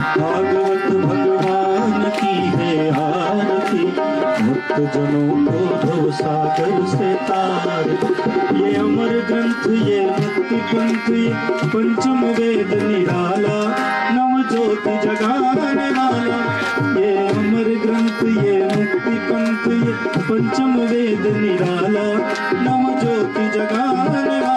भागवत भगवान की है आरती, भक्त जनों को भव सागर से तार। ये अमर ग्रंथ ये मुक्ति पंथ ये पंचम वेद निराला, नव ज्योति जगाने वाला। ये अमर ग्रंथ ये मुक्ति पंथ ये पंचम वेद निराला, नव ज्योति जगाने वाला।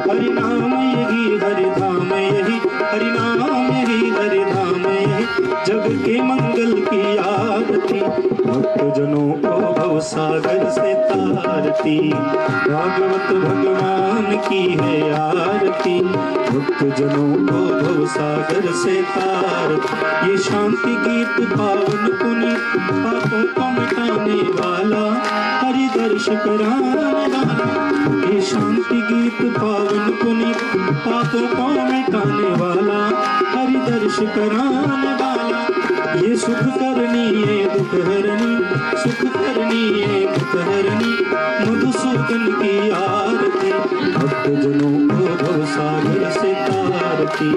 हरि नाम यही हरि धाम यही, हरि नाम यही हरि धाम यही, जग के मंगल की आरती, भक्त जनों को भव सागर से तारती। भागवत भगवान की है आरती, भक्त जनों को भव सागर से तारती। ये शांति गीत पावन पुनि पापों को मिटाने वाला, हरि दर्श कराने वाला। ये शांति गीत पावन पुनि पापों को मिटाने वाला, हरि दर्श कराने वाला। ये सुख करनी ये दुख हरनी, सुख करनी ये दुख हरनी, मधुसूदन की आरती, भक्त जनों को भव सागर से तारती।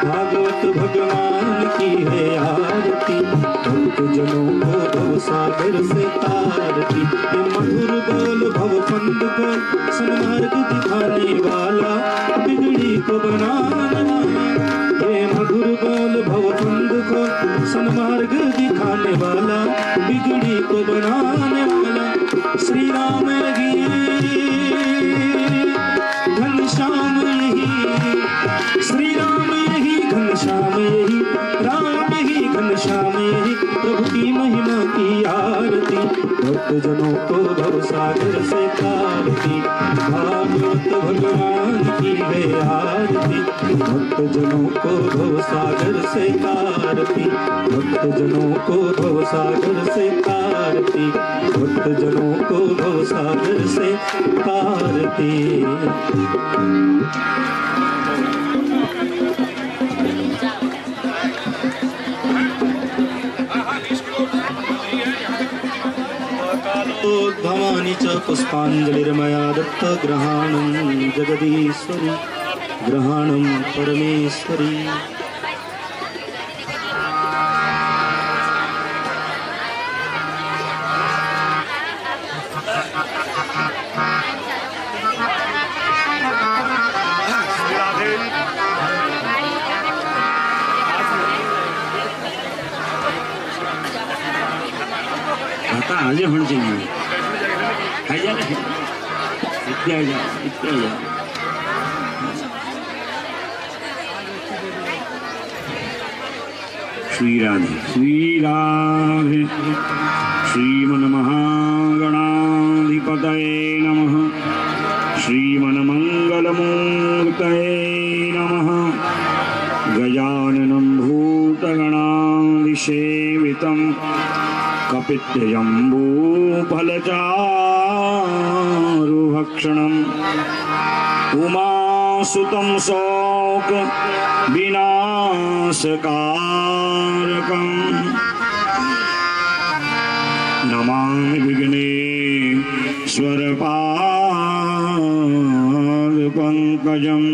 भागवत भगवान की है आरती, भक्त जनों को भव सागर से तारती। ये मधुर बोल भव फंद को सन्मार्ग दिखाने वाला, बिगड़ी को बनाने वाला। ये मधुर बोल भव फंद को सन्मार्ग दिखाने वाला, बिगड़ी को बनाने वाला। श्री राम यही घनश्याम यही, श्री राम यही घनश्याम यही, राम यही घनश्याम यही, प्रभु की महिमा की आरती, भक्त जनों को भव सागर से तारती। भागवत भगवान की है आरती, भक्त जनों को भव सागर से तारती, भक्त जनों को भव सागर से तारती, भक्त जनों को भव सागर से तारती। भवानी च पुष्पाञ्जलिर्मया दत्त ग्रहाणं जगदीश्वरी, ग्रहाणं परमेश्वरी। आगे होना चाहिए है जा इतना श्री राधे श्री राधे। श्रीमन्महागणाधिपतये नमः, श्रीमन्मंगलमूर्तये नमः। गजाननं भूतगणाधिसेवितं कपित्थजम्बूफलचारुभक्षणम्, उमासुतं शोक विनाशकारकम्, नमामि विघ्नेश्वरपादपङ्कजम्।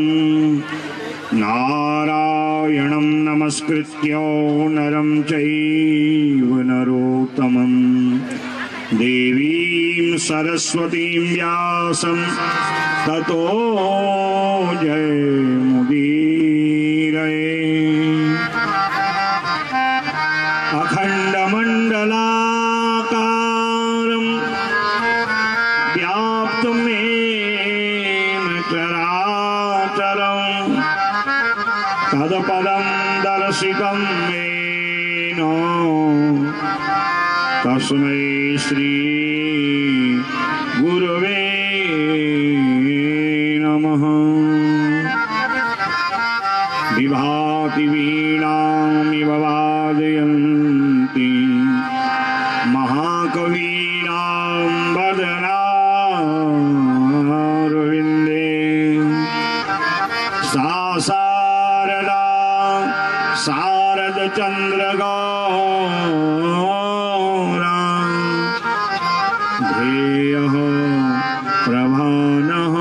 नारायणं नमस्कृत्य नरं चैव नरोत्तमं, देवीं सरस्वतीं व्यासं ततो जयमुदीरये। अखण्डमण्डलाकारं व्याप्तं येन चराचरं, तत्पदं दर्शितं येन तस्मै श्री गुरवे नमः। विभाति वीणामिव वादयन्ति, महाकवीनां वदनारविन्दे। सा शारदा शारदचन्द्रगौरा, ध्येयः प्रभानः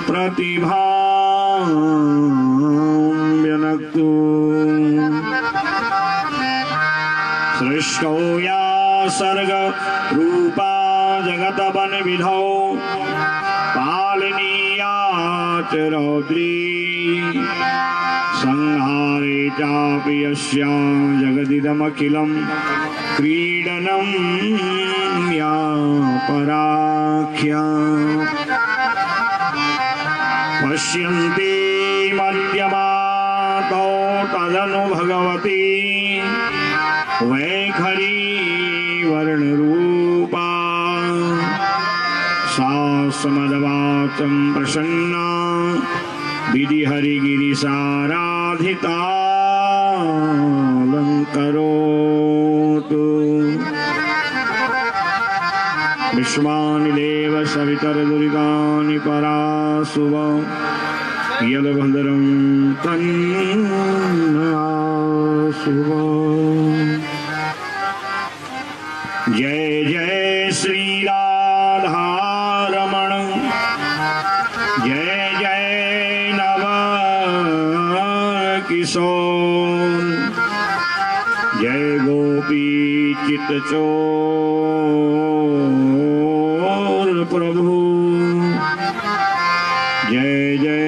प्रतिभां व्यनक्तु। सृष्टो या सर्ग रूपा जगत वन विधौ पालनीया च रौद्री संहारे चापि यस्यां जगदिदमखिलं क्रीडनं या पराख्या पश्यन्ति मध्यमातो तदनु भगवती वैखरी वर्णरूपा सा समदवाचं प्रसन्ना विधि हरिगिरिसाराधिता अलङ्करोतु विश्वानि देव सवितरदुरितानि पराशुव यद्भद्रं तन्नाशुव। जय जय श्री राधारमण जय जय नव किशोर जय गोपी चित्तचोर प्रभु जय जय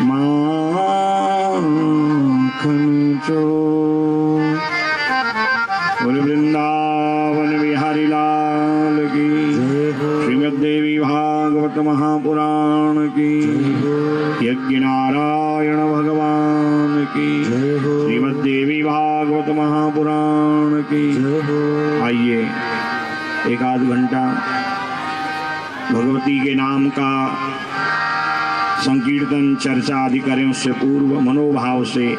माखन चोर। बोल वृंदावन बिहारी लाल की श्रीमद्देवी भागवत महापुराण की यज्ञ नारायण भगवान की श्रीमद्देवी भागवत महापुराण की। आइए एक आध घंटा भगवती के नाम का संकीर्तन चर्चा आदि करें। उससे पूर्व मनोभाव से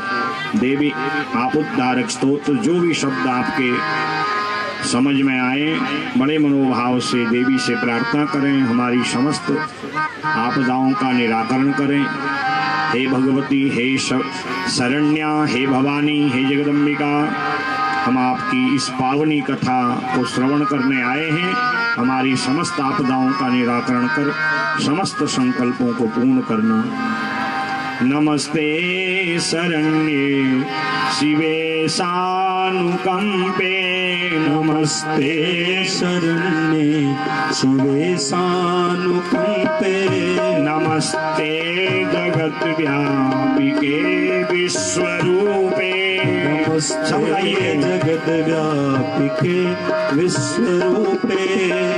देवी आपुद्धारक स्तोत्र जो भी शब्द आपके समझ में आए बड़े मनोभाव से देवी से प्रार्थना करें, हमारी समस्त आपदाओं का निराकरण करें। हे भगवती, हे शरण्या, हे भवानी, हे जगदम्बिका, हम आपकी इस पावनी कथा को श्रवण करने आए हैं। हमारी समस्त आपदाओं का निराकरण कर समस्त संकल्पों को पूर्ण करना। नमस्ते शरण्ये शिवे सानुकंपे नमस्ते शरण्ये शिवे सानुकंपे नमस्ते जगत व्यापिके विश्वरूपे नमस्ते जगत व्यापिके विश्वरूपे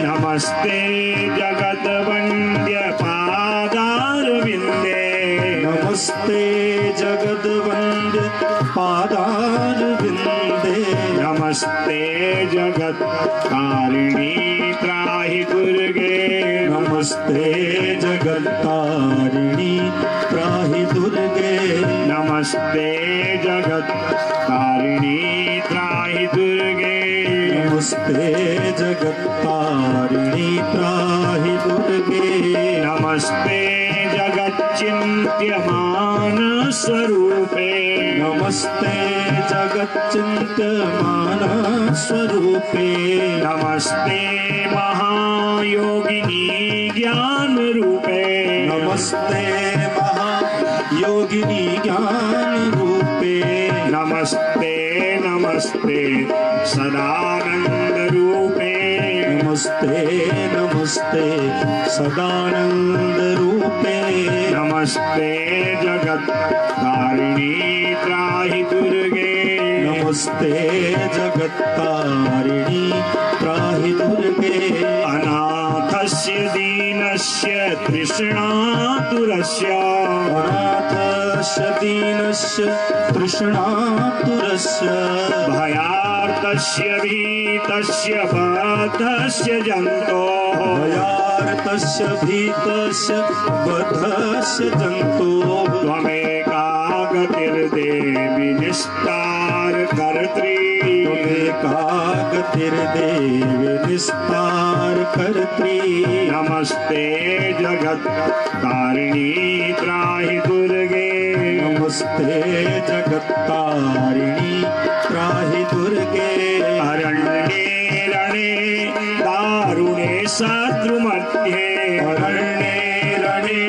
नमस्ते जगत वंद्य पादारविंदे नमस्ते जगत वंद्य पादारविंदे नमस्ते जगत तारिणी त्राहि दुर्गे नमस्ते जगत तारिणी त्राहि दुर्गे नमस्ते जगत तारिणी त्राहि दुर्गे नमस्ते जगत तारिणी त्राहि दुर्गे नमस्ते जगत चिंत्यमान स्वरूपे नमस्ते जगत चिंत्यमान स्वरूपे नमस्ते महायोगिनी ज्ञान रूपे नमस्ते महायोगिनी ज्ञान रूपे नमस्ते नमस्ते सदानंद रूपे नमस्ते नमस्ते सदानंद रूपे नमस्ते जगत तारिणी त्राहि दुर्गे नमस्ते जगत तारिणी त्राहि दुर्गे अनाथस्य दीनस्य तृष्णातुरस्य अनाथस्य दीनस्य तृष्णातुरस्य भयार्तस्य भीतस्य बद्धस्य जन्तोः भयार्तस्य भीतस्य बद्धस्य जन्तोः त्वमेका गतिर्देवि निस्तार कर्त्री त्वमेका गतिर्देवि निस्तार कर्त्री नमस्ते जगत तारिणी त्राहि दुर्गे नमस्ते जगत तारिणी त्राहि दुर्गे अरण्ये रणे दारुणे शत्रुमध्ये अरण्ये रणे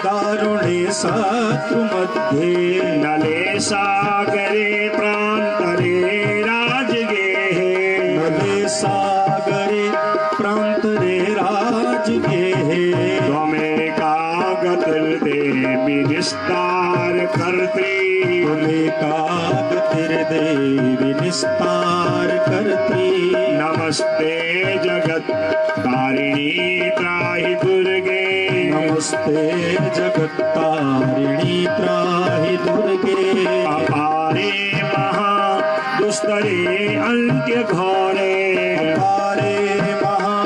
दारुणे शत्रु मध्ये नले सागरे प्रान्तरे राजगेः नले सागरे प्रान्तरे राजगेः त्वमेका गतिर्देवि निस्तार कर्त्री त्वमेका गतिर्देवि निस्तार कर्त्री नमस्ते जगत तारिणी त्राहि दुर्गे नमस्ते जगत्तारिणी त्राहि दुर्गे अपारे महा दुस्तरे अंत्य घोरे अपारे महा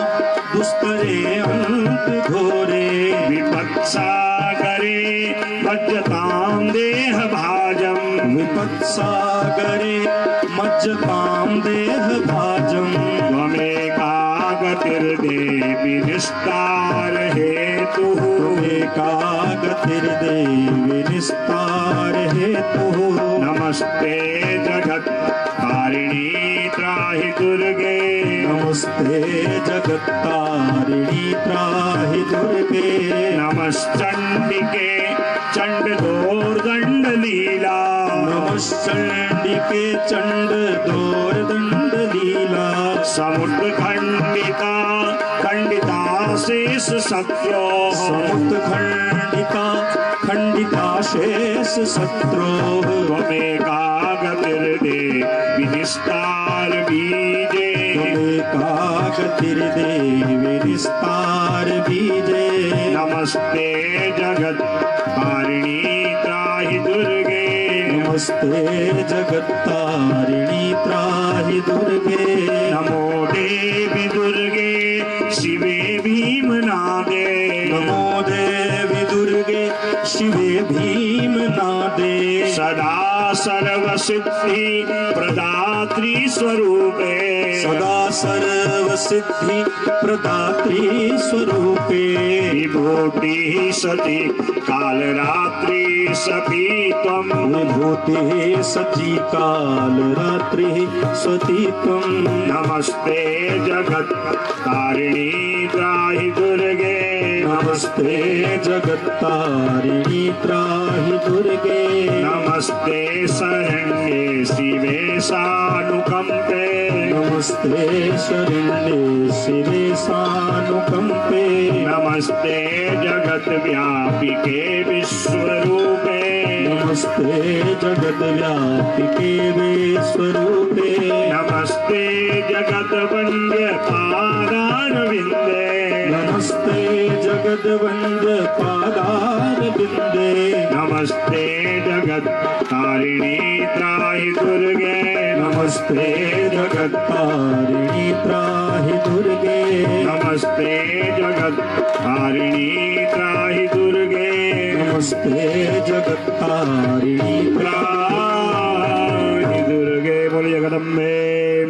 दुस्तरे अंत घोरे विपत्सागरे मज्जतां देह भाजम विपत्सागरे मज्जतां देह भाजम त्वमेका गतिर्देवि निस्तार हेतुः त्वमेका गतिर्देवि निस्तार हेतुः नमस्ते जगत तारिणी त्राहि दुर्गे नमस्ते जगत्तारिणी त्राहि दुर्गे नमश्चंडिके चंडदोर्दंड लीला नमश्चंडिके चंडदोर्दंड लीला समुद्र खंडिता खंडिता शेष सत्यो समुद्र खंडिता शेष शत्रोः त्वमेका गतिर्देवि निस्तार बीजे त्वमेका गतिर्देवि निस्तार बीजे नमस्ते जगत तारिणी त्राहि दुर्गे नमस्ते जगत्तारिणी त्राहि दुर्गे नमो देवी दुर्गे शिवे भीमनादे नमो देवी दुर्गे शिवे भीमनादे सदा सर्वसिद्धि प्रदात्री स्वरूपे सदा सर्वसिद्धि प्रदात्री स्वरूपे विभूति सती कालरात्रि सती त्वं विभूतिः सची कालरात्रिः सती त्वं नमस्ते जगत तारिणी त्राहि दुर्गे नमस्ते जगत्तारिणी त्राहि दुर्गे नमस्ते शरण्ये शिवे सानुकंपे नमस्ते शरण्ये शिवे सानुकंपे नमस्ते जगत व्यापिके विश्वरूपे नमस्ते जगद्व्यापिके विश्वरूपे नमस्ते जगत वन्द्य पादारविन्दे नमस्ते जगद्वन्द्य पादारविन्दे नमस्ते जगत तारिणी त्राहि दुर्गे नमस्ते जगत्तारिणी त्राहि दुर्गे नमस्ते जगत तारिणी त्राहि दुर्गे नमस्ते जगत्तारिणी त्राहि दुर्गे बोले जगदम्बे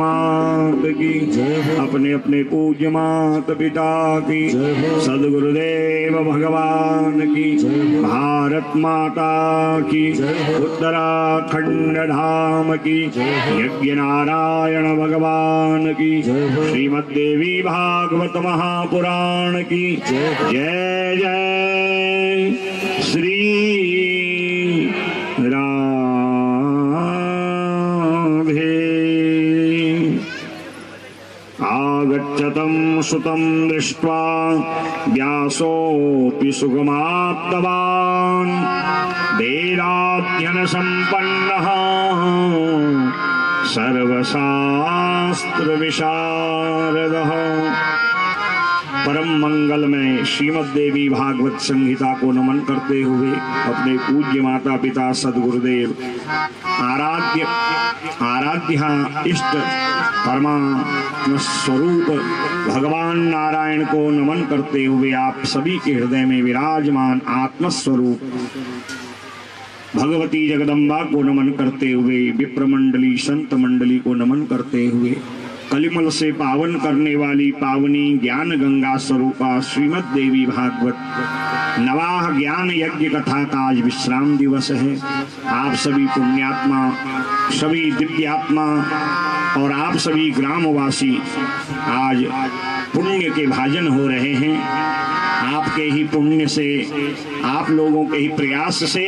मात की जय हो अपने अपने पूज्य मात पिता की जय हो सदगुरुदेव भगवान की जय हो भारत माता की जय हो उत्तराखंड धाम की जय हो यज्ञ नारायण भगवान की जय हो श्रीमद् देवी भागवत महापुराण की जय हो जय जय श्री आगच्छतं सुतं दृष्ट्वा व्यासोऽपि सुगमाप्तवान् वेदाध्ययनसम्पन्नः सर्वशास्त्रविशारदः परम मंगल में श्रीमद् देवी भागवत संहिता को नमन करते हुए अपने पूज्य माता पिता सदगुरुदेव आराध्य इष्ट परमात्म स्वरूप भगवान नारायण को नमन करते हुए आप सभी के हृदय में विराजमान आत्मस्वरूप भगवती जगदम्बा को नमन करते हुए विप्रमंडली संत मंडली को नमन करते हुए कलिमल से पावन करने वाली पावनी ज्ञान गंगा स्वरूपा श्रीमद् देवी भागवत नवाह ज्ञान यज्ञ कथा का आज विश्राम दिवस है। आप सभी पुण्यात्मा, सभी दिव्यात्मा और आप सभी ग्रामवासी आज पुण्य के भाजन हो रहे हैं। आपके ही पुण्य से, आप लोगों के ही प्रयास से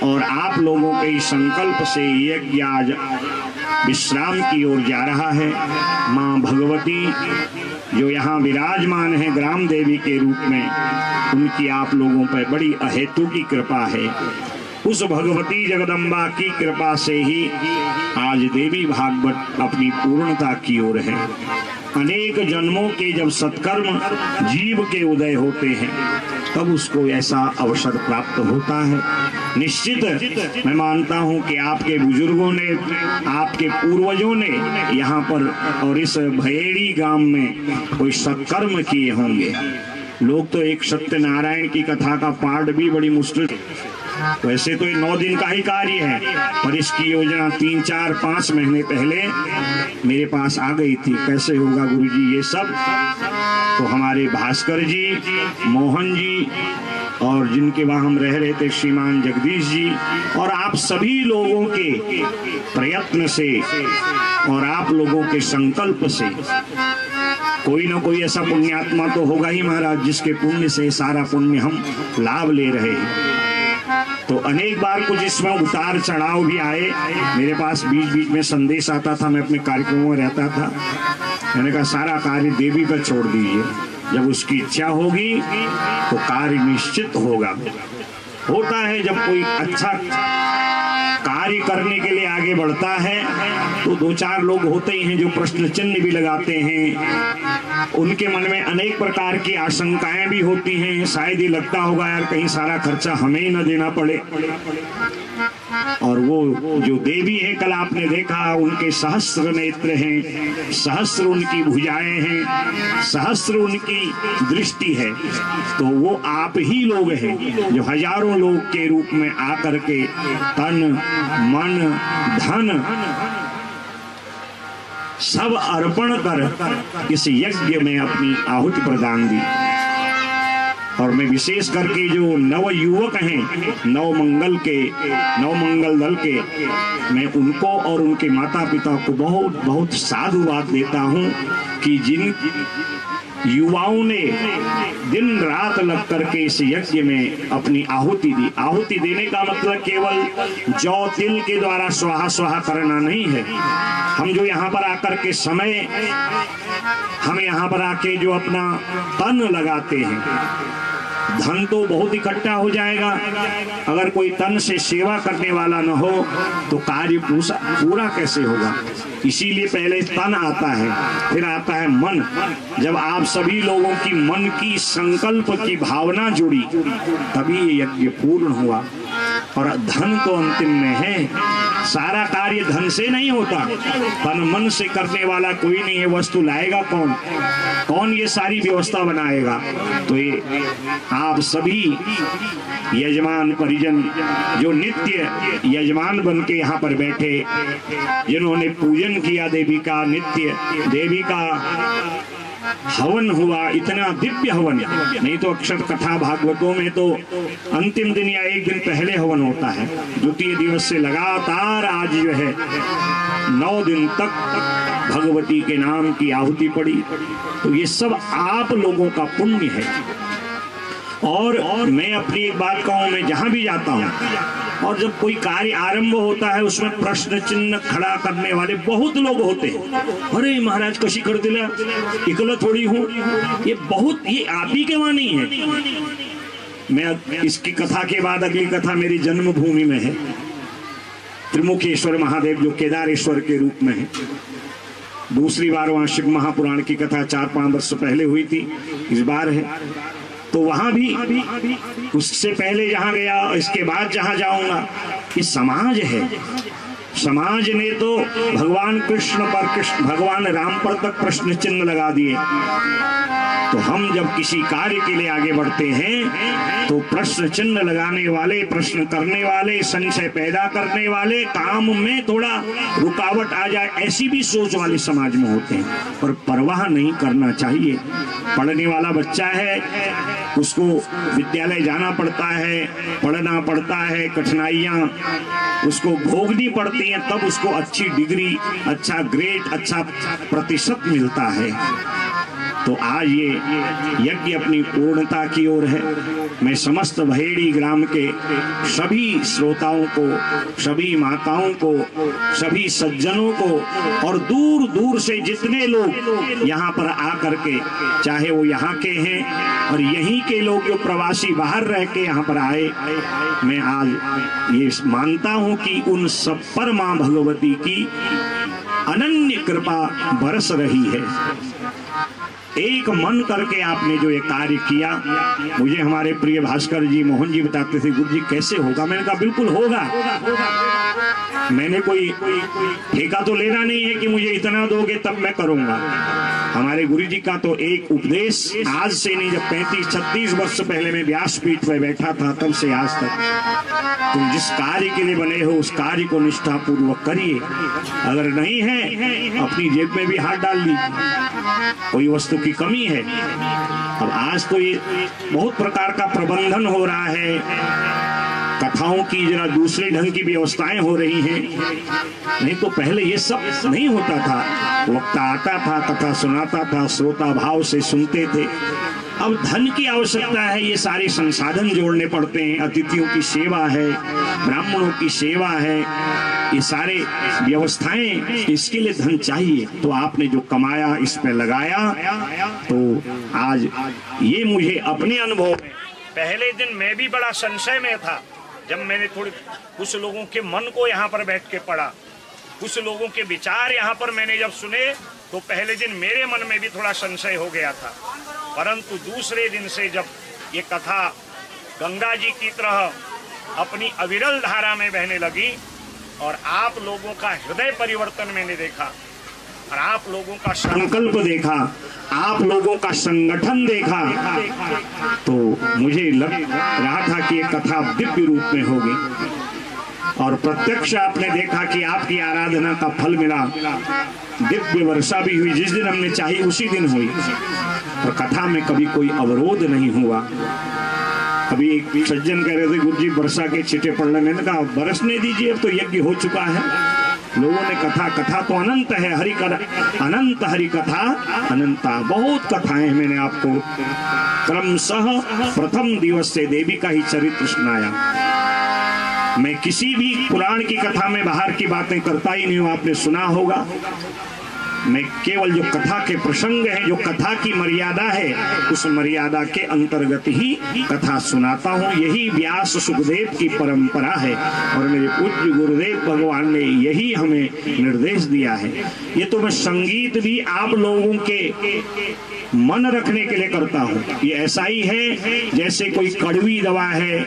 और आप लोगों के ही संकल्प से यज्ञ आज विश्राम की ओर जा रहा है। माँ भगवती जो यहाँ विराजमान है ग्राम देवी के रूप में, उनकी आप लोगों पर बड़ी अहेतु की कृपा है। उस भगवती जगदम्बा की कृपा से ही आज देवी भागवत अपनी पूर्णता की ओर है। अनेक जन्मों के जब सत्कर्म जीव के उदय होते हैं तब उसको ऐसा अवसर प्राप्त होता है। निश्चित मैं मानता हूं कि आपके बुजुर्गों ने, आपके पूर्वजों ने यहाँ पर और इस भयेड़ी गांव में कोई सत्कर्म किए होंगे। लोग तो एक सत्यनारायण की कथा का पाठ भी बड़ी मुश्किल, वैसे तो ये 9 दिन का ही कार्य है, पर इसकी योजना 3, 4, 5 महीने पहले मेरे पास आ गई थी। कैसे होगा गुरुजी ये सब? तो हमारे भास्कर जी, मोहन जी और जिनके वहां हम रह रहे थे श्रीमान जगदीश जी और आप सभी लोगों के प्रयत्न से और आप लोगों के संकल्प से कोई ना कोई ऐसा पुण्यात्मा तो होगा ही महाराज, जिसके पुण्य से सारा पुण्य हम लाभ ले रहे हैं। तो अनेक बार कुछ इसमें उतार चढ़ाव भी आए। मेरे पास बीच बीच में संदेश आता था, मैं अपने कार्यक्रमों में रहता था। मैंने कहा सारा कार्य देवी पर छोड़ दीजिए, जब उसकी इच्छा होगी तो कार्य निश्चित होगा। होता है जब कोई अच्छा कार्य करने के लिए आगे बढ़ता है तो 2-4 लोग होते ही हैं जो प्रश्न चिन्ह भी लगाते हैं। उनके मन में अनेक प्रकार की आशंकाएं भी होती हैं। शायद ही लगता होगा यार कहीं सारा खर्चा हमें ही न देना पड़े। और वो जो देवी है, कल आपने देखा उनके सहस्त्र नेत्र हैं, सहस्त्र उनकी भुजाएं हैं, सहस्त्र उनकी दृष्टि है। तो वो आप ही लोग हैं जो हजारों लोग के रूप में आकर के तन मन धन सब अर्पण कर इस यज्ञ में अपनी आहुति प्रदान दी। और मैं विशेष करके जो नव युवक हैं, नव मंगल दल के, मैं उनको और उनके माता पिता को बहुत बहुत साधुवाद देता हूं कि जिन युवाओं ने दिन रात लग करके इस यज्ञ में अपनी आहुति दी। आहुति देने का मतलब केवल जौ तिल के द्वारा स्वाहा स्वाहा करना नहीं है। हम जो यहाँ पर आकर के समय, हम यहाँ पर आके जो अपना तन लगाते हैं, धन तो बहुत इकट्ठा हो जाएगा, अगर कोई तन से सेवा करने वाला न हो तो कार्य पूरा कैसे होगा। इसीलिए पहले तन आता है, फिर आता है मन। जब आप सभी लोगों की मन की संकल्प की भावना जुड़ी तभी ये यज्ञ पूर्ण हुआ। और धन तो अंतिम में है, सारा कार्य धन से नहीं होता, तन मन से करने वाला कोई नहीं है। वस्तु लाएगा कौन, कौन ये सारी व्यवस्था बनाएगा? तो ये आप सभी यजमान परिजन जो नित्य यजमान बन के यहाँ पर बैठे, जिन्होंने पूजन किया देवी का, नित्य देवी का हवन हुआ, इतना दिव्य हवन। नहीं तो अक्षर कथा भागवतों में तो अंतिम दिन या एक दिन पहले हवन होता है। द्वितीय दिवस से लगातार आज जो है 9 दिन तक भगवती के नाम की आहुति पड़ी। तो ये सब आप लोगों का पुण्य है। और मैं अपनी एक बात कहूँ, मैं जहाँ भी जाता हूँ और जब कोई कार्य आरंभ होता है उसमें प्रश्न चिन्ह खड़ा करने वाले बहुत लोग होते हैं। अरे महाराज कशी कर दिला, इकला थोड़ी हूँ, ये आप ही के वहाँ नहीं है। मैं इसकी कथा के बाद अगली कथा मेरी जन्मभूमि में है, त्रिमुखेश्वर महादेव जो केदारेश्वर के रूप में है। दूसरी बार वहाँ शिव महापुराण की कथा 4-5 वर्ष पहले हुई थी, इस बार है। तो वहां भी उससे पहले जहां गया, इसके बाद जहां जाऊंगा, ये समाज है। समाज ने तो भगवान कृष्ण पर, भगवान राम पर तक प्रश्न चिन्ह लगा दिए। तो हम जब किसी कार्य के लिए आगे बढ़ते हैं तो प्रश्न चिन्ह लगाने वाले, प्रश्न करने वाले, संशय पैदा करने वाले, काम में थोड़ा रुकावट आ जाए ऐसी भी सोच वाले समाज में होते हैं। पर परवाह नहीं करना चाहिए। पढ़ने वाला बच्चा है, उसको विद्यालय जाना पड़ता है, पढ़ना पड़ता है, कठिनाइयाँ उसको भोगनी पड़ती हैं, तब उसको अच्छी डिग्री, अच्छा ग्रेड, अच्छा प्रतिशत मिलता है। तो आज ये यज्ञ अपनी पूर्णता की ओर है। मैं समस्त भहेड़ी ग्राम के सभी श्रोताओं को, सभी माताओं को, सभी सज्जनों को और दूर दूर से जितने लोग यहाँ पर आकर के, चाहे वो यहाँ के हैं और यहीं के लोग जो प्रवासी बाहर रह के यहाँ पर आए, मैं आज ये मानता हूँ कि उन सब पर माँ भगवती की अनन्य कृपा बरस रही है। एक मन करके आपने जो ये कार्य किया, मुझे हमारे प्रिय भास्कर जी, मोहन जी बताते थे, गुरु जी कैसे होगा? मैंने कहा बिल्कुल होगा। मैंने कोई ठेका तो लेना नहीं है कि मुझे इतना दोगे तब मैं करूंगा। हमारे गुरु जी का तो एक उपदेश आज से नहीं, जब 35-36 वर्ष पहले मैं व्यासपीठ पर बैठा था तब से आज तक, तुम जिस कार्य के लिए बने हो उस कार्य को निष्ठा पूर्वक करिए। अगर नहीं है अपनी जेब में भी हाथ डाल लीजिए, कोई वस्तु की कमी है। अब आज तो ये बहुत प्रकार का प्रबंधन हो रहा है, कथाओं की जरा दूसरे ढंग की व्यवस्थाएं हो रही हैं। नहीं तो पहले ये सब नहीं होता था। वक्ता आता था, कथा सुनाता था, श्रोता भाव से सुनते थे। अब धन की आवश्यकता है, ये सारे संसाधन जोड़ने पड़ते हैं। अतिथियों की सेवा है, ब्राह्मणों की सेवा है, ये सारे व्यवस्थाएं, इसके लिए धन चाहिए। तो आपने जो कमाया इस पे लगाया, तो आज ये मुझे अपने अनुभव में, पहले दिन मैं भी बड़ा संशय में था जब मैंने थोड़ी कुछ लोगों के मन को यहाँ पर बैठ के पढ़ा, कुछ लोगों के विचार यहाँ पर मैंने जब सुने, तो पहले दिन मेरे मन में भी थोड़ा संशय हो गया था। परंतु दूसरे दिन से जब ये कथा गंगा जी की तरह अपनी अविरल धारा में बहने लगी और आप लोगों का हृदय परिवर्तन मैंने देखा और आप लोगों का संकल्प देखा, आप लोगों का संगठन देखा, तो मुझे लग रहा था कि ये कथा दिव्य रूप में होगी। और प्रत्यक्ष आपने देखा कि आपकी आराधना का फल मिला। दिव्य वर्षा भी हुई, जिस दिन हमने चाही उसी दिन हुई। और कथा में कभी कोई अवरोध नहीं हुआ। अभी एक सज्जन कह रहे थे, गुरु जी वर्षा के छिटे पड़ रहे। मैंने कहा बरसने दीजिए, अब तो यज्ञ हो चुका है। लोगों ने कथा तो अनंत है, अनंत हरि कथा अनंता। बहुत कथाएं मैंने आपको क्रमशः प्रथम दिवस से देवी का ही चरित्र सुनाया। मैं किसी भी पुराण की कथा में बाहर की बातें करता ही नहीं हूं, आपने सुना होगा। मैं केवल जो कथा के प्रसंग है, जो कथा की मर्यादा है, उस मर्यादा के अंतर्गत ही कथा सुनाता हूँ। यही व्यास सुखदेव की परंपरा है और मेरे पूज्य गुरुदेव भगवान ने यही हमें निर्देश दिया है। ये तो मैं संगीत भी आप लोगों के मन रखने के लिए करता हूँ। ये ऐसा ही है जैसे कोई कड़वी दवा है,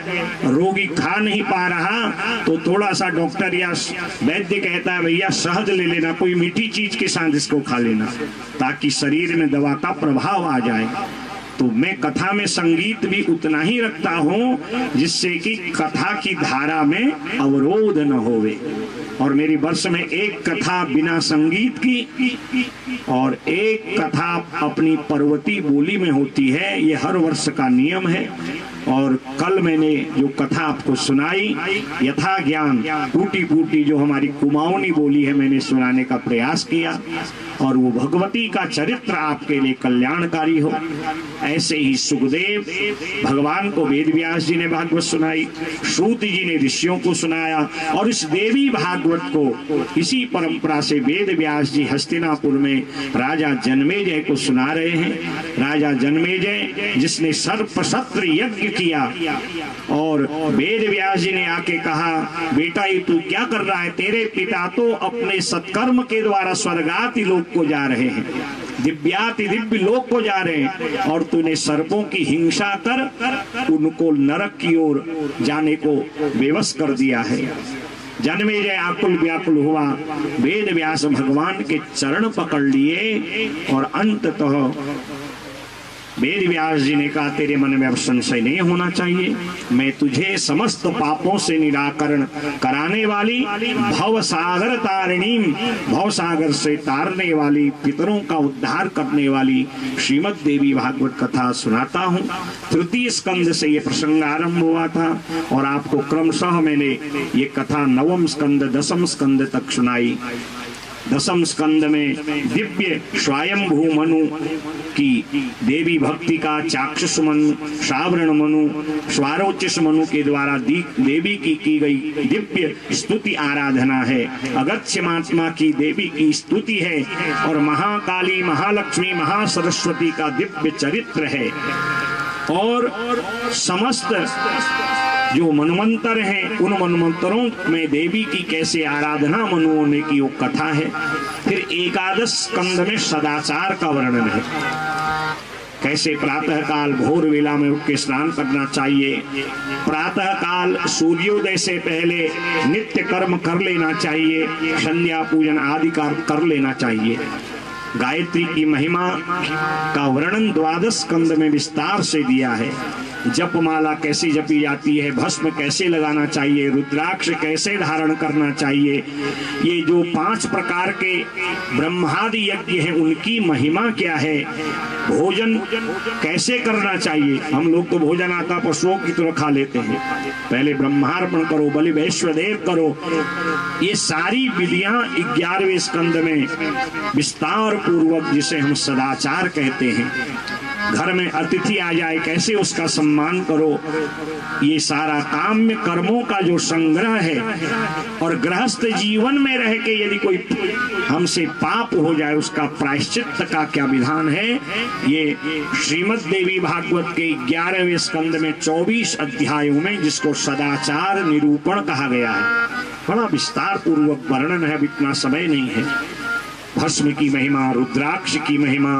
रोगी खा नहीं पा रहा तो थोड़ा सा डॉक्टर या वैद्य कहता है भैया शहद ले लेना, कोई मीठी चीज के साथ इसको खा लेना, ताकि शरीर में दवा का प्रभाव आ जाए। तो मैं कथा में संगीत भी उतना ही रखता हूँ जिससे कि कथा की धारा में अवरोध न होवे। और मेरी वर्ष में एक कथा बिना संगीत की और एक कथा अपनी पर्वती बोली में होती है। ये हर वर्ष का नियम है। और कल मैंने जो कथा आपको सुनाई, यथा ज्ञान टूटी फूटी जो हमारी कुमाऊनी बोली है, मैंने सुनाने का प्रयास किया। और वो भगवती का चरित्र आपके लिए कल्याणकारी हो। ऐसे ही सुखदेव भगवान को वेद व्यास जी ने भागवत सुनाई, श्रुत जी ने ऋषियों को सुनाया, और इस देवी भागवत को इसी परंपरा से वेद व्यास जी हस्तिनापुर में राजा जन्मेजय को सुना रहे हैं। राजा जन्मेजय जिसने सर्पशस्त्र यज्ञ किया, और वेद व्यास जी ने आके कहा बेटा ये तू क्या कर रहा है? तेरे पिता तो अपने सत्कर्म के द्वारा स्वर्गाति लोक को जा रहे हैं, दिव्याति दिव्य लोक को जा रहे हैं, और तूने सर्पों की हिंसा कर उनको नरक की ओर जाने को विवश कर दिया है। जन्मेजय आकुल व्याकुल हुआ, वेद व्यास भगवान के चरण पकड़ लिए और अंततः वेद व्यास जी ने कहा तेरे मन में अब संशय नहीं होना चाहिए, मैं तुझे समस्त पापों से निराकरण कराने वाली भव सागर तारिणी, भव सागर से तारने वाली, पितरों का उद्धार करने वाली श्रीमद् देवी भागवत कथा सुनाता हूँ। तृतीय स्कंद से ये प्रसंग आरंभ हुआ था और आपको क्रमशः मैंने ये कथा नवम स्कंद दसम स्कंद तक सुनाई। दसम स्कंद में दिव्य स्वयंभू मनु की देवी भक्ति का चाक्षुष मनु, श्रावण मनु, स्वारोचिष मनु के द्वारा देवी की गई दिव्य स्तुति आराधना है। अगस्त्य महात्मा की देवी की स्तुति है और महाकाली, महालक्ष्मी, महासरस्वती का दिव्य चरित्र है। और समस्त जो मनवंतर हैं उन मनवंतरों में देवी की कैसे आराधना मनुओं ने की वो कथा है। फिर एकादश स्कंद में सदाचार का वर्णन है, कैसे प्रातः काल भोर वेला में उठ के स्नान करना चाहिए, प्रातः काल सूर्योदय से पहले नित्य कर्म कर लेना चाहिए, संध्या पूजन आदि कर लेना चाहिए। गायत्री की महिमा का वर्णन द्वादश स्कंद में विस्तार से दिया है। जपमाला कैसे जपी जाती है, भस्म कैसे लगाना चाहिए, रुद्राक्ष कैसे धारण करना चाहिए, ये जो 5 प्रकार के ब्रह्मादि यज्ञ हैं उनकी महिमा क्या है, भोजन कैसे करना चाहिए। हम लोग तो भोजन आता पशुओं की तरह खा लेते हैं, पहले ब्रह्मार्पण करो, बलि वैश्वदेव करो। ये सारी विधियां 11वें स्कंद में विस्तार पूर्वक, जिसे हम सदाचार कहते हैं, घर में अतिथि आ जाए कैसे उसका सम्मान करो, ये सारा काम्य कर्मों का जो संग्रह है। और गृहस्थ जीवन में रह के यदि कोई हमसे पाप हो जाए उसका प्रायश्चित का क्या विधान है, ये श्रीमद् देवी भागवत के 11वें स्कंद में 24 अध्यायों में, जिसको सदाचार निरूपण कहा गया है, बड़ा विस्तार पूर्वक वर्णन है। इतना समय नहीं है। भस्म की महिमा, रुद्राक्ष की महिमा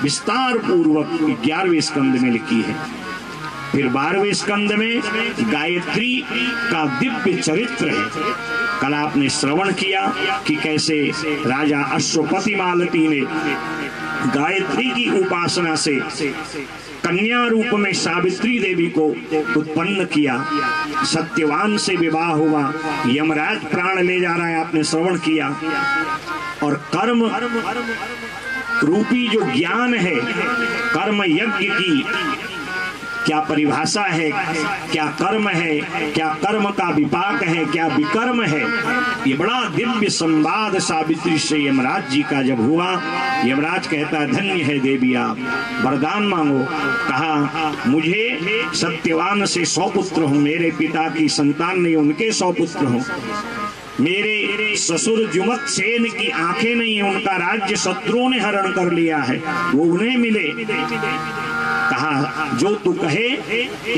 विस्तार पूर्वक 11वें स्कंद में लिखी है। फिर 12वें स्कंद में गायत्री का दिव्य चरित्र है। कल आपने श्रवण किया कि कैसे राजा अश्वपति मालती ने गायत्री की उपासना से कन्या रूप में सावित्री देवी को उत्पन्न किया, सत्यवान से विवाह हुआ, यमराज प्राण ले जा रहा है, आपने श्रवण किया। और कर्म रूपी जो ज्ञान है, कर्म यज्ञ की क्या परिभाषा है, क्या कर्म है, क्या कर्म का विपाक है, क्या विकर्म है, ये बड़ा दिव्य संवाद सावित्री से यमराज जी का जब हुआ, यमराज कहता है धन्य है देवी आप, वरदान मांगो। कहा मुझे सत्यवान से 100 पुत्र हो, मेरे पिता की संतान नहीं, उनके 100 पुत्र हो। मेरे ससुर जुमत सेन की आंखें नहीं है, उनका राज्य शत्रुओं ने हरण कर लिया है, वो उन्हें मिले। कहा जो तू कहे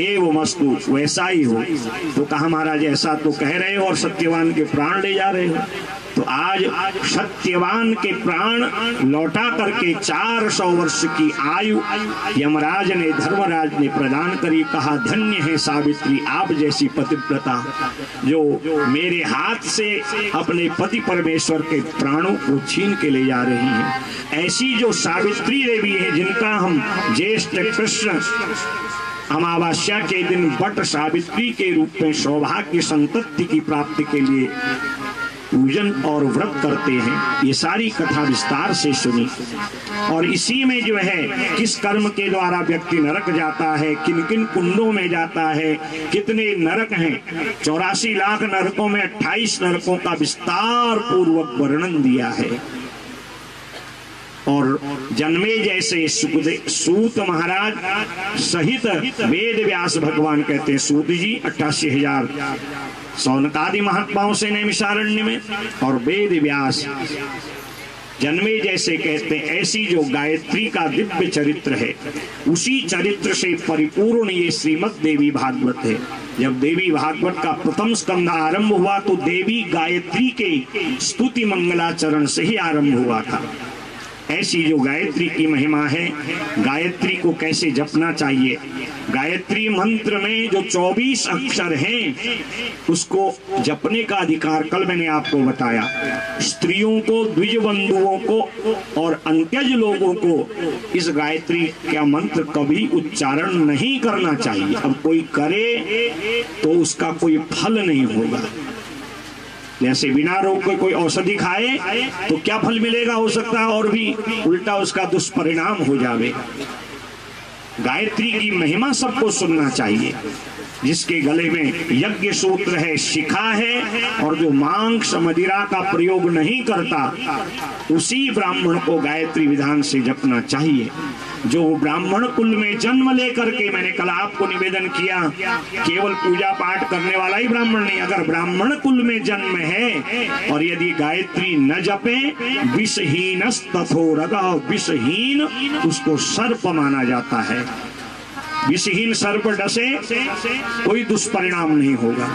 एवमस्तु, वैसा ही हो। तो कहा महाराज ऐसा तो कह रहे हो और सत्यवान के प्राण ले जा रहे हो। तो आज सत्यवान के प्राण लौटा करके 400 वर्ष की आयु यमराज ने, धर्मराज ने प्रदान करी। कहा धन्य है सावित्री आप जैसी पतिव्रता, जो मेरे हाथ से अपने पति परमेश्वर के प्राणों को छीन के ले जा रही हैं। ऐसी जो सावित्री देवी है, जिनका हम ज्येष्ठ कृष्ण अमावस्या के दिन वट सावित्री के रूप में सौभाग्य संतति की प्राप्ति के लिए पूजन और व्रत करते हैं, ये सारी कथा विस्तार से सुनी। और इसी में जो है किस कर्म के द्वारा व्यक्ति नरक जाता है, किन किन कुंडों में जाता है, कितने नरक हैं, 84 लाख नरकों में 28 नरकों का विस्तार पूर्वक वर्णन दिया है। और जन्मे जैसे सूत महाराज सहित वेद व्यास भगवान कहते हैं, सूत जी 88,000 सौनकादि महात्माओं से नैमिषारण्य में, और वेद व्यास जन्मे जैसे कहते हैं। ऐसी जो गायत्री का दिव्य चरित्र है, उसी चरित्र से परिपूर्ण ये श्रीमद् देवी भागवत है। जब देवी भागवत का प्रथम स्कंध आरंभ हुआ तो देवी गायत्री के स्तुति मंगलाचरण से ही आरंभ हुआ था। ऐसी जो गायत्री की महिमा है, गायत्री को कैसे जपना चाहिए, गायत्री मंत्र में जो 24 अक्षर हैं उसको जपने का अधिकार कल मैंने आपको बताया। स्त्रियों को, द्विज बंधुओं को और अंत्यज लोगों को इस गायत्री का मंत्र कभी उच्चारण नहीं करना चाहिए। अब कोई करे तो उसका कोई फल नहीं होगा। जैसे बिना रोग के कोई औषधि खाए तो क्या फल मिलेगा, हो सकता है और भी उल्टा उसका दुष्परिणाम हो जावे। गायत्री की महिमा सबको सुनना चाहिए। जिसके गले में यज्ञ सूत्र है, शिखा है, और जो मांस मदिरा का प्रयोग नहीं करता, उसी ब्राह्मण को गायत्री विधान से जपना चाहिए। जो ब्राह्मण कुल में जन्म लेकर के, मैंने कल आपको निवेदन किया, केवल पूजा पाठ करने वाला ही ब्राह्मण नहीं, अगर ब्राह्मण कुल में जन्म है और यदि गायत्री न जपे, विषहीन तथोरगा, विषहीन उसको सर्प माना जाता है। विषहीन सर्प डसे कोई दुष्परिणाम नहीं होगा।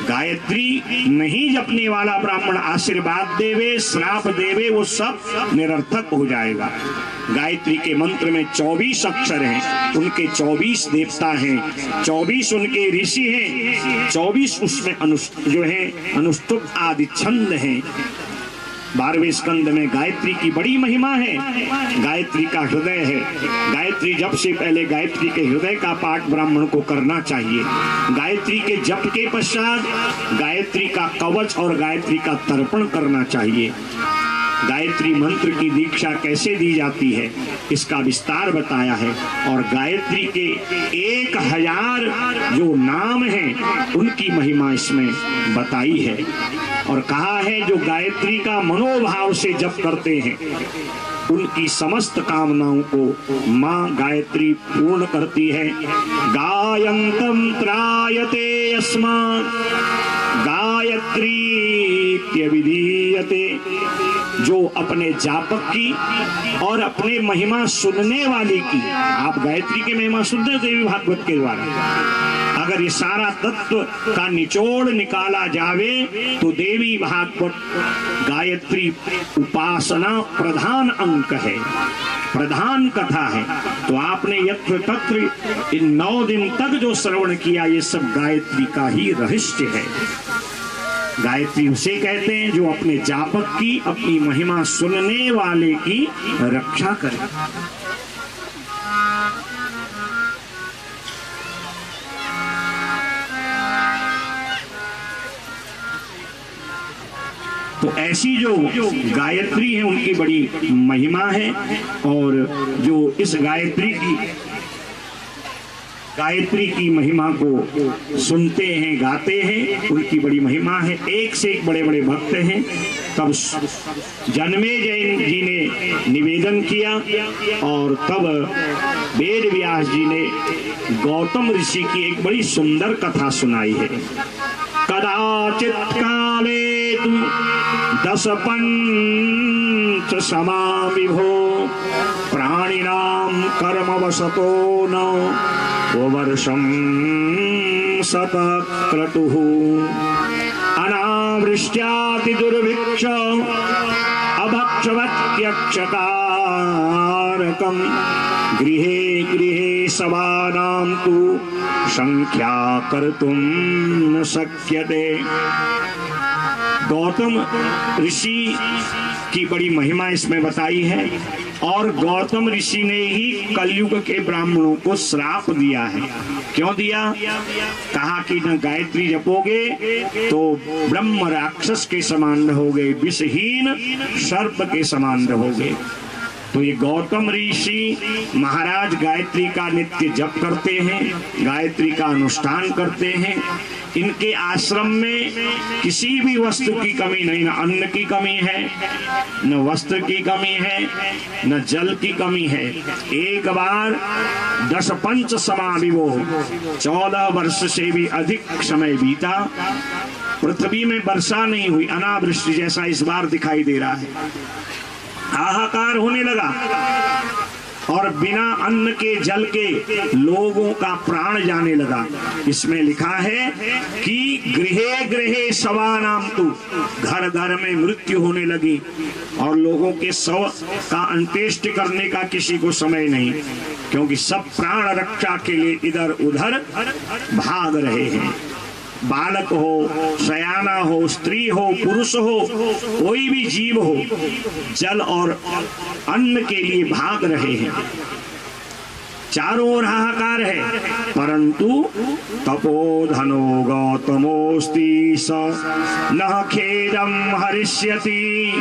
गायत्री नहीं जपने वाला ब्राह्मण आशीर्वाद देवे, श्राप देवे, वो सब निरर्थक हो जाएगा। गायत्री के मंत्र में 24 अक्षर हैं, उनके 24 देवता हैं, 24 उनके ऋषि हैं, 24 उसमें अनुष्टुप आदि छंद हैं। 12वें स्कंद में गायत्री की बड़ी महिमा है। गायत्री का हृदय है। गायत्री जप से पहले गायत्री के हृदय का पाठ ब्राह्मण को करना चाहिए। गायत्री के जप के पश्चात गायत्री का कवच और गायत्री का तर्पण करना चाहिए। गायत्री मंत्र की दीक्षा कैसे दी जाती है इसका विस्तार बताया है, और गायत्री के 1000 जो नाम हैं उनकी महिमा इसमें बताई है। और कहा है जो गायत्री का मनोभाव से जप करते हैं उनकी समस्त कामनाओं को माँ गायत्री पूर्ण करती है। गायन्तम त्रायते यस्मात् गायत्री विधीयते। जो अपने जापक की और अपने महिमा सुनने वाले की, आप गायत्री की महिमा सुनते हो देवी भागवत के द्वारा, अगर ये सारा तत्व का निचोड़ निकाला जावे तो देवी भागवत गायत्री उपासना प्रधान अंक है, प्रधान कथा है। तो आपने यत्र तत्र इन 9 दिन तक जो श्रवण किया, ये सब गायत्री का ही रहस्य है। गायत्री उसे कहते हैं जो अपने जापक की, अपनी महिमा सुनने वाले की रक्षा करे। तो ऐसी जो गायत्री है उनकी बड़ी महिमा है, और जो इस गायत्री की महिमा को सुनते हैं, गाते हैं, उनकी बड़ी महिमा है। एक से एक बड़े बड़े भक्त हैं। तब जन्मेजय जी ने निवेदन किया और तब वेद व्यास जी ने गौतम ऋषि की एक बड़ी सुंदर कथा सुनाई है। कदाचित काले तु 10 पंच समा विभो प्राणिनाम कर्मवशतो न वर्षम शतक्रतुः अनावृष्ट्याति दुर्भिक्ष अभक्षवत्यक्षकारकम् गृहे गृहे सवानां तु संख्या कर्तुं न शक्यते। गौतम ऋषि की बड़ी महिमा इसमें बताई है, और गौतम ऋषि ने ही कलयुग के ब्राह्मणों को श्राप दिया है। क्यों दिया? कहा कि न गायत्री जपोगे तो ब्रह्म राक्षस के समान रहोगे, विषहीन सर्प के समान रहोगे। तो ये गौतम ऋषि महाराज गायत्री का नित्य जप करते हैं, गायत्री का अनुष्ठान करते हैं। इनके आश्रम में किसी भी वस्तु की कमी नहीं, न अन्न की कमी है, न वस्त्र की कमी है, न जल की कमी है। एक बार 10 पंच समा विभो 14 वर्ष से भी अधिक समय बीता, पृथ्वी में वर्षा नहीं हुई, अनावृष्टि जैसा इस बार दिखाई दे रहा है। हाहाकार होने लगा और बिना अन्न के जल के लोगों का प्राण जाने लगा। इसमें लिखा है कि गृहे गृहे शवानाम तु, घर घर में मृत्यु होने लगी और लोगों के शव का अंत्येष्टि करने का किसी को समय नहीं, क्योंकि सब प्राण रक्षा के लिए इधर उधर भाग रहे हैं। बालक हो, सयाना हो, स्त्री हो, पुरुष हो, कोई भी जीव हो, जल और अन्न के लिए भाग रहे हैं। चारों ओर हाहाकार है, परंतु तपोधनो गौतमोस्ति स न खेदम हरिष्यति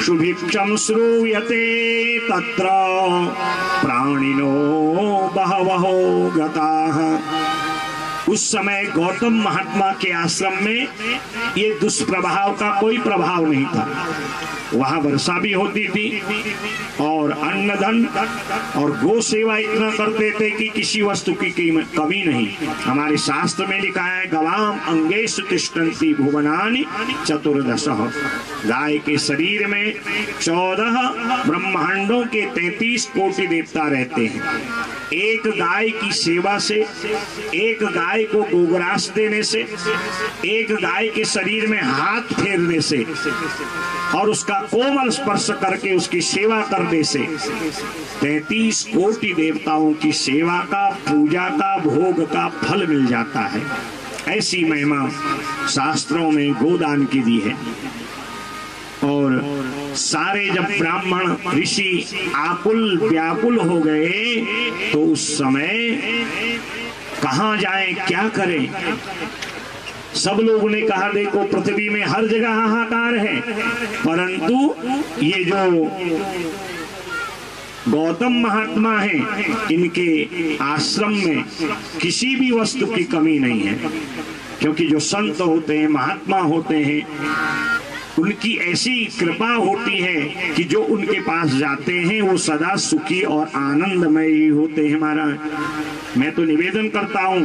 सुभिक्षम श्रूयते तत्र प्राणिनो बहवो गताः। उस समय गौतम महात्मा के आश्रम में ये दुष्प्रभाव का कोई प्रभाव नहीं था। वहां वर्षा भी होती थी और अन्न धन और गो सेवा इतना करते थे कि किसी वस्तु की कमी नहीं। हमारे शास्त्र में लिखा है गवाम अंगेषु तिष्ठन्ति भुवनानि चतुर्दशः। गाय के शरीर में 14 ब्रह्मांडों के 33 कोटि देवता रहते हैं। एक गाय की सेवा से, एक गाय को गोग्रास देने से, एक गाय के शरीर में हाथ फेरने से और उसका कोमल स्पर्श करके उसकी सेवा करने से 33 कोटि देवताओं की सेवा का, पूजा का, भोग का फल मिल जाता है। ऐसी महिमा शास्त्रों में गोदान की दी है। और सारे जब ब्राह्मण ऋषि आकुल व्याकुल हो गए तो उस समय कहाँ जाएं, क्या करें? सब लोगों ने कहा देखो पृथ्वी में हर जगह हाहाकार है, परंतु ये जो गौतम महात्मा हैं इनके आश्रम में किसी भी वस्तु की कमी नहीं है। क्योंकि जो संत होते हैं, महात्मा होते हैं, उनकी ऐसी कृपा होती है कि जो उनके पास जाते हैं वो सदा सुखी और आनंदमय ही होते हैं। महाराज मैं तो निवेदन करता हूँ,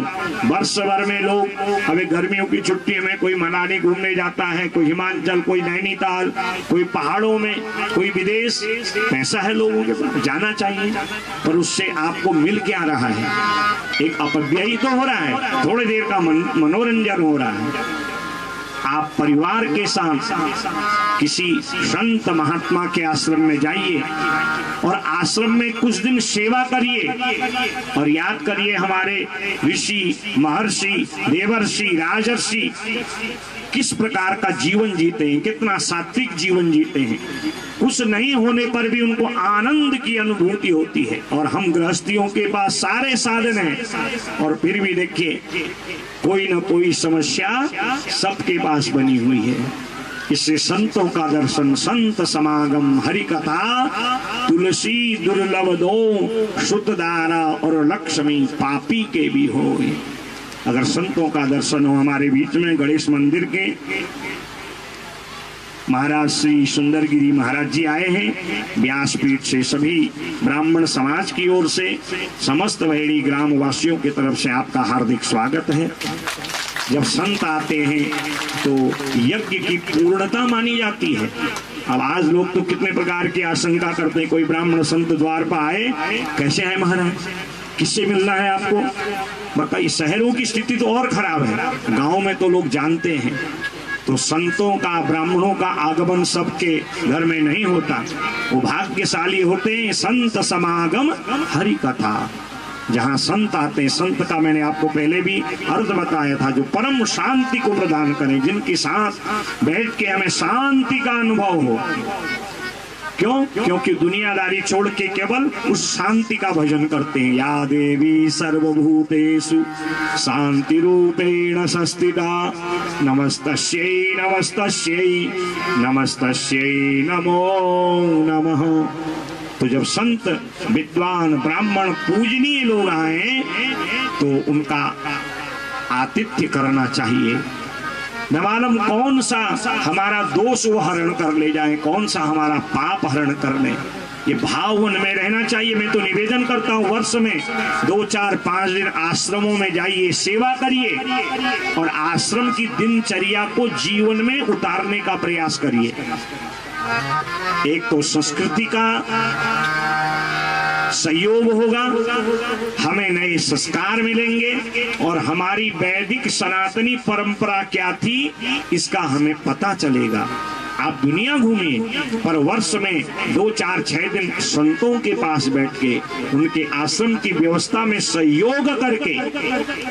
वर्ष भर में लोग अभी गर्मियों की छुट्टी में कोई मनाली घूमने जाता है, कोई हिमाचल, कोई नैनीताल, कोई पहाड़ों में, कोई विदेश। पैसा है लोगों के पास, जाना चाहिए, पर उससे आपको मिल क्या रहा है? एक अपव्यय तो हो रहा है, थोड़ी देर का मनोरंजन हो रहा है। आप परिवार के साथ किसी संत महात्मा के आश्रम में जाइए और आश्रम में कुछ दिन सेवा करिए और याद करिए हमारे ऋषि, महर्षि, देवर्षि, राजर्षि किस प्रकार का जीवन जीते हैं, कितना सात्विक जीवन जीते हैं। कुछ नहीं होने पर भी उनको आनंद की अनुभूति होती है। और हम गृहस्थियों के पास सारे साधन हैं और फिर भी देखिए कोई न कोई समस्या सबके पास बनी हुई है। इससे संतों का दर्शन, संत समागम, हरि कथा, तुलसी दुर्लभ दो, शुद्ध दारा और लक्ष्मी पापी के भी हो। अगर संतों का दर्शन हो, हमारे बीच में गणेश मंदिर के महाराज श्री सुंदरगिरी महाराज जी आए हैं व्यासपीठ से। सभी ब्राह्मण समाज की ओर से समस्त वैड़ी ग्राम वासियों की तरफ से आपका हार्दिक स्वागत है। जब संत आते हैं तो यज्ञ की पूर्णता मानी जाती है। अब आज लोग तो कितने प्रकार की आशंका करते हैं, कोई ब्राह्मण संत द्वार पर आए, कैसे है महाराज, किससे मिलना है आपको? बताइए, शहरों की स्थिति तो और खराब है, गांव में तो लोग जानते हैं। तो संतों का, ब्राह्मणों का आगमन सबके घर में नहीं होता। वो भाग्यशाली होते हैं संत समागम हरि कथा, जहाँ संत आते हैं। संत का मैंने आपको पहले भी अर्थ बताया था, जो परम शांति को प्रदान करें, जिनके साथ बैठ के हमें शांति का अनुभव हो। क्यों? क्योंकि दुनियादारी छोड़ के केवल उस शांति का भजन करते हैं। या देवी सर्वभूतेषु शांति रूपेण संस्थिता नमस्तस्यै नमस्तस्यै नमस्तस्यै नमो नमः। तो जब संत, विद्वान, ब्राह्मण, पूजनीय लोग आए तो उनका आतिथ्य करना चाहिए। न मालूम कौन सा हमारा दोष वो हरण कर ले जाए, कौन सा हमारा पाप हरण कर ले। ये भाव मन में रहना चाहिए। मैं तो निवेदन करता हूँ, वर्ष में 2, 4, 5 दिन आश्रमों में जाइए, सेवा करिए और आश्रम की दिनचर्या को जीवन में उतारने का प्रयास करिए। एक तो संस्कृति का सहयोग होगा, हमें नए संस्कार मिलेंगे और हमारी वैदिक सनातनी परंपरा क्या थी इसका हमें पता चलेगा। आप दुनिया घूमिए, पर वर्ष में 2, 4, 6 दिन संतों के पास बैठ के उनके आश्रम की व्यवस्था में सहयोग करके,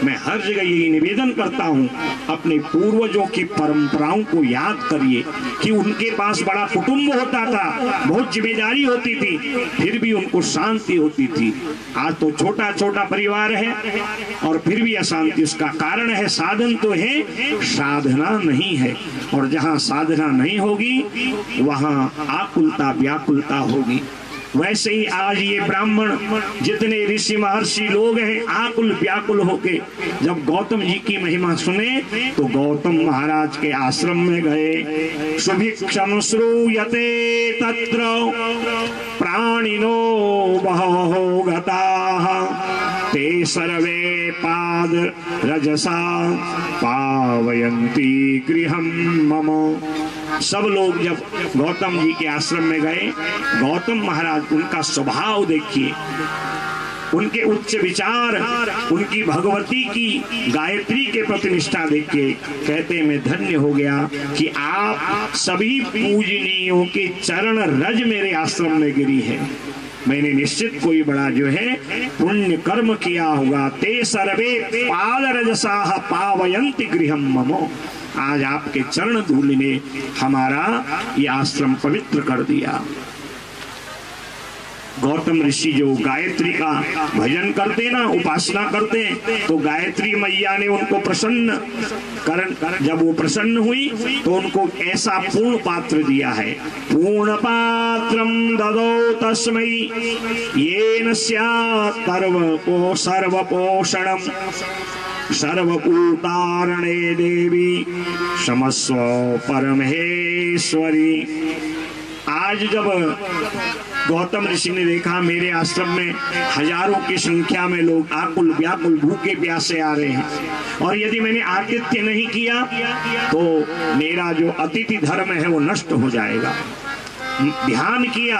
मैं हर जगह यही निवेदन करता हूँ, अपने पूर्वजों की परंपराओं को याद करिए कि उनके पास बड़ा कुटुंब होता था, बहुत जिम्मेदारी होती थी, फिर भी उनको शांति होती थी। आज तो छोटा छोटा परिवार है और फिर भी अशांति। उसका कारण है साधन तो है, साधना नहीं है। और जहाँ साधना नहीं होगी वहां आकुलता व्याकुलता होगी। वैसे ही आज ये ब्राह्मण जितने ऋषि महर्षि लोग हैं आकुल व्याकुल होके जब गौतम जी की महिमा सुने तो गौतम महाराज के आश्रम में गए। सुभिक्षम श्रूयते तत्र प्राणिनो बहवो गताः ते सर्वे पाद रजसा पावयन्ति गृहं मम। सब लोग जब गौतम जी के आश्रम में गए, गौतम महाराज उनका स्वभाव देखिए, उनके उच्च विचार, उनकी भगवती की गायत्री के प्रति निष्ठा देखिए, कहते मैं धन्य हो गया कि आप सभी पूजनीयों के चरण रज मेरे आश्रम में गिरी है। मैंने निश्चित कोई बड़ा जो है पुण्य कर्म किया होगा। ते सर्वे पाद रजसाः पावयन्ति गृहं मम। आज आपके चरण धूल ने हमारा ये आश्रम पवित्र कर दिया। गौतम ऋषि जो गायत्री का भजन करते ना, उपासना करते, तो गायत्री मैया ने उनको प्रसन्न जब वो प्रसन्न हुई तो उनको ऐसा पूर्ण पात्र दिया है। पूर्ण पात्रम ददौ तस्मै येन स्यात् सर्वपोषणम् सर्वकूटारणे देवी क्षमस्व परमेश्वरी। आज जब गौतम ऋषि ने देखा मेरे आश्रम में हजारों की संख्या में लोग आकुल व्याकुल भूखे प्यासे आ रहे हैं और यदि मैंने आतिथ्य नहीं किया तो मेरा जो अतिथि धर्म है वो नष्ट हो जाएगा। ध्यान किया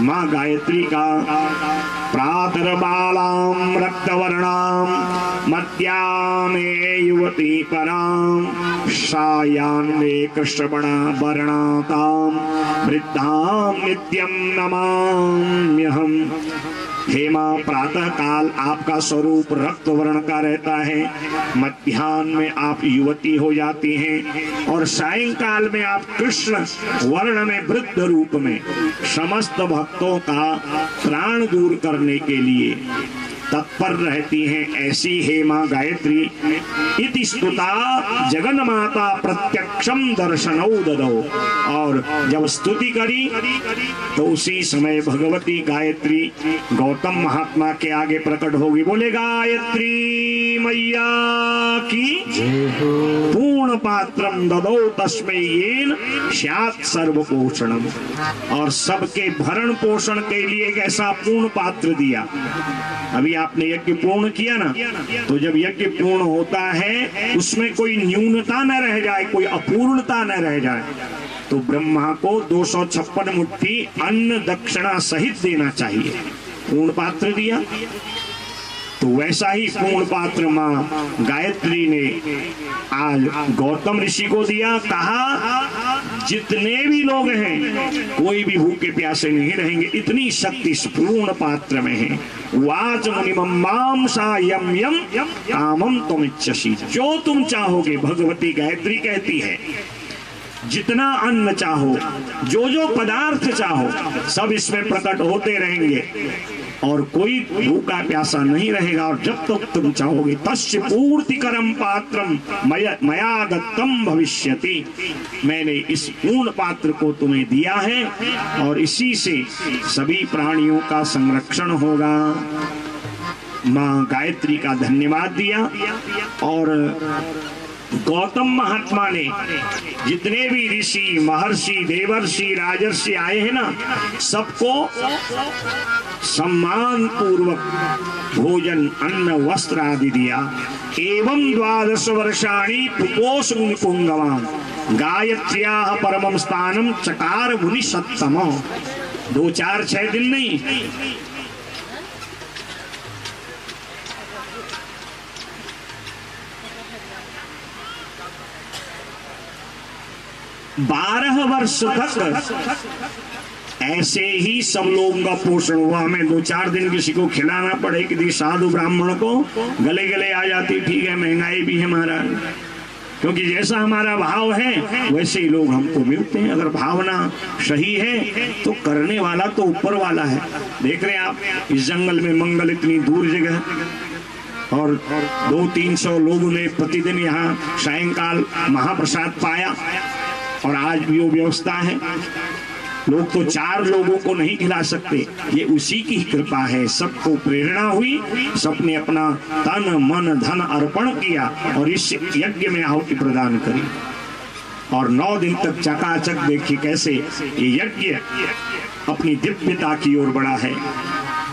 माँ गायत्री का। प्रातर्बालां रक्तवर्णां मध्याह्ने युवती परां सायाह्ने कृष्णवर्णातां वृद्धां नित्यं नमाम्यहम्। हे माँ, प्रातः काल आपका स्वरूप रक्त वर्ण का रहता है, मध्याह्न में आप युवती हो जाती हैं और सायंकाल में आप कृष्ण वर्ण में वृद्ध रूप में समस्त भक्तों का प्राण दूर करने के लिए तत्पर रहती हैं। ऐसी हे माँ गायत्री इति स्तुता जगन माता प्रत्यक्षम दर्शनौ ददौ। और जब स्तुति करी तो उसी समय भगवती गायत्री गौतम महात्मा के आगे प्रकट होगी। बोले गायत्री मैया की पूर्ण पात्रम ददौ तस्मै येन स्यात् सर्वपोषणम। और सबके भरण पोषण के लिए एक ऐसा पूर्ण पात्र दिया। अभी आपने यज्ञ पूर्ण किया ना, तो जब यज्ञ पूर्ण होता है उसमें कोई न्यूनता न रह जाए, कोई अपूर्णता न रह जाए, तो ब्रह्मा को 256 मुट्ठी अन्न दक्षिणा सहित देना चाहिए। पूर्ण पात्र दिया तो वैसा ही पूर्ण पात्र माँ गायत्री ने आज गौतम ऋषि को दिया। कहा जितने भी लोग हैं कोई भी भूखे प्यासे नहीं रहेंगे, इतनी शक्ति इस पूर्ण पात्र में है। वाच मुनिमं मां सा यम यम कामम त्वमिच्छसि। जो तुम चाहोगे, भगवती गायत्री कहती है, जितना अन्न चाहो, जो जो पदार्थ चाहो, सब इसमें प्रकट होते रहेंगे और कोई भूखा प्यासा नहीं रहेगा। और जब तक तुम चाहोगे तस्य पूर्तिकरम पात्रम मया दत्तम भविष्यति। मैंने इस पूर्ण पात्र को तुम्हें दिया है और इसी से सभी प्राणियों का संरक्षण होगा। माँ गायत्री का धन्यवाद दिया और गौतम महात्मा ने जितने भी ऋषि महर्षि देवर्षि राजर्षि आए हैं ना, सबको सम्मान पूर्वक भोजन अन्न वस्त्र आदि दिया। एवं 12 वर्षाणि पुपोष मुनि पुंगवान गायत्र्याः परमं स्थानं चकार मुनि सत्तम। 2 4 6 दिन नहीं, 12 वर्ष तक ऐसे ही सब लोगों का पोषण हुआ। हमें 2 4 दिन किसी को खिलाना पड़े, किसी साधु ब्राह्मण को गले गले आ जाती, ठीक है, महंगाई भी है महाराज, क्योंकि जैसा हमारा भाव है वैसे ही लोग हमको मिलते हैं। अगर भावना सही है तो करने वाला तो ऊपर वाला है। देख रहे हैं आप, इस जंगल में मंगल इतनी दूर जगह और 200-300 लोगों ने प्रतिदिन यहाँ सायंकाल महाप्रसाद पाया और आज भी वो व्यवस्था है। लोग तो 4 लोगों को नहीं खिला सकते, ये उसी की ही कृपा है। सबको प्रेरणा हुई, सबने अपना तन मन धन अर्पण किया और इस यज्ञ में आहुति प्रदान करी। और 9 दिन तक चकाचक देखिए कैसे ये यज्ञ अपनी दिव्यता की ओर बढ़ा है।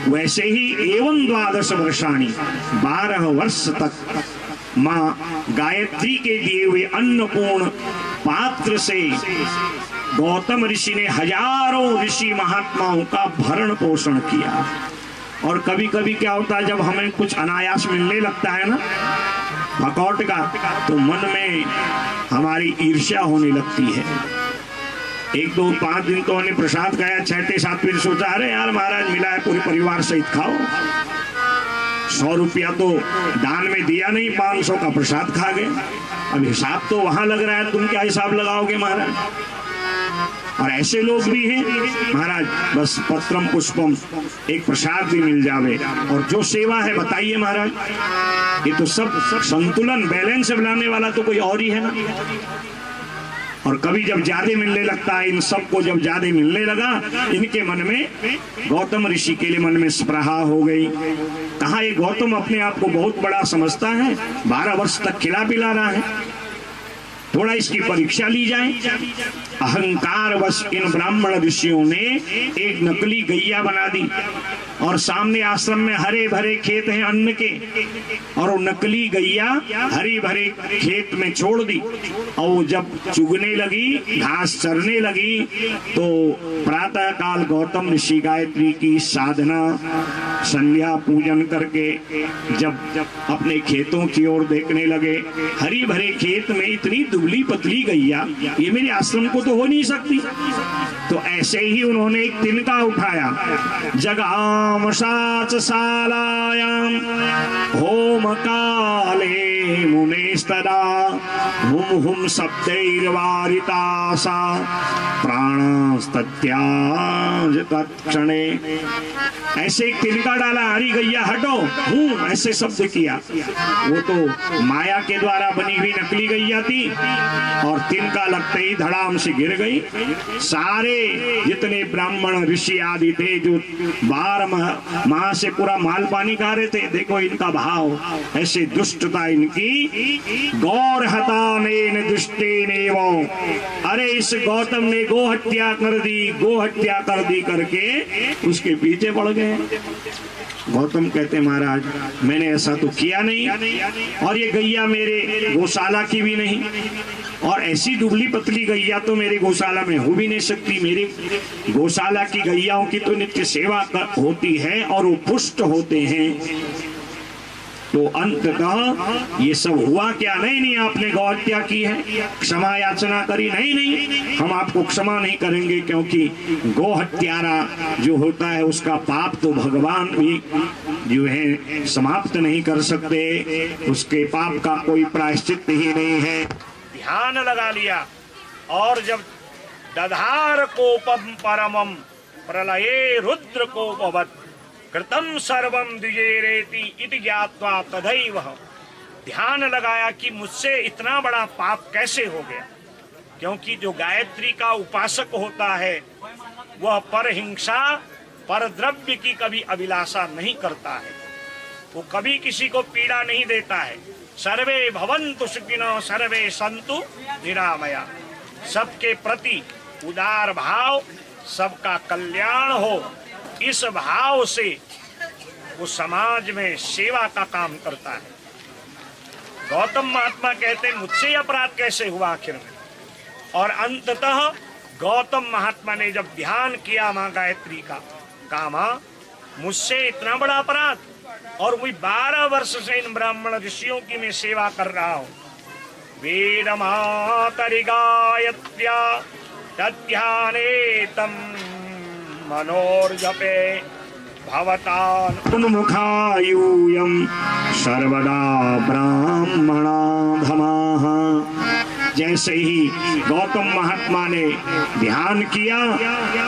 वैसे ही एवं 12 वर्षाणी 12 वर्ष तक माँ गायत्री के दिए हुए अन्नपूर्ण पात्र से गौतम ऋषि ने हजारों ऋषि महात्माओं का भरण पोषण किया। और कभी कभी क्या होता है, जब हमें कुछ अनायास मिलने लगता है ना भकौट का, तो मन में हमारी ईर्ष्या होने लगती है। 1, 2, 5 दिन तो हमने प्रसाद खाया, 6, 7 फिर सोचा अरे यार महाराज मिला है, पूरे परिवार सहित खाओ। 100 रुपया तो दान में दिया नहीं, 500 का प्रसाद खा गए। अब हिसाब तो वहां लग रहा है, तुम क्या हिसाब लगाओगे महाराज? और ऐसे लोग भी हैं महाराज, बस पत्रम पुष्पम एक प्रसाद भी मिल जावे और जो सेवा है बताइए महाराज। ये तो सब संतुलन बैलेंस बनाने वाला तो कोई और ही है ना। और कभी जब ज्यादा मिलने लगता है, इन सबको जब ज्यादा मिलने लगा, इनके मन में गौतम ऋषि के लिए मन में स्पृहा हो गई। कहा ये गौतम अपने आप को बहुत बड़ा समझता है, 12 वर्ष तक खिला पिला रहा है, थोड़ा इसकी परीक्षा ली जाए। अहंकार वश इन ब्राह्मण ऋषियों ने एक नकली गैया बना दी और सामने आश्रम में हरे भरे खेत हैं अन्न के, और वो नकली गैया हरी भरे खेत में छोड़ दी। और वो जब चुगने लगी, घास चरने लगी, तो प्रातः काल गौतम ऋषि गायत्री की साधना संध्या पूजन करके जब अपने खेतों की ओर देखने लगे, हरी भरे खेत में इतनी दुबली पतली गैया, ये मेरे आश्रम को तो हो नहीं सकती। तो ऐसे ही उन्होंने एक तिनका उठाया, जगाम साच सालायाम होम काले मुनेस्तदा हुम हुम शब्दैर्वारिता सा प्राणस्तत्याज तत्क्षणे। ऐसे एक तिनका डाला, हरी गैया हटो, हूं ऐसे शब्द किया। वो तो माया के द्वारा बनी हुई नकली गैया थी और तिनका लगते ही धड़ाम से गिर गई। सारे जितने ब्राह्मण ऋषि आदि थे जो 12 माह से पूरा माल पानी खा रहे थे, देखो इनका भाव, ऐसे दुष्टता इनकी। गौर हतानेन दुष्टेनेव, अरे इस गौतम ने गो हत्या कर दी, गो हत्या कर दी करके उसके पीछे पड़ गए। गौतम कहते महाराज मैंने ऐसा तो किया नहीं, और ये गैया मेरे गौशाला की भी नहीं, और ऐसी दुबली पतली गैया तो मेरे गौशाला में हो भी नहीं सकती। मेरी गौशाला की गैयाओं की तो नित्य सेवा होती है और वो पुष्ट होते हैं। तो अंततः ये सब हुआ क्या? नहीं आपने गौ हत्या की है, क्षमा याचना करी, नहीं हम आपको क्षमा नहीं करेंगे, क्योंकि गौ हत्यारा जो होता है उसका पाप तो भगवान भी जो है समाप्त नहीं कर सकते, उसके पाप का कोई प्रायश्चित ही नहीं है। ध्यान लगा लिया, और जब दधार कोपम परमम प्रलये रुद्र कोपवत् कृतम सर्वम द्विजेरेति इति ज्ञात्वा तदैव, ध्यान लगाया कि मुझसे इतना बड़ा पाप कैसे हो गया। क्योंकि जो गायत्री का उपासक होता है वह पर हिंसा पर द्रव्य की कभी अभिलाषा नहीं करता है, वो कभी किसी को पीड़ा नहीं देता है। सर्वे भवन्तु सुखिनो सर्वे सन्तु निरामया, सबके प्रति उदार भाव, सबका कल्याण हो, इस भाव से वो समाज में सेवा का काम करता है। गौतम महात्मा कहते हैं मुझसे अपराध कैसे हुआ आखिर में, और अंततः गौतम महात्मा ने जब ध्यान किया माँ गायत्री का, कहा माँ मुझसे इतना बड़ा अपराध, और वही 12 वर्ष से इन ब्राह्मण ऋषियों की मैं सेवा कर रहा हूँ। वेद मातरि गायत्र्या तद्ध्याने तम मनोर्जपे भवतान उन्मुखायूयं सर्वदा ब्राह्मणा धमाः। जैसे ही गौतम महात्मा ने ध्यान किया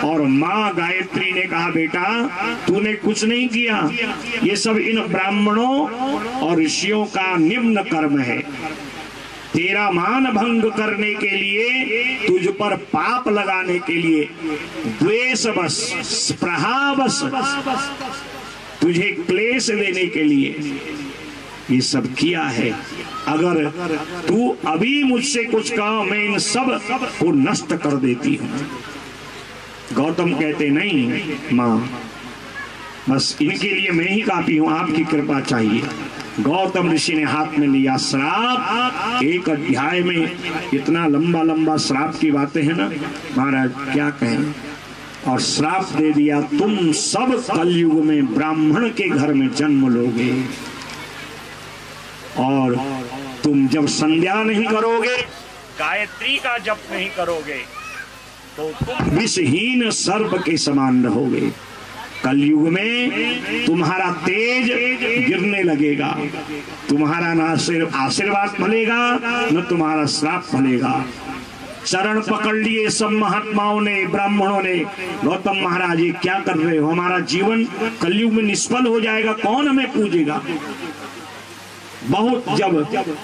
और माँ गायत्री ने कहा बेटा तूने कुछ नहीं किया, ये सब इन ब्राह्मणों और ऋषियों का निम्न कर्म है। तेरा मान भंग करने के लिए, तुझ पर पाप लगाने के लिए, द्वेष बस, स्पृहा बस, तुझे क्लेश देने के लिए ये सब किया है। अगर तू अभी मुझसे कुछ कहा, मैं इन सब को नष्ट कर देती हूँ। गौतम कहते नहीं माँ, बस इनके लिए मैं ही काफी हूँ, आपकी कृपा चाहिए। गौतम ऋषि ने हाथ में लिया श्राप। एक अध्याय में इतना लंबा लंबा श्राप की बातें हैं ना महाराज, क्या कहें। और श्राप दे दिया, तुम सब कलयुग में ब्राह्मण के घर में जन्म लोगे, और तुम जब संध्या नहीं करोगे, गायत्री का जप नहीं करोगे, तो तुम विषहीन सर्प के समान रहोगे। कलयुग में तुम्हारा तेज गिरने लगेगा, तुम्हारा ना सिर्फ आशीर्वाद फलेगा न तुम्हारा श्राप फलेगा। चरण पकड़ लिए सब महात्माओं ने, ब्राह्मणों ने, गौतम महाराज ये क्या कर रहे हो, हमारा जीवन कलयुग में निष्फल हो जाएगा, कौन हमें पूजेगा। बहुत जब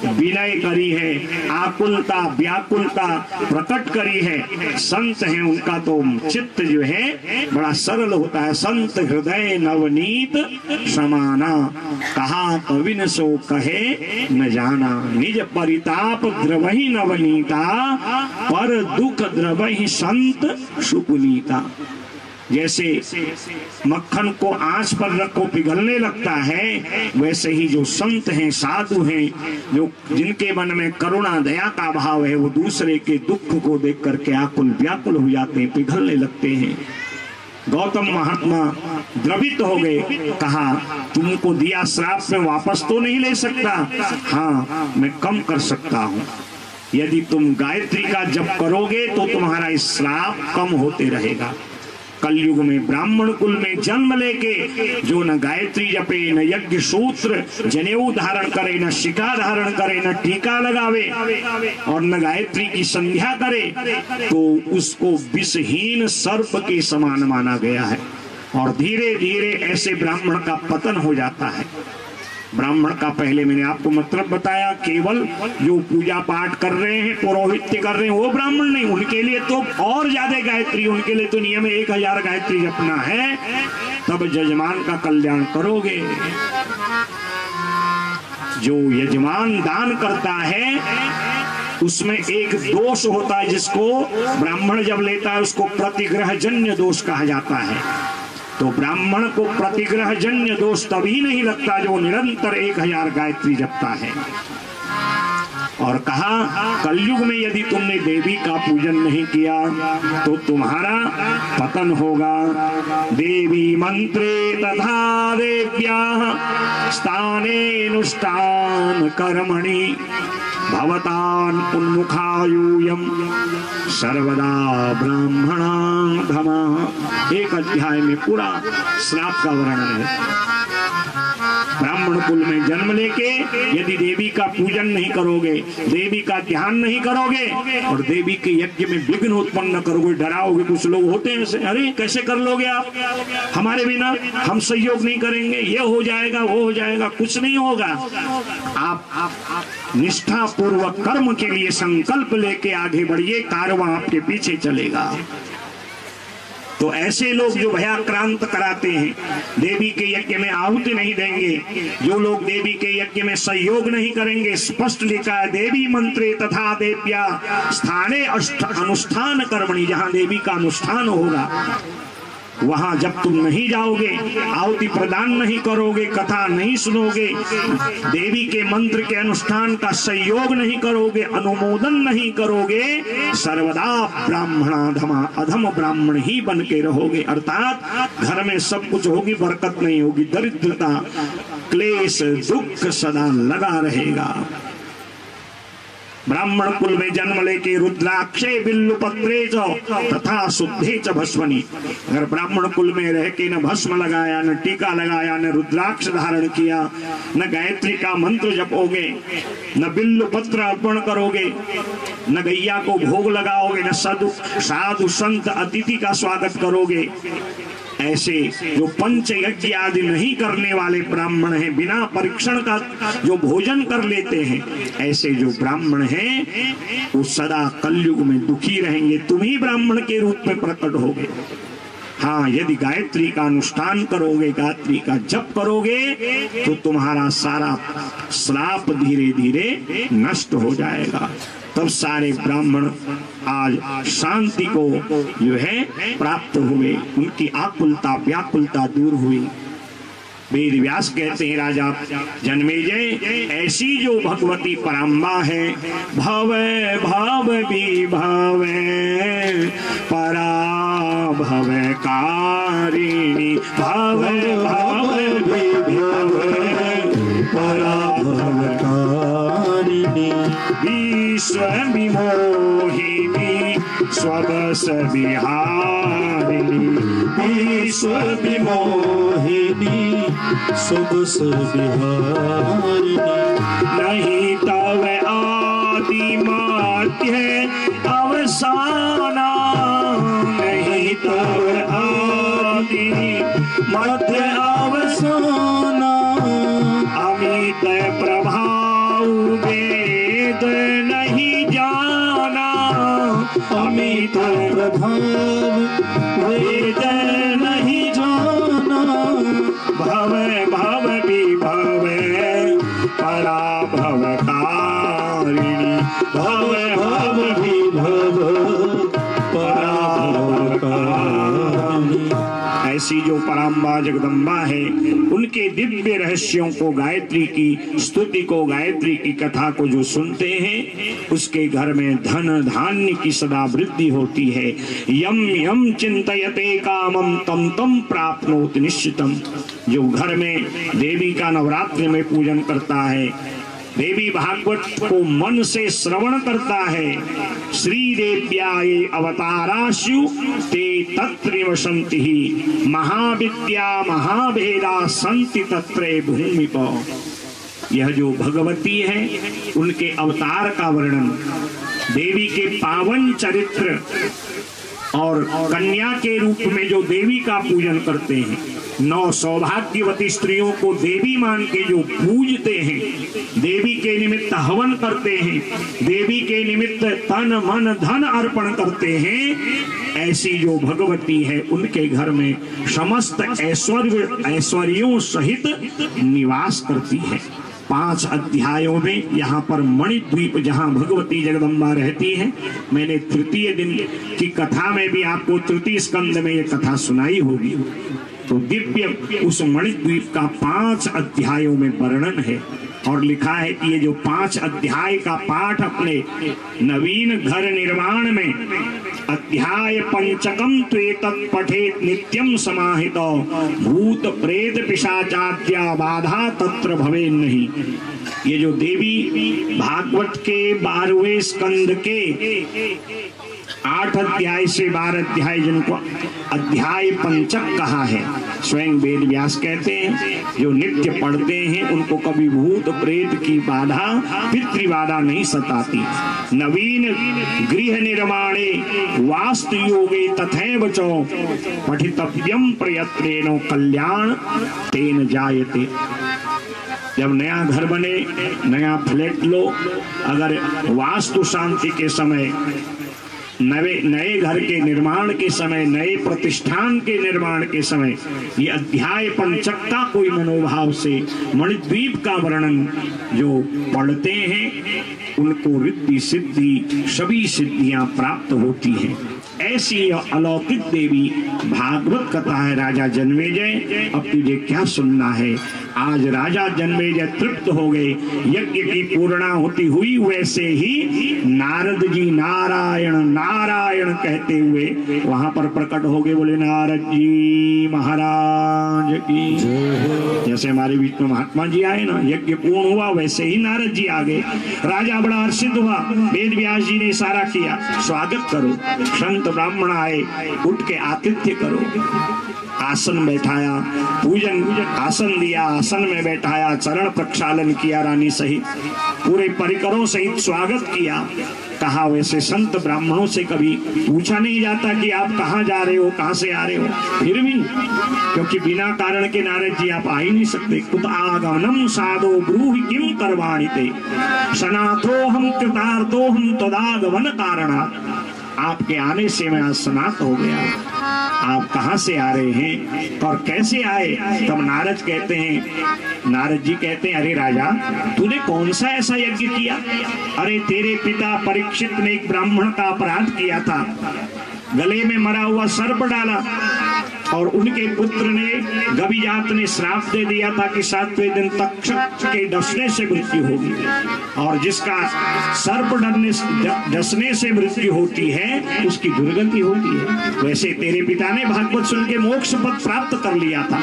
विनय करी है, आकुलता व्याकुलता प्रकट करी है, संत हैं उनका तो चित्त जो है बड़ा सरल होता है। संत हृदय नवनीत समाना, कहा कविन सो कहे न जाना, निज परिताप द्रवहि नवनीता, पर दुख द्रवहि संत सुपुनीता। जैसे मक्खन को आंच पर रखो पिघलने लगता है, वैसे ही जो संत हैं, साधु हैं, जो जिनके मन में करुणा दया का भाव है, वो दूसरे के दुख को देख करके आकुल व्याकुल हो जाते हैं, पिघलने लगते हैं। गौतम महात्मा द्रवित हो गए, कहा तुमको दिया श्राप में वापस तो नहीं ले सकता, हाँ मैं कम कर सकता हूँ। यदि तुम गायत्री का जप करोगे तो तुम्हारा इस श्राप कम होते रहेगा। कलयुग में ब्राह्मण कुल में जन्म लेके जो न गायत्री जपे, न यज्ञ सूत्र जनेऊ धारण करे, न शिखा धारण करे, न टीका लगावे और न गायत्री की संध्या करे, तो उसको विषहीन सर्प के समान माना गया है। और धीरे धीरे ऐसे ब्राह्मण का पतन हो जाता है। ब्राह्मण का पहले मैंने आपको मतलब बताया, केवल जो पूजा पाठ कर रहे हैं, पुरोहित्य कर रहे हैं, वो ब्राह्मण नहीं, उनके लिए तो और ज्यादा गायत्री, उनके लिए तो नियम 1000 गायत्री जपना है, तब यजमान का कल्याण करोगे। जो यजमान दान करता है उसमें एक दोष होता है, जिसको ब्राह्मण जब लेता है उसको प्रतिग्रह जन्य दोष कहा जाता है। तो ब्राह्मण को प्रतिग्रह जन्य दोष तभी नहीं लगता जो निरंतर 1000 गायत्री जपता है। और कहा कलयुग में यदि तुमने देवी का पूजन नहीं किया तो तुम्हारा पतन होगा। देवी मंत्रे तथा देव्याः स्थानेनुष्ठान कर्मणि भवतान उन्मुखायूयम सर्वदा ब्राह्मणाधमा। एक अध्याय में पूरा श्राप का वर्णन है। ब्राह्मण कुल में जन्म लेके यदि देवी का पूजन नहीं करोगे, देवी का ध्यान नहीं करोगे और देवी के यज्ञ में विघ्न उत्पन्न करोगे, डराओगे। कुछ लोग होते हैं ऐसे, अरे कैसे कर लोगे आप, हमारे बिना हम सहयोग नहीं करेंगे, ये हो जाएगा वो हो जाएगा। कुछ नहीं होगा। आप निष्ठा पूर्वक कर्म के लिए संकल्प लेके आगे बढ़िए, कारवां आपके पीछे चलेगा। तो ऐसे लोग जो भयाक्रांत कराते हैं, देवी के यज्ञ में आहुति नहीं देंगे, जो लोग देवी के यज्ञ में सहयोग नहीं करेंगे, स्पष्ट लिखा है देवी मंत्रे तथा देव्या स्थाने अनुष्ठान कर्मणि, जहां देवी का अनुष्ठान होगा वहां जब तुम नहीं जाओगे, आहुति प्रदान नहीं करोगे, कथा नहीं सुनोगे, देवी के मंत्र के अनुष्ठान का सहयोग नहीं करोगे, अनुमोदन नहीं करोगे, सर्वदा ब्राह्मणाधमा, अधम ब्राह्मण ही बन के रहोगे। अर्थात घर में सब कुछ होगी, बरकत नहीं होगी, दरिद्रता क्लेश दुख सदा लगा रहेगा। ब्राह्मण कुल में जन्म लेके रुद्राक्षे बिल्लु पत्रे तथा शुद्धे च भस्मनि, अगर ब्राह्मण कुल में रह के न भस्म लगाया, न टीका लगाया, न रुद्राक्ष धारण किया, न गायत्री का मंत्र जपोगे, न बिल्लु पत्र अर्पण करोगे, न गैया को भोग लगाओगे, न साधु संत अतिथि का स्वागत करोगे, ऐसे जो पंच यज्ञ आदि नहीं करने वाले ब्राह्मण हैं, बिना परीक्षण का जो भोजन कर लेते हैं, ऐसे जो ब्राह्मण हैं वो सदा कलयुग में दुखी रहेंगे। तुम ही ब्राह्मण के रूप में प्रकट होगे। हाँ, यदि गायत्री का अनुष्ठान करोगे, गायत्री का जप करोगे, तो तुम्हारा सारा श्राप धीरे धीरे नष्ट हो जाएगा। तब सारे ब्राह्मण आज शांति को जो है प्राप्त हुए, उनकी आकुलता व्याकुलता दूर हुई। वेद व्यास कहते हैं, राजा जन्मेजय, ऐसी जो भगवती पराम्बा है, भव भाव विभाव परा भव कारिणी, भव भाव विभाव परा भव कारिणी, विश्व विमोहिनी स्वबस विहारिणी, विश्व विमोहिनी सुबस विहारिणी, नहीं तव आदि मध्य अवसाना, नहीं तव आदि मध्य अवसाना, अमित प्रभाव वेद नहीं जाना, अमित प्रभाव वेद नहीं जाना, भव भव विभव परा भव कारिणी, भव भव विभव परा भव कारिणी। ऐसी जो पराम्बा जगदम्बा है, उनके दिव्य रहस्यों को, गायत्री की स्तुति को, गायत्री की कथा को जो सुनते हैं, उसके घर में धन धान्य की सदा वृद्धि होती है। यम यम चिंतयते कामम तम तम प्राप्नोति निश्चितम। जो घर में देवी का नवरात्रि में पूजन करता है, देवी भागवत को मन से श्रवण करता है, श्री देव्याये अवताराशु ते तत्र वसन्ति ही, महाविद्या महाभेदा संति तत्रे भूमि पर। यह जो भगवती है, उनके अवतार का वर्णन, देवी के पावन चरित्र और कन्या के रूप में जो देवी का पूजन करते हैं, 9 सौभाग्यवती स्त्रियों को देवी मान के जो पूजते हैं, देवी के निमित्त हवन करते हैं, देवी के निमित्त तन मन धन अर्पण करते हैं, ऐसी जो भगवती है, उनके घर में समस्त ऐश्वर्यों सहित निवास करती है। 5 अध्यायों में यहाँ पर मणिद्वीप जहाँ भगवती जगदम्बा रहती है, मैंने तृतीय दिन की कथा में भी आपको तृतीय स्कंद में ये कथा सुनाई होगी। तो दिव्य उस मणिद्वीप का 5 अध्यायों में वर्णन है, और लिखा है कि ये जो 5 अध्याय का पाठ अपने नवीन घर निर्माण में, अध्याय पंचकम त्वेतत् पठेत नित्यम समाहितो, भूत प्रेत पिशाचाद्या बाधा तत्र भवेन नहीं। ये जो देवी भागवत के 12वें स्कंद के 8 अध्याय से 12 अध्याय, जिनको अध्याय पंचक कहा है, स्वयं वेद व्यास कहते हैं, जो नित्य पढ़ते हैं उनको कभी भूत प्रेत की बाधा, पितृबाधा नहीं सताती। नवीन गृह निर्माणे वास्तु योगे तथैव च पठितव्यम प्रयत्नेन कल्याण तेन जायते। जब नया घर बने, नया फ्लैट लो, अगर वास्तु शांति के समय, नए घर के निर्माण के समय, नए प्रतिष्ठान के निर्माण के समय, ये अध्याय पंचक का कोई मनोभाव से मणिद्वीप का वर्णन जो पढ़ते हैं, उनको रिद्धि सिद्धि सभी सिद्धियां प्राप्त होती हैं। ऐसी अलौकिक देवी भागवत कथा है राजा जन्मेजय। अब तुझे क्या सुनना है? आज राजा जन्मेजय तृप्त हो गए, यज्ञ की पूर्णाहुति हुई, वैसे ही नारद जी नारायण नारायण कहते हुए वहां पर प्रकट हो गए। बोले नारद जी महाराज की। जैसे हमारे बीच में महात्मा जी आए ना, यज्ञ पूर्ण हुआ, वैसे ही नारद जी आ गए। राजा बड़ा हर्षित हुआ, वेद व्यास जी ने इशारा किया, स्वागत करो। संत ब्राह्मण आए, उठ के आतिथ्य करो। आसन बैठाया, पूजन आसन दिया, आसन में बैठाया, चरण प्रक्षालन किया, रानी सहित पूरे परिकरों सहित स्वागत किया। कहा वैसे संत ब्राह्मणों से कभी पूछा नहीं जाता कि आप कहाँ जा रहे हो, कहाँ से आ रहे हो। फिर भी क्योंकि बिना कारण के नारद जी आप आ ही नहीं सकते। कुत आगमनम साधो ब्रूहि किम करवाणि ते सनाथो हम कृतार्थो हम तदागमन कारणात्। आपके आने से मैं आज समाप्त हो गया। आप कहाँ से आ रहे हैं और कैसे आए? तब नारद कहते हैं, नारद जी कहते हैं, अरे राजा तूने कौन सा ऐसा यज्ञ किया? अरे तेरे पिता परीक्षित ने एक ब्राह्मण का अपराध किया था, गले में मरा हुआ सर्प डाला और उनके पुत्र ने गविजात ने श्राप दे दिया था कि 7वें दिन तक्षक के डसने से मृत्यु होगी, और जिसका सर्प डसने से मृत्यु होती है उसकी दुर्गति होती है। वैसे तेरे पिता ने भागवत सुन के मोक्ष पद प्राप्त कर लिया था,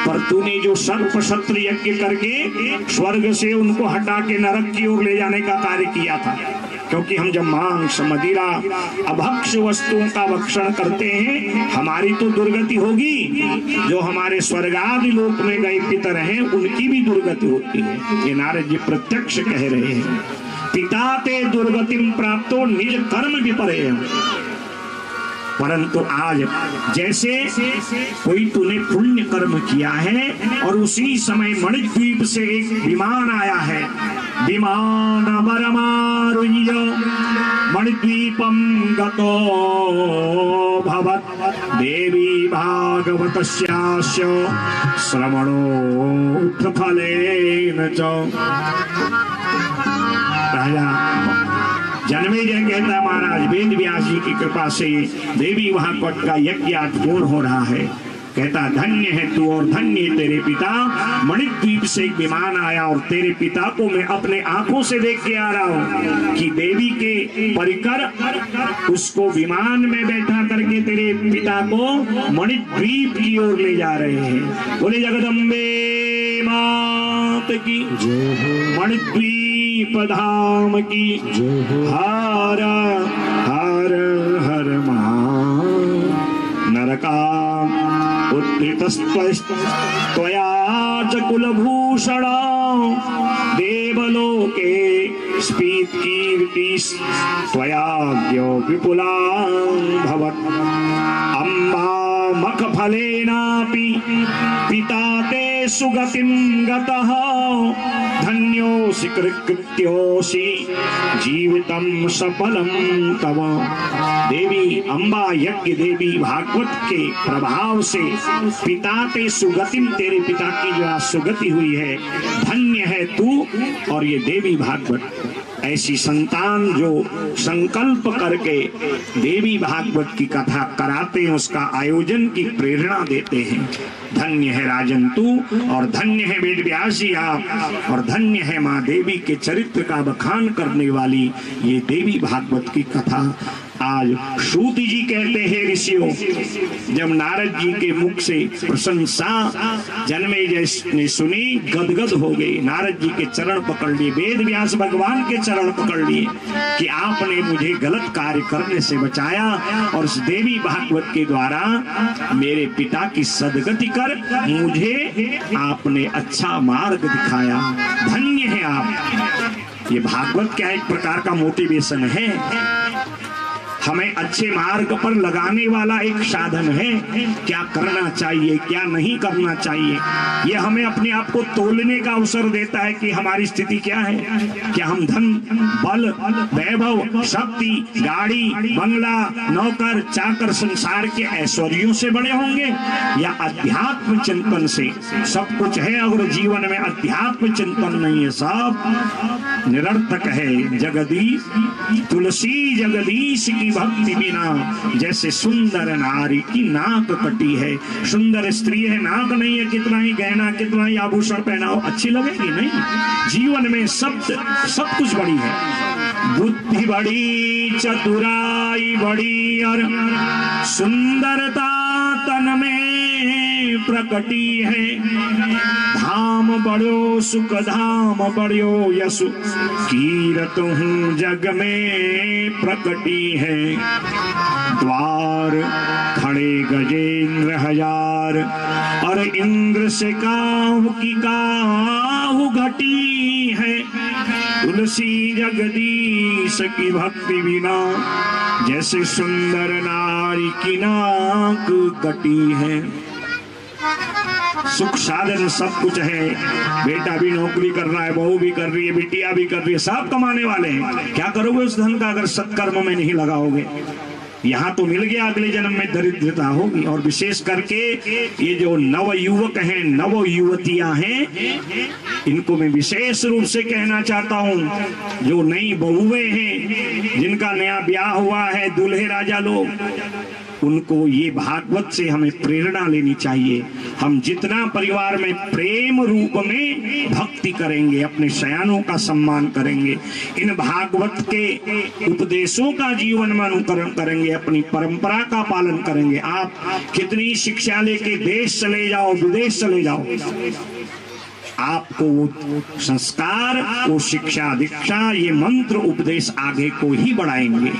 पर तूने जो सर्प शस्त्र यज्ञ करके स्वर्ग से उनको हटा के नरक की ओर ले जाने का कार्य किया था। क्योंकि हम जब मांस मदिरा अभक्ष वस्तुओं का भक्षण करते हैं हमारी तो दुर्गति होगी, जो हमारे स्वर्गादि लोक में गए पितर हैं उनकी भी दुर्गति होती है। ये नारद जी प्रत्यक्ष कह रहे हैं। पिता ते दुर्गतिम प्राप्तो निज कर्म विपर्यय। परंतु आज जैसे कोई तूने पुण्य कर्म किया है और उसी समय मणिद्वीप से एक विमान आया है, विमान वरमारुह्य मणिद्वीपम गतो भवत् देवी भागवतस्यास्य श्रवणो फलेन च। राजा जन्मेजय कहता है, महाराज वेद व्यास जी की कृपा से देवी भागवत का यज्ञ आज पूर्ण हो रहा है। कहता धन्य है तू और धन्य है तेरे पिता। मणिद्वीप से एक विमान आया और तेरे पिता को मैं अपने आंखों से देख के आ रहा हूँ कि देवी के परिकर उसको विमान में बैठा करके तेरे पिता को मणिद्वीप की ओर ले जा रहे हैं। बोले जगदम्बे मात की, मणिद्वीप धाम की, हर हर हर महा नरका उत्थितस्त्वया च कुलभूषण देवलोके स्फीत्कीर्तिस्त्वयाद्यो विपुलां भवत्। अम्बा मखफलेनापि पिता ते सुगतिं गतः धन्योऽसि कृत्योऽसि जीवितं सफलं तव। देवी अम्बा यज्ञ देवी भागवत के प्रभाव से पिता ते सुगतिम, तेरे पिता की जो सुगति हुई है, धन्य है तू और ये देवी भागवत। ऐसी संतान जो संकल्प करके देवी भागवत की कथा कराते हैं, उसका आयोजन की प्रेरणा देते हैं। धन्य है राजन तू और धन्य है वेद व्यास जी आप, और धन्य है माँ देवी के चरित्र का बखान करने वाली ये देवी भागवत की कथा। आज सूति जी कहते हैं ऋषियों, जब नारद जी के मुख से प्रशंसा जन्मेजय ने सुनी, गदगद हो गए। नारद जी के चरण पकड़ लिए, वेद व्यास भगवान के चरण पकड़ लिए कि आपने मुझे गलत कार्य करने से बचाया और इस देवी भागवत के द्वारा मेरे पिता की सदगति कर मुझे आपने अच्छा मार्ग दिखाया। धन्य है आप। ये भागवत क्या एक प्रकार का मोटिवेशन है, हमें अच्छे मार्ग पर लगाने वाला एक साधन है। क्या करना चाहिए, क्या नहीं करना चाहिए, ये हमें अपने आप को तोलने का अवसर देता है कि हमारी स्थिति क्या है। क्या हम धन, बल, वैभव, शक्ति, गाड़ी, बंगला, नौकर, चाकर, संसार के ऐश्वर्यों से बड़े होंगे, या अध्यात्म चिंतन से? सब कुछ है अगर जीवन में अध्यात्म चिंतन नहीं है, सब निरर्थक है। जगदीश तुलसी जगदीश की भक्ति बिना जैसे सुंदर नारी की नाक कटी है। सुंदर स्त्री है, नाक नहीं है, कितना ही गहना, कितना ही आभूषण पहनाओ, अच्छी लगेगी नहीं। जीवन में सब कुछ बड़ी है। बुद्धि बड़ी, चतुराई बड़ी और सुंदरता तन में प्रकटी है। धाम बड़ो सुख धाम बड़ो यशु, कीरत हूँ जग में प्रकटी है। द्वार खड़े गजेंद्र हजार और इंद्र से काहू की काहू घटी है। तुलसी जगदीश की भक्ति बिना जैसे सुंदर नारी की नाक कटी है। सुख साधन सब कुछ है, बेटा भी नौकरी कर रहा है, बहू भी कर रही है, बिटिया भी कर रही है, सब कमाने वाले हैं। क्या करोगे उस धन का अगर सत्कर्म में नहीं लगाओगे? यहाँ तो मिल गया, अगले जन्म में दरिद्रता होगी। और विशेष करके ये जो नव युवक हैं, नव युवतियां हैं, इनको मैं विशेष रूप से कहना चाहता हूँ, जो नई बहुएं हैं, जिनका नया ब्याह हुआ है, दूल्हे राजा लोग, उनको ये भागवत से हमें प्रेरणा लेनी चाहिए। हम जितना परिवार में प्रेम रूप में भक्ति करेंगे, अपने शयानों का सम्मान करेंगे, इन भागवत के उपदेशों का जीवन में अनुकरण करेंगे, अपनी परंपरा का पालन करेंगे। आप कितनी शिक्षा लेके देश चले जाओ, विदेश चले जाओ, आपको वो संस्कार, वो शिक्षा दीक्षा, ये मंत्र उपदेश आगे को ही बढ़ाएंगे,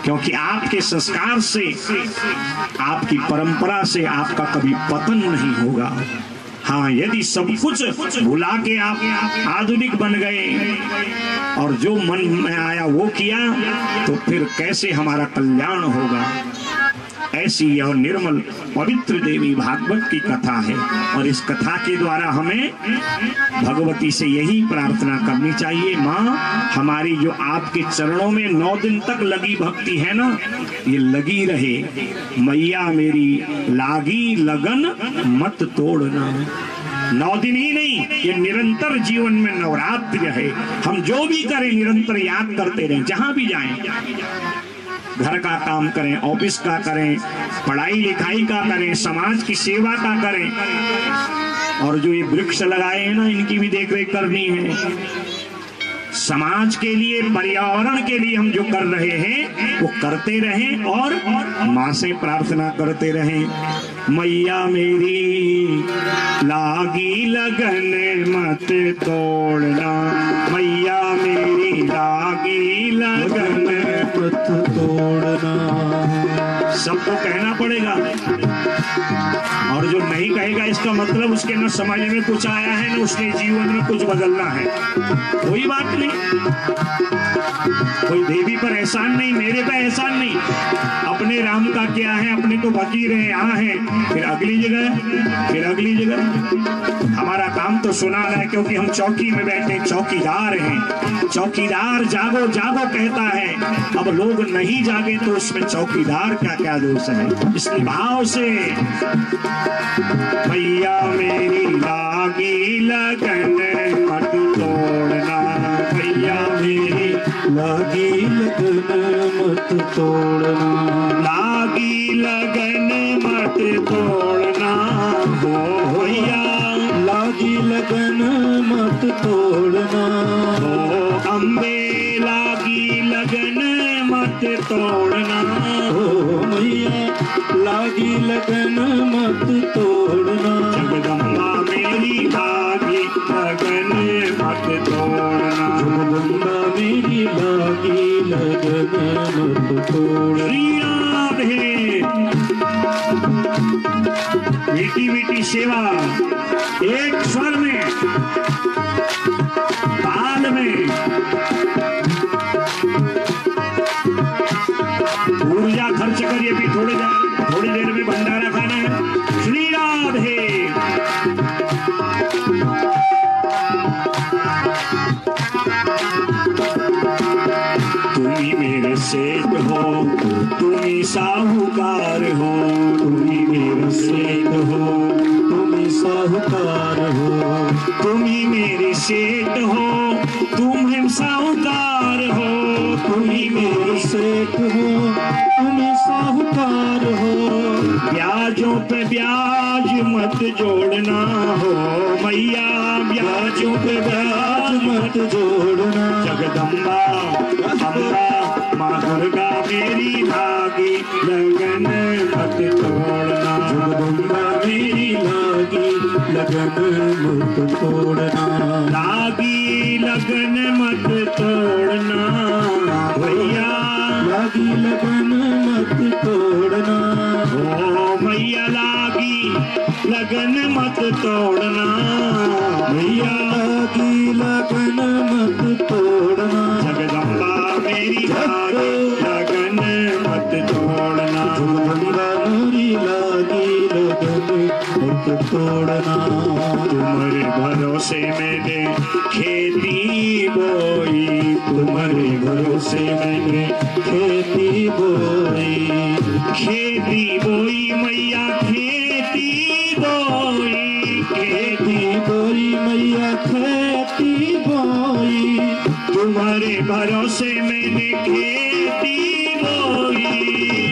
क्योंकि आपके संस्कार से, आपकी परंपरा से आपका कभी पतन नहीं होगा। हाँ, यदि सब कुछ भुला के आप आधुनिक बन गए और जो मन में आया वो किया, तो फिर कैसे हमारा कल्याण होगा। ऐसी और निर्मल पवित्र देवी भागवत की कथा है, और इस कथा के द्वारा हमें भगवती से यही प्रार्थना करनी चाहिए, माँ हमारी जो आपके चरणों में 9 दिन तक लगी भक्ति है ना, ये लगी रहे। मैया मेरी लागी लगन मत तोड़ना। 9 दिन ही नहीं, ये निरंतर जीवन में नवरात्रि है। हम जो भी करें निरंतर याद करते रहें, जहां भी जाएं, घर का काम करें, ऑफिस का करें, पढ़ाई लिखाई का करें, समाज की सेवा का करें, और जो ये वृक्ष लगाए हैं ना, इनकी भी देखरेख करनी है। समाज के लिए, पर्यावरण के लिए हम जो कर रहे हैं वो करते रहें, और माँ से प्रार्थना करते रहें, मैया मेरी लागी लगन मत तोड़ना, मैया मेरी लागी लगन मत तोड़ना। सबको कहना पड़ेगा, और जो नहीं कहेगा इसका मतलब उसके न समझ में कुछ आया है, न उसने जीवन में कुछ बदलना है। कोई बात नहीं, कोई देवी पर एहसान नहीं, मेरे पे एहसान नहीं। अपने राम का क्या है, अपने तो फकीर हैं, यहाँ हैं, फिर अगली जगह, फिर अगली जगह। हमारा काम तो सुनाना है, क्योंकि हम चौकी में बैठे चौकीदार हैं। चौकीदार जागो जागो कहता है, अब लोग नहीं जागे तो उसमें चौकीदार क्या क्या दोष है। इसलिए भाव से, मैया मेरी लागी लगन मत तोड़ना, मैया मेरी लागी लगन मत तोड़ना, लागी लगन मत तोड़ना, हो भैया लागी लगन मत तोड़ना, हो अम्बे लागी लगन मत तोड़ना, हो मैया लागी लगन मत तोड़ना, जगदम्बा मेरी लागी लगन मत तोड़ना, जगदम्बा मेरी लागी लगन मत तोड़ना। श्री राधे। मीठी मीठी सेवा, एक स्वर में, ताल में, ऊर्जा खर्च करिए। भी थोड़ी देर में भंडारा खाना है। श्री राधे। तुम्ही मेरे सेठ हो, तुम्ही साहूकार हो, तुम्ही मेरे सेठ हो, तुम्ही साहूकार हो, तुम्ही मेरे सेठ हो, तुम साहूकार हो, तुम्ही मेरे सेठ हो, तुम्ही साहूकार हो, ब्याजों पे ब्याज मत जोड़ना हो मैया, ब्याजों पे ब्याज मत जोड़ना, जगदम्बा अम्बा माँ दुर्गा मेरी लागी लगन मत तोड़ना, जगदम्बा मेरी लागी लगन मत तोड़ना, लागी लगन मत तोड़ना भैया, लागी लगन मत तोड़ना, ओ मैया लागी लगन मत तोड़ना, मैया की लगन मत तोड़ना, जगदम्बा मेरी लागी लगन मत तोड़ना, जगदम्बा मेरी लागी लगन मत तोड़ना। तुम्हारे भरोसे मैंने खेती बोई, तुम्हारे भरोसे मैंने खेती बोई, खेती बोई मैया खेती बोई, खेती बोई मैया खेती बोई, तुम्हारे भरोसे मैंने खेती बोई,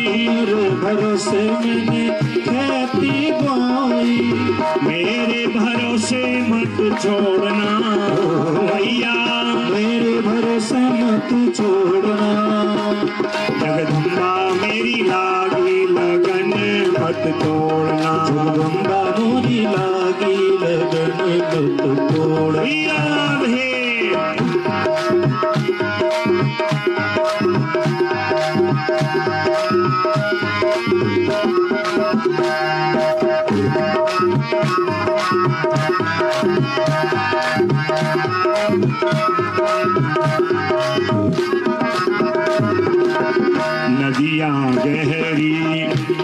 तुम्हारे भरोसे मैंने खेती बोई, मेरे भरोसे मत छोड़ना मैया, मेरे भरोसे मत छोड़ना, जगदम्बा मेरी लागी लगन मत तोड़ना, जगदम्बा मोरी लागी लगन मत तोड़ना। याद है नदियाँ गहरी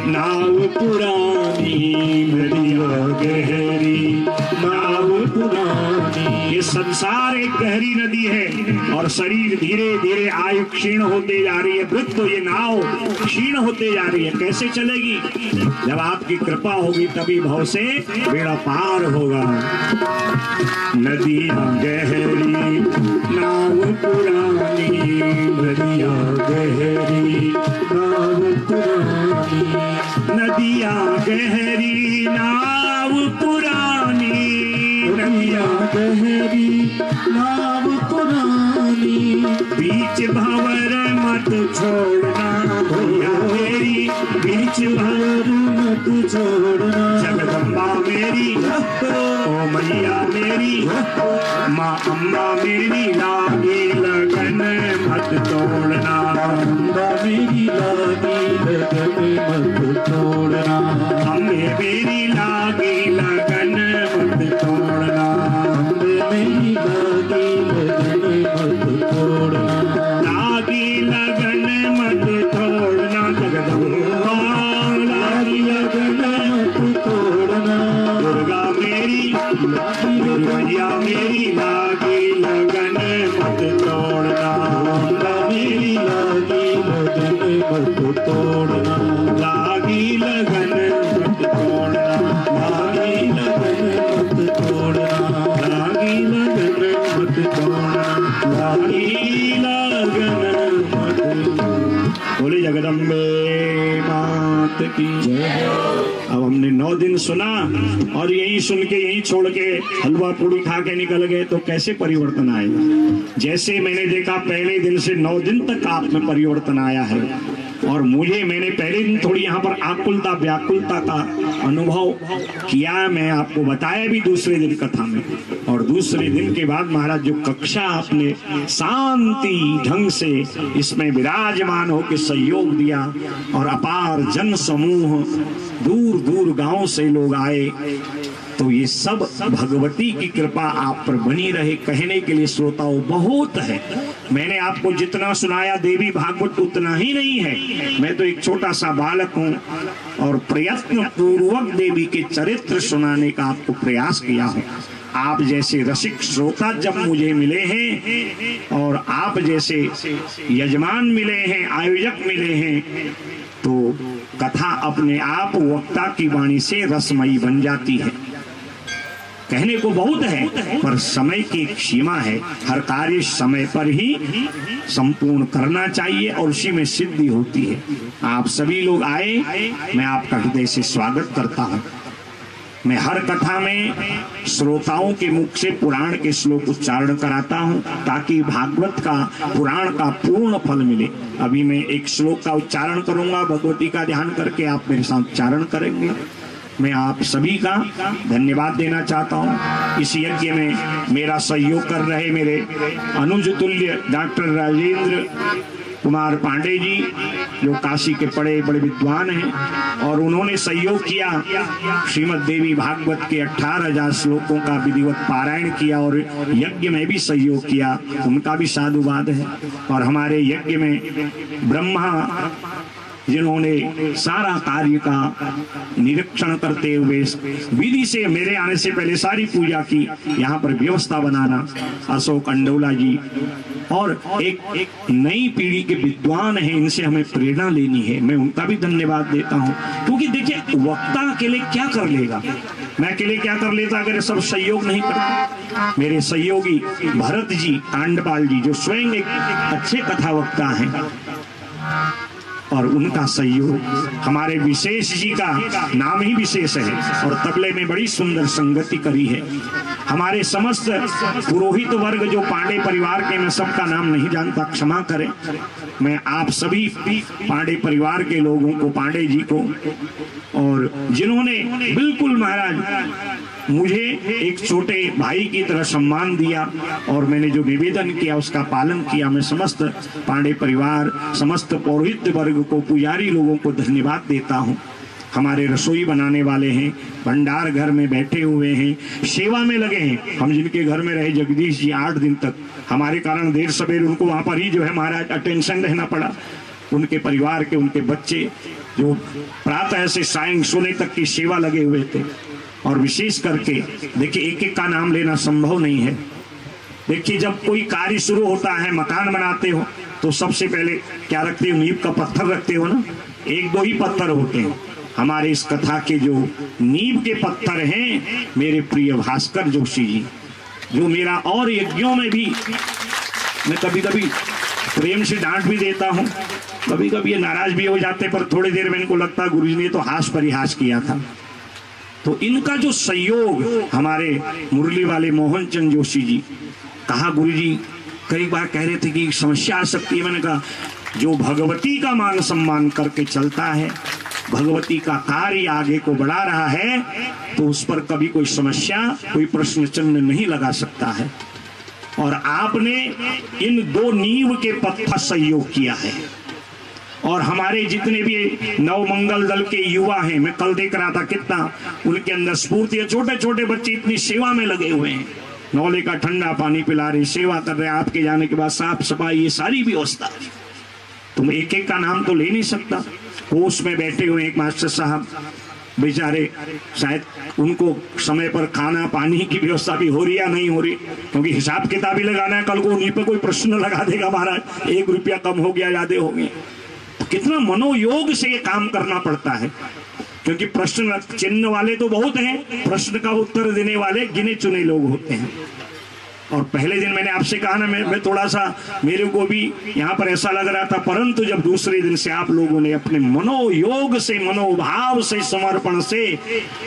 नाव पुरानी, नदियाँ गहरी नाव पुरानी। ये संसार एक गहरी नदी है और शरीर धीरे धीरे आयु क्षीण होते जा रही है, वृद्ध तो ये नाव क्षीण होते जा रही है, कैसे चलेगी? जब आपकी कृपा होगी तभी भव से बेड़ा पार होगा। नदियाँ गहरी नाव पुरानी, नदियाँ गहरी नाव पुरानी, नदियाँ गहरी नाव पुरानी, नदियाँ गहरी नाव पुरानी, बीच भंवर मत छोड़ना भैया मेरी, बीच भंवर मत छोड़ना, जगदम्बा मेरी ओ मैया मेरी, माँ अम्बा मेरी लागी लगन मत तोड़ना, अम्बा मेरी लागी लगन मत तोड़ना, अम्बे मेरी लागी लगन मत तोड़ना, अम्बे मेरी लागी लगन मत तोड़ना, लागी लगन मत तोड़ना, जगदम्बा लागी लगन मत तोड़ना, दुर्गा मेरी मैया मेरी लागी लगन मत तोड़ना, अम्बा मेरी लागी लगन मत तोड़ना, लागी लगन मत तोड़ना, लागी लगन मत तोड़ना, लागी लगन मत तोड़ना, लागी लगन मत। बोले जगदम्बे मात की जय। अब हमने 9 दिन सुना और यही सुन के यही छोड़ के हलवा पूड़ी खा के निकल गए तो कैसे परिवर्तन आएगा? जैसे मैंने देखा पहले दिन से 9 दिन तक आप में परिवर्तन आया है और मैंने पहले दिन थोड़ी यहाँ पर आकुलता व्याकुलता का अनुभव किया, मैं आपको बताया भी दूसरे दिन कथा में। और दूसरे दिन के बाद महाराज जो कक्षा आपने शांति ढंग से इसमें विराजमान होकर सहयोग दिया और अपार जन समूह दूर दूर गांव से लोग आए, तो ये सब भगवती की कृपा आप पर बनी रहे। कहने के लिए श्रोताओं बहुत है, मैंने आपको जितना सुनाया देवी भागवत उतना ही नहीं है। मैं तो एक छोटा सा बालक हूँ और प्रयत्न पूर्वक देवी के चरित्र सुनाने का आपको प्रयास किया हूँ। आप जैसे रसिक श्रोता जब मुझे मिले हैं और आप जैसे यजमान मिले हैं, आयोजक मिले हैं, तो कथा अपने आप वक्ता की वाणी से रसमयी बन जाती है। कहने को बहुत है पर समय की एक सीमा है, हर कार्य समय पर ही संपूर्ण करना चाहिए और उसी में सिद्धि होती है। आप सभी लोग आए, मैं आपका हृदय से स्वागत करता हूँ। मैं हर कथा में श्रोताओं के मुख से पुराण के श्लोक उच्चारण कराता हूँ ताकि भागवत का पुराण का पूर्ण फल मिले। अभी मैं एक श्लोक का उच्चारण करूंगा, भगवती का ध्यान करके आप मेरे साथ उच्चारण करेंगे। मैं आप सभी का धन्यवाद देना चाहता हूँ। इस यज्ञ में मेरा सहयोग कर रहे मेरे अनुज तुल्य डॉक्टर राजेंद्र कुमार पांडे जी जो काशी के बड़े बड़े विद्वान हैं और उन्होंने सहयोग किया, श्रीमद् देवी भागवत के 18,000 श्लोकों का विधिवत पारायण किया और यज्ञ में भी सहयोग किया, उनका भी साधुवाद है। और हमारे यज्ञ में ब्रह्मा जिन्होंने सारा कार्य का निरीक्षण करते हुए विधि से मेरे आने से पहले सारी पूजा की, यहाँ पर व्यवस्था बनाना अशोक अंडोला जी, और एक नई पीढ़ी के विद्वान हैं, इनसे हमें प्रेरणा लेनी है, मैं उनका भी धन्यवाद देता हूँ। क्योंकि देखिए वक्ता अकेले क्या कर लेगा, मैं अकेले क्या कर लेता अगर सब सहयोग नहीं करते। मेरे सहयोगी भरत जी कांडपाल जी जो स्वयं एक अच्छे कथा वक्ता हैं और उनका सहयोग, हमारे विशेष जी का नाम ही विशेष है और तबले में बड़ी सुंदर संगति करी है। हमारे समस्त पुरोहित वर्ग जो पांडे परिवार के, मैं सबका नाम नहीं जानता, क्षमा करें। मैं आप सभी पांडे परिवार के लोगों को, पांडे जी को, और जिन्होंने बिल्कुल महाराज मुझे एक छोटे भाई की तरह सम्मान दिया और मैंने जो निवेदन किया उसका पालन किया, मैं समस्त पांडे परिवार, समस्त पौरोहित्य वर्ग को, पुजारी लोगों को धन्यवाद देता हूँ। हमारे रसोई बनाने वाले हैं, भंडार घर में बैठे हुए हैं, सेवा में लगे हैं। हम जिनके घर में रहे जगदीश जी 8 दिन तक, हमारे कारण देर सवेर उनको वहाँ पर ही जो है महाराज अटेंशन रहना पड़ा। उनके परिवार के, उनके बच्चे जो प्रातः से सायं सोने तक की सेवा लगे हुए थे। और विशेष करके देखिए एक एक का नाम लेना संभव नहीं है। देखिए जब कोई कार्य शुरू होता है, मकान बनाते हो तो सबसे पहले क्या रखते हो, नींव का पत्थर रखते हो ना, 1-2 ही पत्थर होते हैं। हमारे इस कथा के जो नींव के पत्थर हैं मेरे प्रिय भास्कर जोशी जी, जो मेरा और यज्ञों में भी मैं कभी कभी प्रेम से डांट भी देता हूँ, कभी कभी ये नाराज भी हो जाते, पर थोड़ी देर में इनको लगता है गुरुजी ने तो हास परिहास किया था। तो इनका जो सहयोग, हमारे मुरली वाले मोहन चंद जोशी जी, कहा गुरुजी कई बार कह रहे थे कि समस्या आ सकती है, मैंने कहा जो भगवती का मान सम्मान करके चलता है, भगवती का कार्य आगे को बढ़ा रहा है, तो उस पर कभी कोई समस्या, कोई प्रश्न चिन्ह नहीं लगा सकता है। और आपने इन 2 नींव के पत्थर सहयोग किया है। और हमारे जितने भी नवमंगल दल के युवा हैं, मैं कल देख रहा था कितना उनके अंदर स्फूर्ति है, छोटे छोटे बच्चे इतनी सेवा में लगे हुए हैं, नौले का ठंडा पानी पिला रहे, सेवा कर रहे, आपके जाने के बाद साफ सफाई, ये सारी व्यवस्था। तुम एक एक का नाम तो ले नहीं सकता। कोष में बैठे हुए एक मास्टर साहब बेचारे, शायद उनको समय पर खाना पानी की व्यवस्था भी हो रही या नहीं हो रही, क्योंकि हिसाब किताब ही लगाना है, कल को उन्हीं पर कोई प्रश्न लगा देगा महाराज 1 रुपया कम हो गया, ज्यादा हो गया। तो कितना मनोयोग से ये काम करना पड़ता है, क्योंकि प्रश्न चिन्ह वाले तो बहुत हैं, प्रश्न का उत्तर देने वाले गिने चुने लोग होते हैं। और पहले दिन मैंने आपसे कहा ना, मैं थोड़ा सा, मेरे को भी यहाँ पर ऐसा लग रहा था, परंतु जब दूसरे दिन से आप लोगों ने अपने मनोयोग से, मनोभाव से, समर्पण से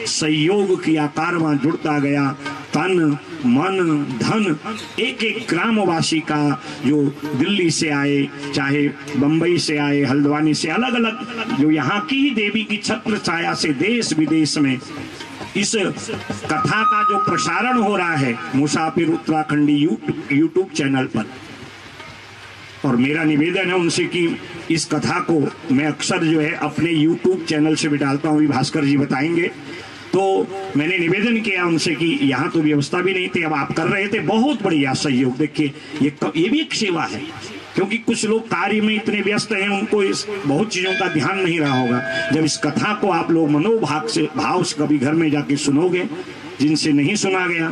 सहयोग किया, कारवां जुड़ता गया, तन मन धन, एक एक ग्रामवासी का, जो दिल्ली से आए, चाहे बंबई से आए, हल्द्वानी से, अलग अलग जो यहाँ की ही देवी की छत्र छाया से देश विदेश में इस कथा का जो प्रसारण हो रहा है मुसाफिर उत्तराखंडी यूट्यूब चैनल पर। और मेरा निवेदन है उनसे कि इस कथा को मैं अक्सर जो है अपने यूट्यूब चैनल से भी डालता हूँ, भास्कर जी बताएंगे। तो मैंने निवेदन किया उनसे कि यहाँ तो व्यवस्था भी नहीं थी, अब आप कर रहे थे, बहुत बढ़िया सहयोग। देखिए ये भी एक सेवा है, क्योंकि कुछ लोग कार्य में इतने व्यस्त हैं, उनको इस बहुत चीजों का ध्यान नहीं रहा होगा। जब इस कथा को आप लोग मनोभाव से कभी घर में जाके सुनोगे, जिनसे नहीं सुना गया,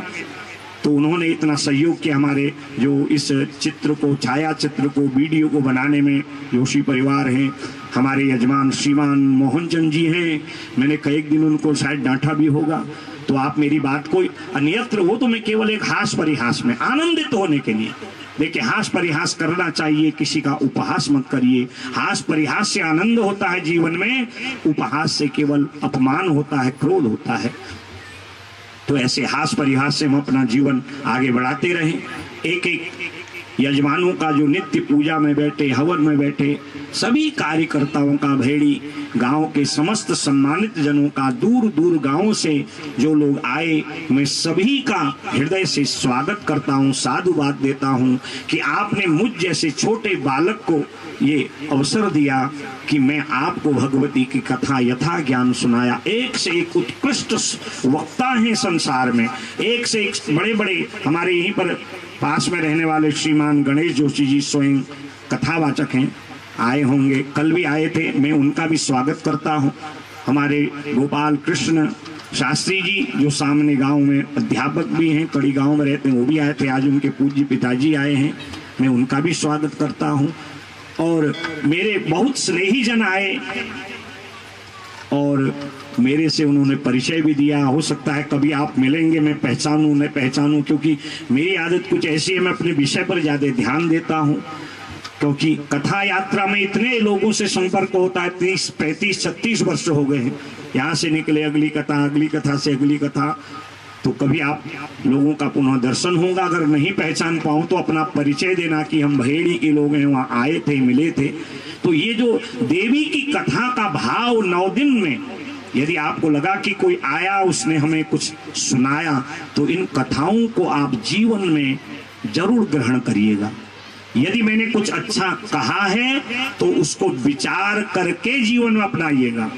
तो उन्होंने इतना सहयोग किया। हमारे जो इस चित्र को, छाया चित्र को, वीडियो को बनाने में जोशी परिवार हैं, हमारे यजमान श्रीमान मोहन चंद जी हैं, मैंने कई दिन उनको शायद डांटा भी होगा, तो आप मेरी बात को अन्यत्र, वो तो मैं केवल एक हास परिहास में आनंदित होने के लिए, देखिए हास परिहास करना चाहिए, किसी का उपहास मत करिए। हास परिहास से आनंद होता है जीवन में, उपहास से केवल अपमान होता है, क्रोध होता है। तो ऐसे हास परिहास से हम अपना जीवन आगे बढ़ाते रहें। एक एक यजमानों का जो नित्य पूजा में बैठे, हवन में बैठे, सभी कार्यकर्ताओं का, भेड़ी गांव के समस्त सम्मानित जनों का, दूर दूर गांवों से जो लोग आए, मैं सभी का हृदय से स्वागत करता हूं, साधुवाद देता हूं कि आपने मुझ जैसे छोटे बालक को ये अवसर दिया कि मैं आपको भगवती की कथा यथा ज्ञान सुनाया। एक से एक उत्कृष्ट वक्ता हैं संसार में, एक से एक बड़े बड़े हमारे यहीं पर पास में रहने वाले श्रीमान गणेश जोशी जी स्वयं कथावाचक हैं, आए होंगे, कल भी आए थे, मैं उनका भी स्वागत करता हूं। हमारे गोपाल कृष्ण शास्त्री जी जो सामने गांव में अध्यापक भी हैं, कड़ी गांव में रहते हैं, वो भी आए थे। आज उनके पूज्य पिताजी आए हैं, मैं उनका भी स्वागत करता हूं। और मेरे बहुत स्नेही जन आए और मेरे से उन्होंने परिचय भी दिया। हो सकता है कभी आप मिलेंगे, मैं पहचानूं न पहचानूं, क्योंकि मेरी आदत कुछ ऐसी है, मैं अपने विषय पर ज्यादा ध्यान देता हूं, क्योंकि कथा यात्रा में इतने लोगों से संपर्क होता है। 30, 35, 36 वर्ष हो गए हैं, यहाँ से निकले अगली कथा, अगली कथा से अगली कथा, तो कभी आप लोगों का पुनः दर्शन होगा। अगर नहीं पहचान पाऊं तो अपना परिचय देना कि हम भैड़ी के लोग हैं, वहाँ आए थे, मिले थे। तो ये जो देवी की कथा का भाव 9 दिन में, यदि आपको लगा कि कोई आया, उसने हमें कुछ सुनाया, तो इन कथाओं को आप जीवन में जरूर ग्रहण करिएगा। यदि मैंने कुछ अच्छा कहा है तो उसको विचार करके जीवन में अपनाइएगा।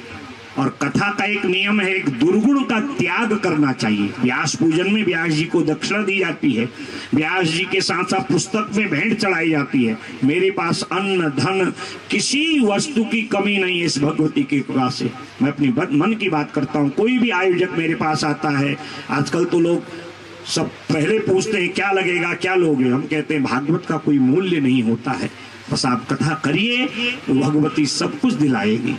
और कथा का एक नियम है, एक दुर्गुण का त्याग करना चाहिए। व्यास पूजन में व्यास जी को दक्षिणा दी जाती है, व्यास जी के साथ साथ पुस्तक में भेंट चढ़ाई जाती है। मेरे पास अन्न धन किसी वस्तु की कमी नहीं है, इस भगवती की कृपा से। मैं अपनी मन की बात करता हूँ। कोई भी आयोजक मेरे पास आता है, आजकल तो लोग सब पहले पूछते हैं क्या लगेगा, क्या लोगे। हम कहते हैं भागवत का कोई मूल्य नहीं होता है, बस आप कथा करिए तो भगवती सब कुछ दिलाएगी।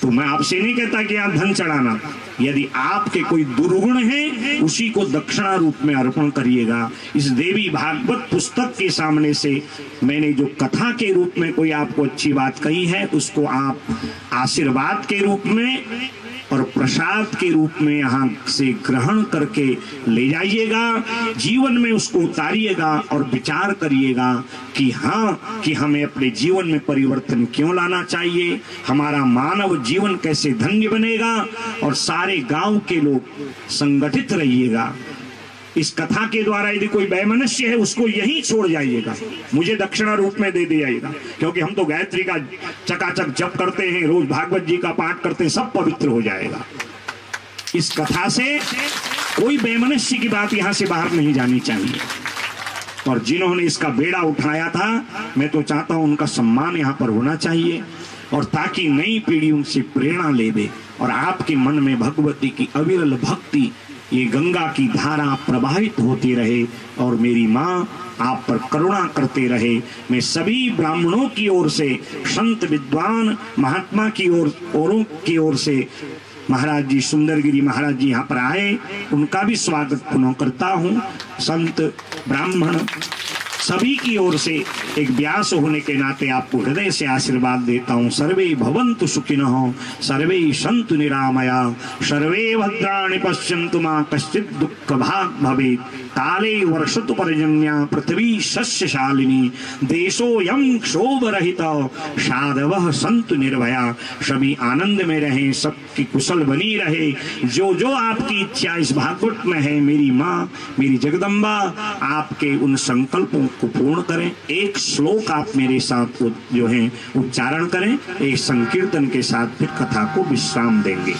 तो मैं आपसे नहीं कहता कि आप धन चढ़ाना, यदि आपके कोई दुर्गुण है उसी को दक्षिणा रूप में अर्पण करिएगा। इस देवी भागवत पुस्तक के सामने से मैंने जो कथा के रूप में कोई आपको अच्छी बात कही है, उसको आप आशीर्वाद के रूप में और प्रसाद के रूप में यहाँ से ग्रहण करके ले जाइएगा, जीवन में उसको उतारिएगा और विचार करिएगा कि हाँ, कि हमें अपने जीवन में परिवर्तन क्यों लाना चाहिए, हमारा मानव जीवन कैसे धन्य बनेगा। और सारे गांव के लोग संगठित रहिएगा। इस कथा के द्वारा यदि कोई वैमनस्य है उसको यहीं छोड़ जाइएगा, मुझे दक्षिणा रूप में दे दियाइएगा, क्योंकि हम तो गायत्री का चकाचक जप करते हैं, रोज भागवत जी का पाठ करते हैं, सब पवित्र हो जाएगा। इस कथा से कोई वैमनस्य की बात यहाँ से बाहर नहीं जानी चाहिए। और जिन्होंने इसका बेड़ा उठाया था, मैं तो चाहता हूं उनका सम्मान यहाँ पर होना चाहिए, और ताकि नई पीढ़ी उनसे प्रेरणा ले दे और आपके मन में भगवती की अविरल भक्ति, ये गंगा की धारा प्रवाहित होती रहे और मेरी माँ आप पर करुणा करते रहे। मैं सभी ब्राह्मणों की ओर से, संत विद्वान महात्मा की औरों की ओर से, महाराज जी सुंदरगिरी महाराज जी यहाँ पर आए, उनका भी स्वागत पुनः करता हूँ। संत ब्राह्मण सभी की ओर से एक व्यास होने के नाते आपको हृदय से आशीर्वाद देता हूँ। सर्वे भवन्तु सुखिनः, सर्वे सन्तु निरामया, सर्वे भद्राणि पश्यन्तु मा कश्चित् दुःख भाग् भवेत्। काले वर्षतु पर्जन्या पृथ्वी सस्यशालिनी, देशोऽयं क्षोभरहितः, साधवः सन्तु निर्भया। सभी आनंद में रहें, सबकी कुशल बनी रहे। जो जो आपकी इच्छा इस भागवत में है, मेरी माँ, मेरी जगदम्बा आपके उन संकल्पों को पूर्ण करें। एक श्लोक आप मेरे साथ जो है उच्चारण करें, एक संकीर्तन के साथ फिर कथा को विश्राम देंगे।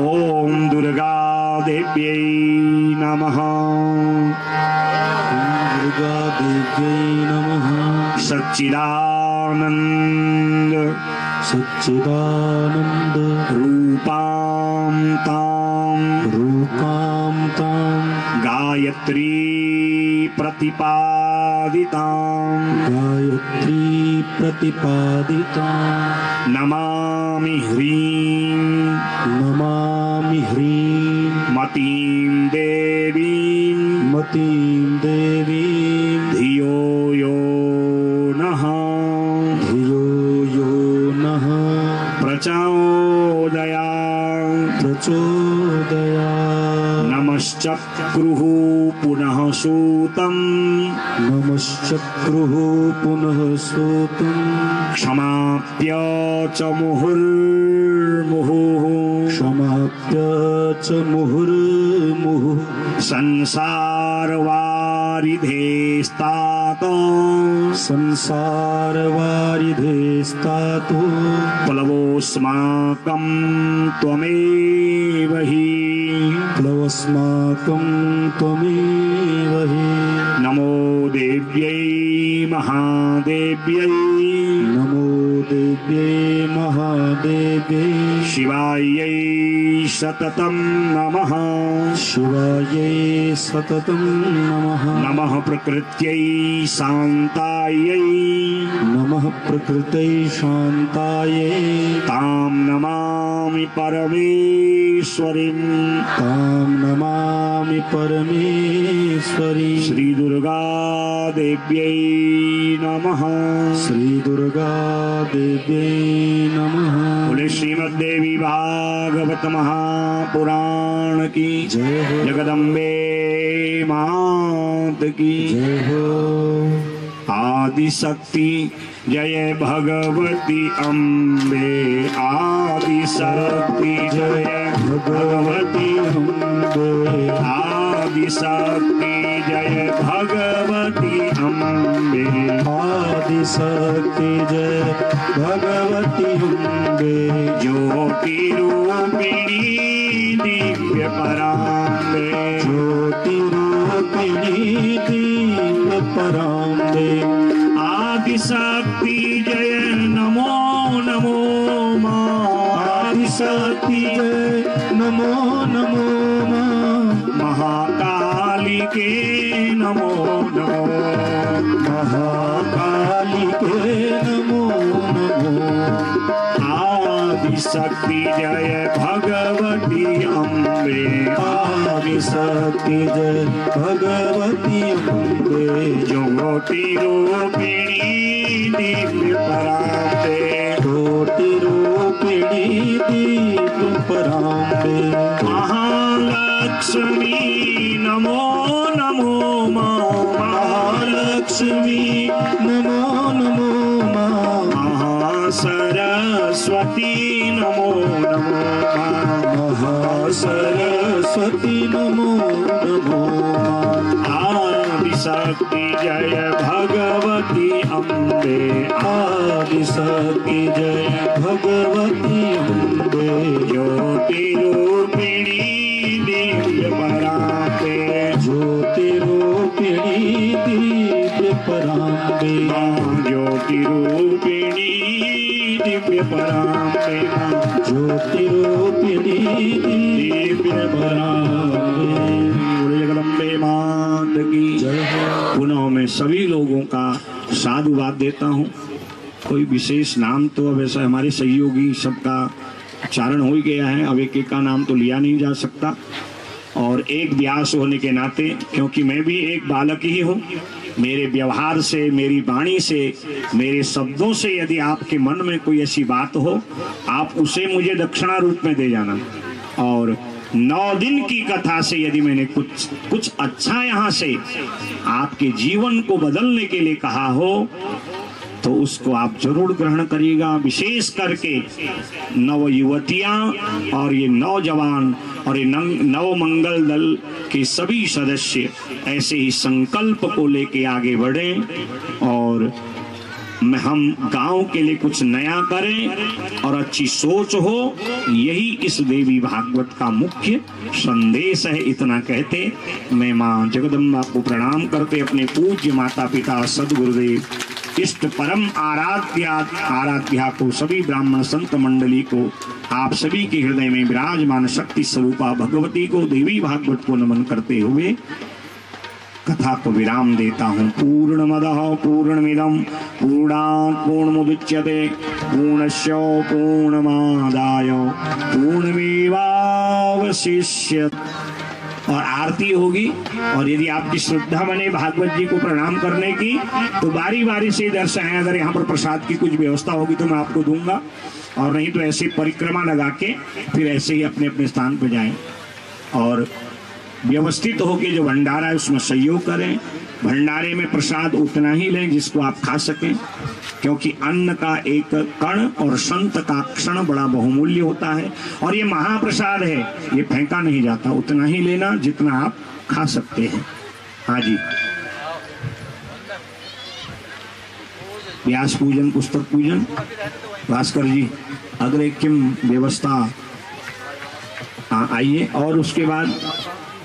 ओम दुर्गा देव्यै नमः, दुर्गा देव्यै नमः। सच्चिदानंद सच्चिदानंद रूपां तां गायत्री प्रतिपादितां नमामि ह्रीं मतीं देवीं धियो यो नः प्रचोदयात्। नमश्चक्रुः पुनः सूतम् नमश्चक्रुः पुनः सूतम् क्षमाप्य च मुहुर्मुहुः क्षमाप्य च मुहुर्मुहुः संसारवारिधेस्तात संसारवारिधेस्तातो प्लवोऽस्माकं त्वमेव हि प्लवस्माकं त्वमेव हि नमो देव्यै महादेव्यै नमो देव्यै महादेव्यै शिवायै सततं नमः शिवायै सततं नमः नमः प्रकृत्यै शान्तायै नमः प्रकृतै शान्तायै तां नमामि परमेश्वरीं तां नमामि परमेश्वरी श्री दुर्गा देव्यै नमः श्री दुर्गा देव्यै नमः बोले श्रीमद्देवी भागवत महापुराण की जय हो जगदम्बे मात की जय हो आदिशक्ति जय भगवती अम्बे आदिशक्ति जय भगवती अम्बे आदिशक्ति जय भगवती अम्बे आदिशक्ति जय भगवती अम्बे ज्योतिरूपिणी दिव्य पराम्बे ज्योतिरूपिणी दिव्य पराम्बे आदिशक्ति जय नमो नमो मां आदिशक्ति जय नमो नमो मां महाकालिके नमो नमो महाकालिके नमो नमो आदिशक्ति जय भगवती अम्बे आदिशक्ति जय भगवती अम्बे ज्योतिरूपिणी दिव्य पराम्बे ज्योतिरूपिणी दिव्य पराम्बे महालक्ष्मी नमो नमो मां महालक्ष्मी नमो नमो मां महासरस्वती नमो नमो मां महासरस्वती नमो नमो मां आदिशक्ति जय भगवती अम्बे आदिशक्ति जय भगवती अम्बे ज्योतिरूपिणी दिव्य पराम्बे ज्योतिरूपिणी दिव्य पराम्बे ज्योतिरूपिणी दिव्य पराम्बे ज्योतिरूपिणी दिव्य पराम्बे जगदम्बे मात की जय हो पुनः मैं सभी लोगों का साधुवाद देता हूँ। कोई विशेष नाम तो अब ऐसा हमारे सहयोगी सबका चारण हो ही गया है, अब एक का नाम तो लिया नहीं जा सकता। और एक व्यास होने के नाते, क्योंकि मैं भी एक बालक ही हूँ, मेरे व्यवहार से, मेरी वाणी से, मेरे शब्दों से यदि आपके मन में कोई ऐसी बात हो, आप उसे मुझे दक्षिणा रूप में दे जाना। और 9 दिन की कथा से यदि मैंने कुछ अच्छा यहाँ से आपके जीवन को बदलने के लिए कहा हो तो उसको आप जरूर ग्रहण करिएगा। विशेष करके नव युवतियां और ये नौजवान और ये नव मंगल दल के सभी सदस्य ऐसे ही संकल्प को लेके आगे बढ़े और हम गांव के लिए कुछ नया करें और अच्छी सोच हो, यही इस देवी भागवत का मुख्य संदेश है। इतना कहते मैं मां जगदम्बा को प्रणाम करते अपने पूज्य माता पिता सदगुरुदेव इष्ट परम आराध्या को, सभी ब्राह्मण संत मंडली को, आप सभी के हृदय में विराजमान शक्ति स्वरूपा भगवती को, देवी भागवत को नमन करते हुए कथा को विराम देता हूँ। पूर्णमदः पूर्णमिदं पूर्णात् पूर्णमुदच्यते पूर्णस्य पूर्णमादाय पूर्णमेवावशिष्यते। और आरती होगी, और यदि आपकी श्रद्धा बने भागवत जी को प्रणाम करने की तो बारी बारी से इधर से आए। अगर यहाँ पर प्रसाद की कुछ व्यवस्था होगी तो मैं आपको दूंगा, और नहीं तो ऐसे परिक्रमा लगा के फिर ऐसे ही अपने अपने स्थान पर जाएं। और व्यवस्थित होकर जो भंडारा है उसमें सहयोग करें। भंडारे में प्रसाद उतना ही लें जिसको आप खा सकें, क्योंकि अन्न का एक कण और संत का क्षण बड़ा बहुमूल्य होता है। और ये महाप्रसाद है, ये फेंका नहीं जाता, उतना ही लेना जितना आप खा सकते हैं। हाँ जी, व्यास पूजन, पुस्तक पूजन, भास्कर जी अग्रे किम व्यवस्था आइए। और उसके बाद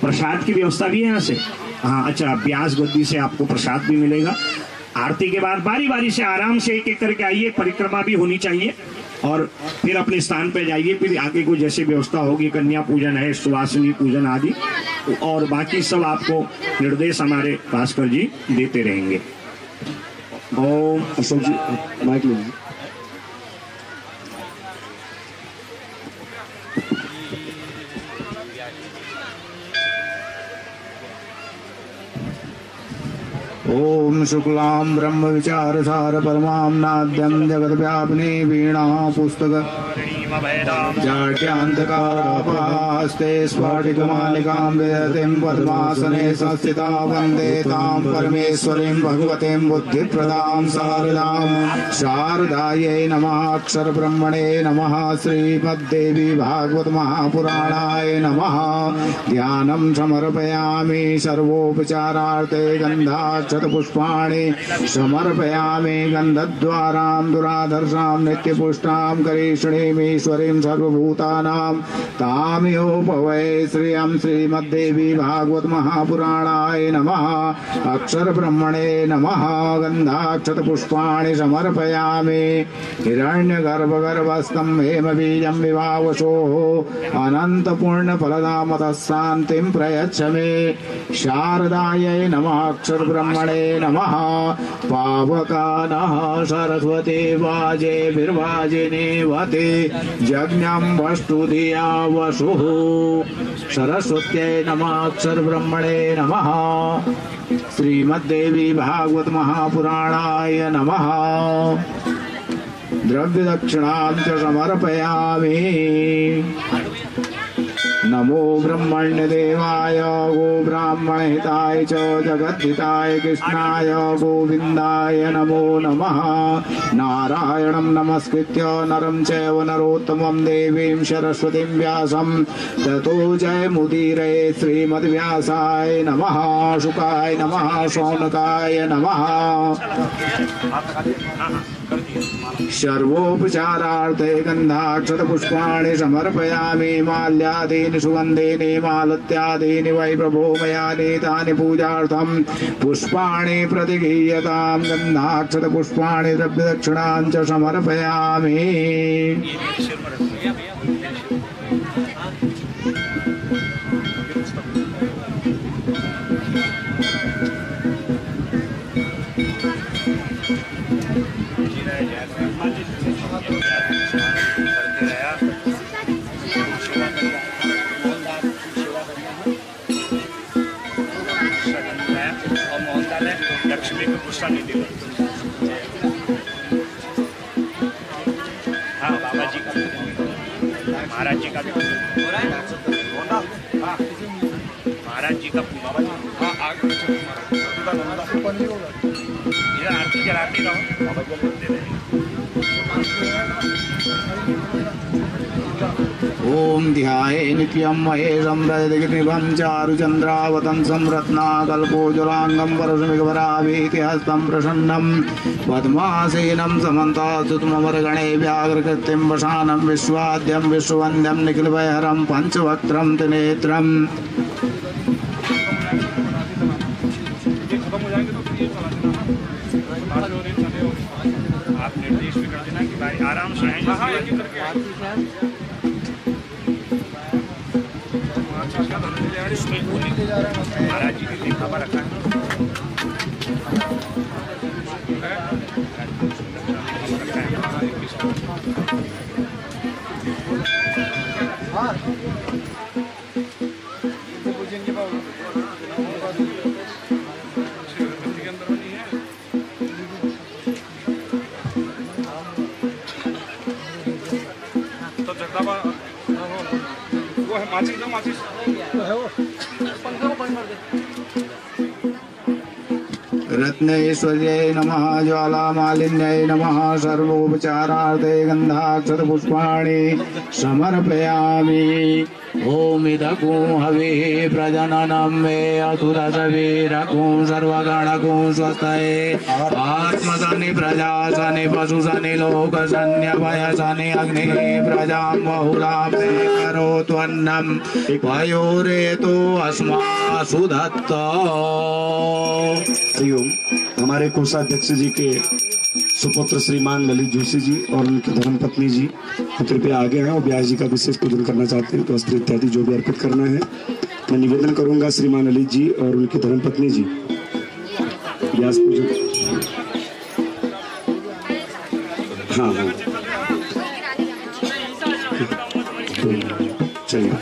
प्रसाद की व्यवस्था भी है यहाँ से। हाँ अच्छा, व्यास गद्दी से आपको प्रसाद भी मिलेगा। आरती के बाद बारी बारी से आराम से एक एक करके आइए, परिक्रमा भी होनी चाहिए और फिर अपने स्थान पे जाइए। फिर आगे को जैसे व्यवस्था होगी, कन्या पूजन है, सुवासिनी पूजन आदि और बाकी सब आपको निर्देश हमारे भास्कर जी देते रहेंगे। ओम अशोक जी माइक लीजिए। ओम शुक्लां ब्रह्म विचार सार परमां नाद्यं जगत व्यापिनी वीणा पुस्तक जाड्यान्धकारापास्ते स्फाटिकमालिकां विदतिं पद्मासने संस्थिता वन्दे तां परमेश्वरीं भगवतीं बुद्धिप्रदां शारदां। शारदायै नमः। अक्षरब्रह्मणे नमः। श्रीमद्देवी भागवत महापुराणाय नमः। ध्यानं समर्पयामि। सर्वोपचारार्थे गन्धाक्षतपुष्पाणि समर्पयामि। गन्धद्वारां दुराधर्षां नित्यपुष्टां करीषणीमीश्वरीं सर्वभूतानां ताम्योपवै श्रियं। श्रीमद्देवी भागवत महापुराणाय नमः। अक्षरब्रह्मणे नमः। गन्धाक्षतपुष्पाणि समर्पयामि। हिरण्यगर्भगर्भस्थं हेमबीजं विभावसोः अनन्तपूर्णफलदामतः शान्तिं प्रयच्छ मे। शारदायै नमः। अक्षरब्रह्मणे नमः। पावकानः सरस्वती वाजे विर्वाजिनीवते यज्ञं वस्तुधिया वसुः। सरस्वत्यै नमः। अक्षरब्रह्मणे नमः। श्रीमद्देवी भागवत महापुराणाय नमः। द्रव्यदक्षिणां च समर्पयामि। नमो ब्रह्मण्यदेवाय गो ब्राह्मणहिताय च जगद्धिताय कृष्णाय गोविन्दाय नमो नमः। नारायणं नमस्कृत्य नरं चैव नरोत्तमं देवीं सरस्वतीं व्यासं ततो जयमुदीरये। श्रीमद्व्यासाय नमः। शुकाय नमः। शौनकाय नमः। सर्वोपचारार्थे गन्धाक्षतपुष्पाणि समर्पयामि। माल्यादीनि सुगन्धीनि मालत्यादीनि वै प्रभो मया नीतानि पूजार्थं पुष्पाणि प्रतिगीयतां। गन्धाक्षतपुष्पाणि द्रव्यदक्षिणां च समर्पयामि। लक्ष्मी को गुस्सा नहीं दिला। हाँ बाबा जी का, महाराज जी का भी, महाराज जी का ये आरती जलाती रहो, बाबा जी बोलते रहे। ओम ध्याये नित्यं महेशं रजतगिरिनिभं चारुचन्द्रावतंसं रत्नाकल्पोज्ज्वलांगं परशुमेघवराभीति हस्तं प्रसन्नं पद्मासीनं समन्तास्तुतमवरगणे व्याघ्रकृतिं वशानं विश्वाद्यं विश्ववन्द्यं निखिलभयहरं पंचवक्त्रं त्रिनेत्रम्। आप निर्देश भी कर देना कि भाई आराम से महाराज जी की खबर रखा है। वो है माचिस, दो माचिस तो है वो। रत्नेश्वर्यै नमः ज्वालामालिन्यै नमः सर्वोपचारार्थे गन्धाक्षतपुष्पाणि समर्पयामि। ओम इदकुं हविः प्रजननं मे असुरसवीरकुं सर्वगणकुं स्वस्तये आत्मसनि प्रजासनि पशुसनि लोकसन्यभयसनि अग्निः प्रजां बहुलां मे करोत्वन्नं वयोरेतो अस्मासु दत्त। हरिओम। हमारे कोषाध्यक्ष जी के सुपुत्र श्रीमान ललित जोशी जी और उनकी धर्मपत्नी जी कृपया आगे हैं और व्यास जी का विशेष पूजन करना चाहते हैं तो वस्त्र इत्यादि जो भी अर्पित करना है मैं निवेदन करूंगा। श्रीमान ललित जी और उनकी धर्मपत्नी जी व्यास पूजन। हाँ हाँ चलिए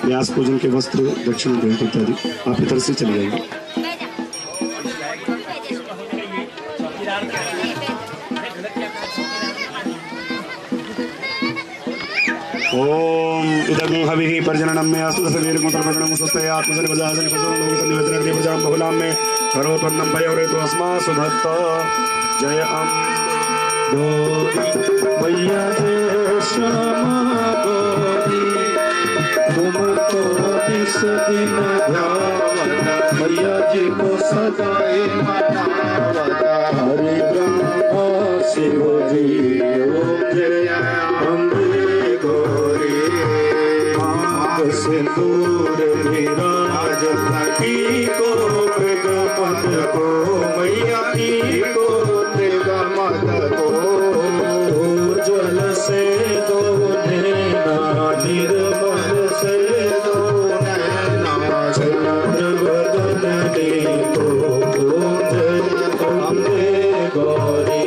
व्यास पूजन के वस्त्र दक्षिण भेंट इत्यादि आप इधर से चले जाएंगे। ओम इदं हविः प्रजननं मे अस्तु सवीरकुंतरपठनं स्वस्तये आत्मसनि प्रजासनि पशुलोकसन्निवेदनग्नि प्रजां बहुलां मे करोत्वन्नं भयोरेतो अस्मासु दत्त। जय मैया जय श्यामा गौरी तुमको इस दिन ध्यावता मैया जी को सदाए मनावता हरि ब्रह्मा शिव जी ओम जय अम्बे गौरी आंख सिंदूर विराज की को मृगपद को मैया की को मृगपद को जल से दो नैना निर्मल से दो नैना चंद्र बदन देखो जय अम्बे गौरी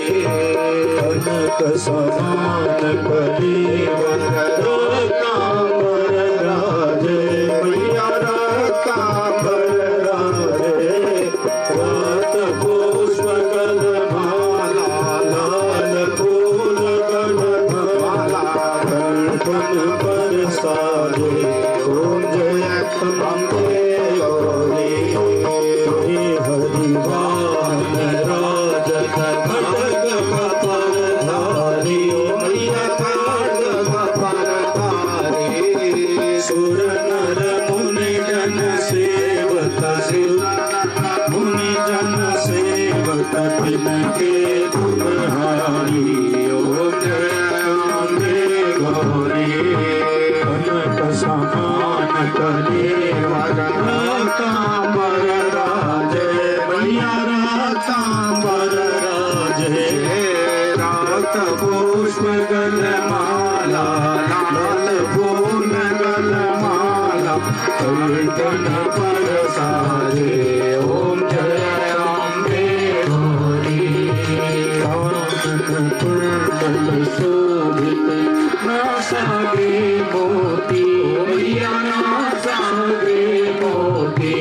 कनक समान कलीवल रत्नांबर राजे मैया रत्नांबर राजे रात पुष्प गलमाला लाल फूल गलमाला कंठन पर साजे ओम जय अम्बे गौरी हे हरिवाहन राज खड्ग कपर धारी मैया खड्ग कपर धारी सुर नर मुनि जन सेवक मुनि जन सेवक तिनके तुम्हारी ओम जय अम्बे गौरी कनक समान कलेवर रत्नांबर राजे मैया रत्नांबर राजे रात पुष्प गलमाला लाल फूल गलमाला कंठन पर साजे ओम जय अम्बे गौरी कुंडल शोभित नासागे मोती मैया नासागे मोती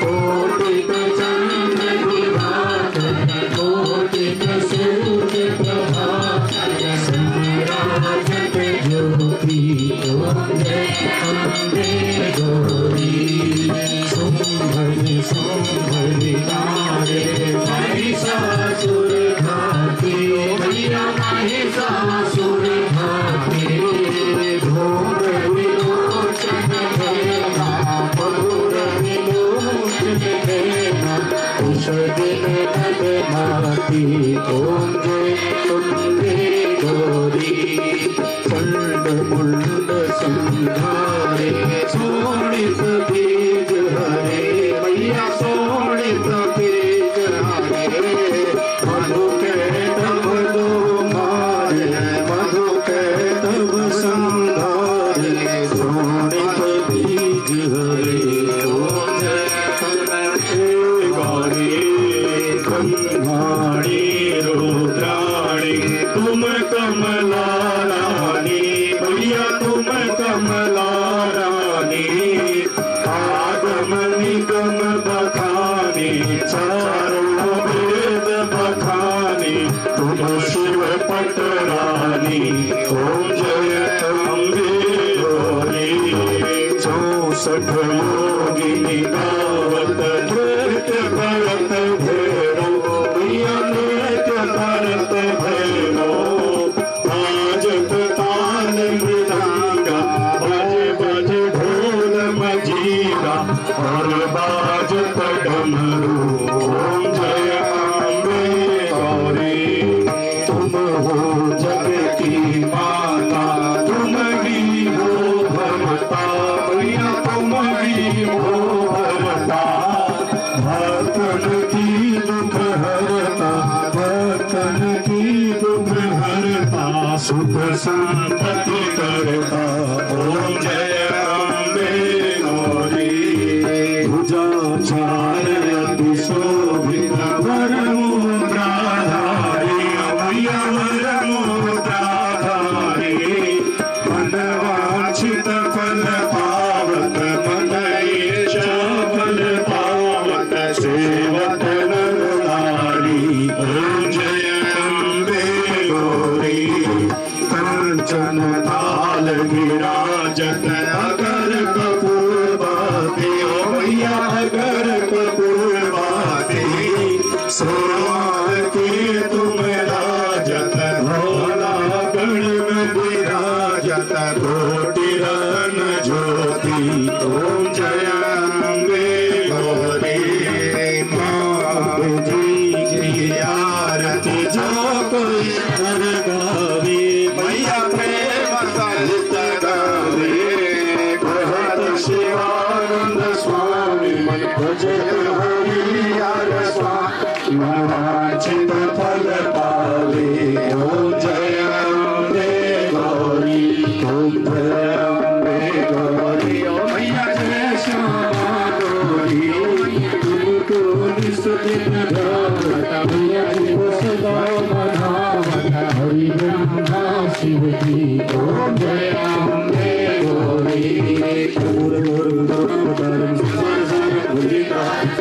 कोटित चंद्र विभाजन कोटित सूर्य प्रभाजन संराजत ज्योति ओम जय अम्बे गौरी शुंभनि शुंभनि तारे महिषासुर घाती मैया महिषासुर घाती घोर विलोचन देना मधुर विलोचन देना उस दिन नद भाती ओम जय अम्बे गौरी चंड मुंड संधारे सोणित बीज हरे मैया सोणित बीज हरे मधु के तब दो मारे मधु के तब संधारे सोणित बीज हरे ओम जय अम्बे गौरी ब्रह्माणी रुद्राणी तुम कमला रानी मैया तुम कमला रानी आगम निगम बखानी चारों वेद बखानी तुम शिव पट रानी गौरी ओम जय अम्बे गौरी 64 योगिनी गावत नृत्य करत भैरो मैया नृत्य करत भैरो बाजत ताल मृदंगा बजे बजे ढोल मजीरा और बाजत डमरू ओम जय अम्बे गौरी तुम हो जग की माता तुम ही हो भरता मैया तुम ही हो भरता भक्तन की दुख हरता भक्तन की दुख हरता सुख संपत्ति करता ओम जय अम्बे गौरी भुजा चार अति शोभित वरमुद्राधारी मैया वरमुद्राधारी मनवांछित फल पावत मन इच्छा फल पावत सेवक नरनारी ओम जय अम्बे गौरी कंचन थाल विराजत अगर कपूरवाती ओ मैया अगर कपूरवाती सोनार के तुम राजत भोला गण में विराजत कोटि रन ज्योति ओम जय अम्बे गौरी माँ जी की आरती जो कोई कर गावे मैया प्रेम सहित गावे कहत शिवानंद स्वामी मन भजे हरि हर स्वामी मनवांछित फल पावे ओम जय अम्बे गौरी ओम जय अम्बे गौरी ओ मैया जय श्यामा गौरी तुमको निस्दिन धावत मैया शिव सदा मनावत हरि ब्रह्मा शिव की ओम जय अम्बे गौरी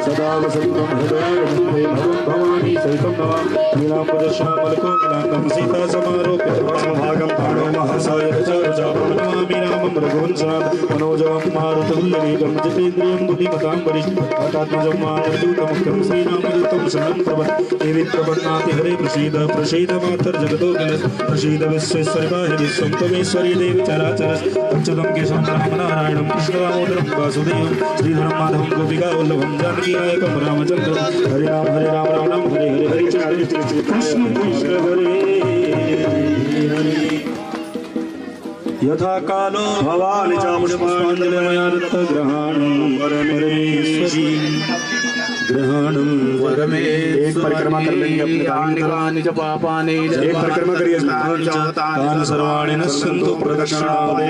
सदा वसंतम हृदय वन्दे भवानी सहितं नमामि नीलाम्बरश्यामलकोमलाङ्गं सीता समारोप्य भागं प्राणो महासाय नमामि रामं रघुवंशनाथ मनोजवं मारुततुल्यवेगं जितेन्द्रियं बुद्धिमतां वरिष्ठं मातर्दूतमुक्तं श्रीरामदूतं शरणं प्रपद्ये देवी प्रपन्नाति हरे प्रसीद प्रसीद मातर्जगदोऽखिल प्रसीद विश्वेश्वरि पाहि विश्वं त्वमेश्वरी देवी चराचर अच्युतं केशवं रामनारायणं कृष्णदामोदरं वासुदेवं श्रीधरं माधवं गोपिकावल्लभं जानकीनायकं रामचन्द्रं हरे राम राम राम हरे हरे हरे कृष्ण कृष्ण हरे हरे यथा कालो भवानि चामुण्डमाञ्जलमया दत्तग्रहाणं परमेश्वरी ग्रहणं परमेश्वरी एक परिक्रमा कर लेंगे अपने कानि च पापानि एक परिक्रमा करिए तानि सर्वाणि नश्यन्तु प्रदक्षिणापदे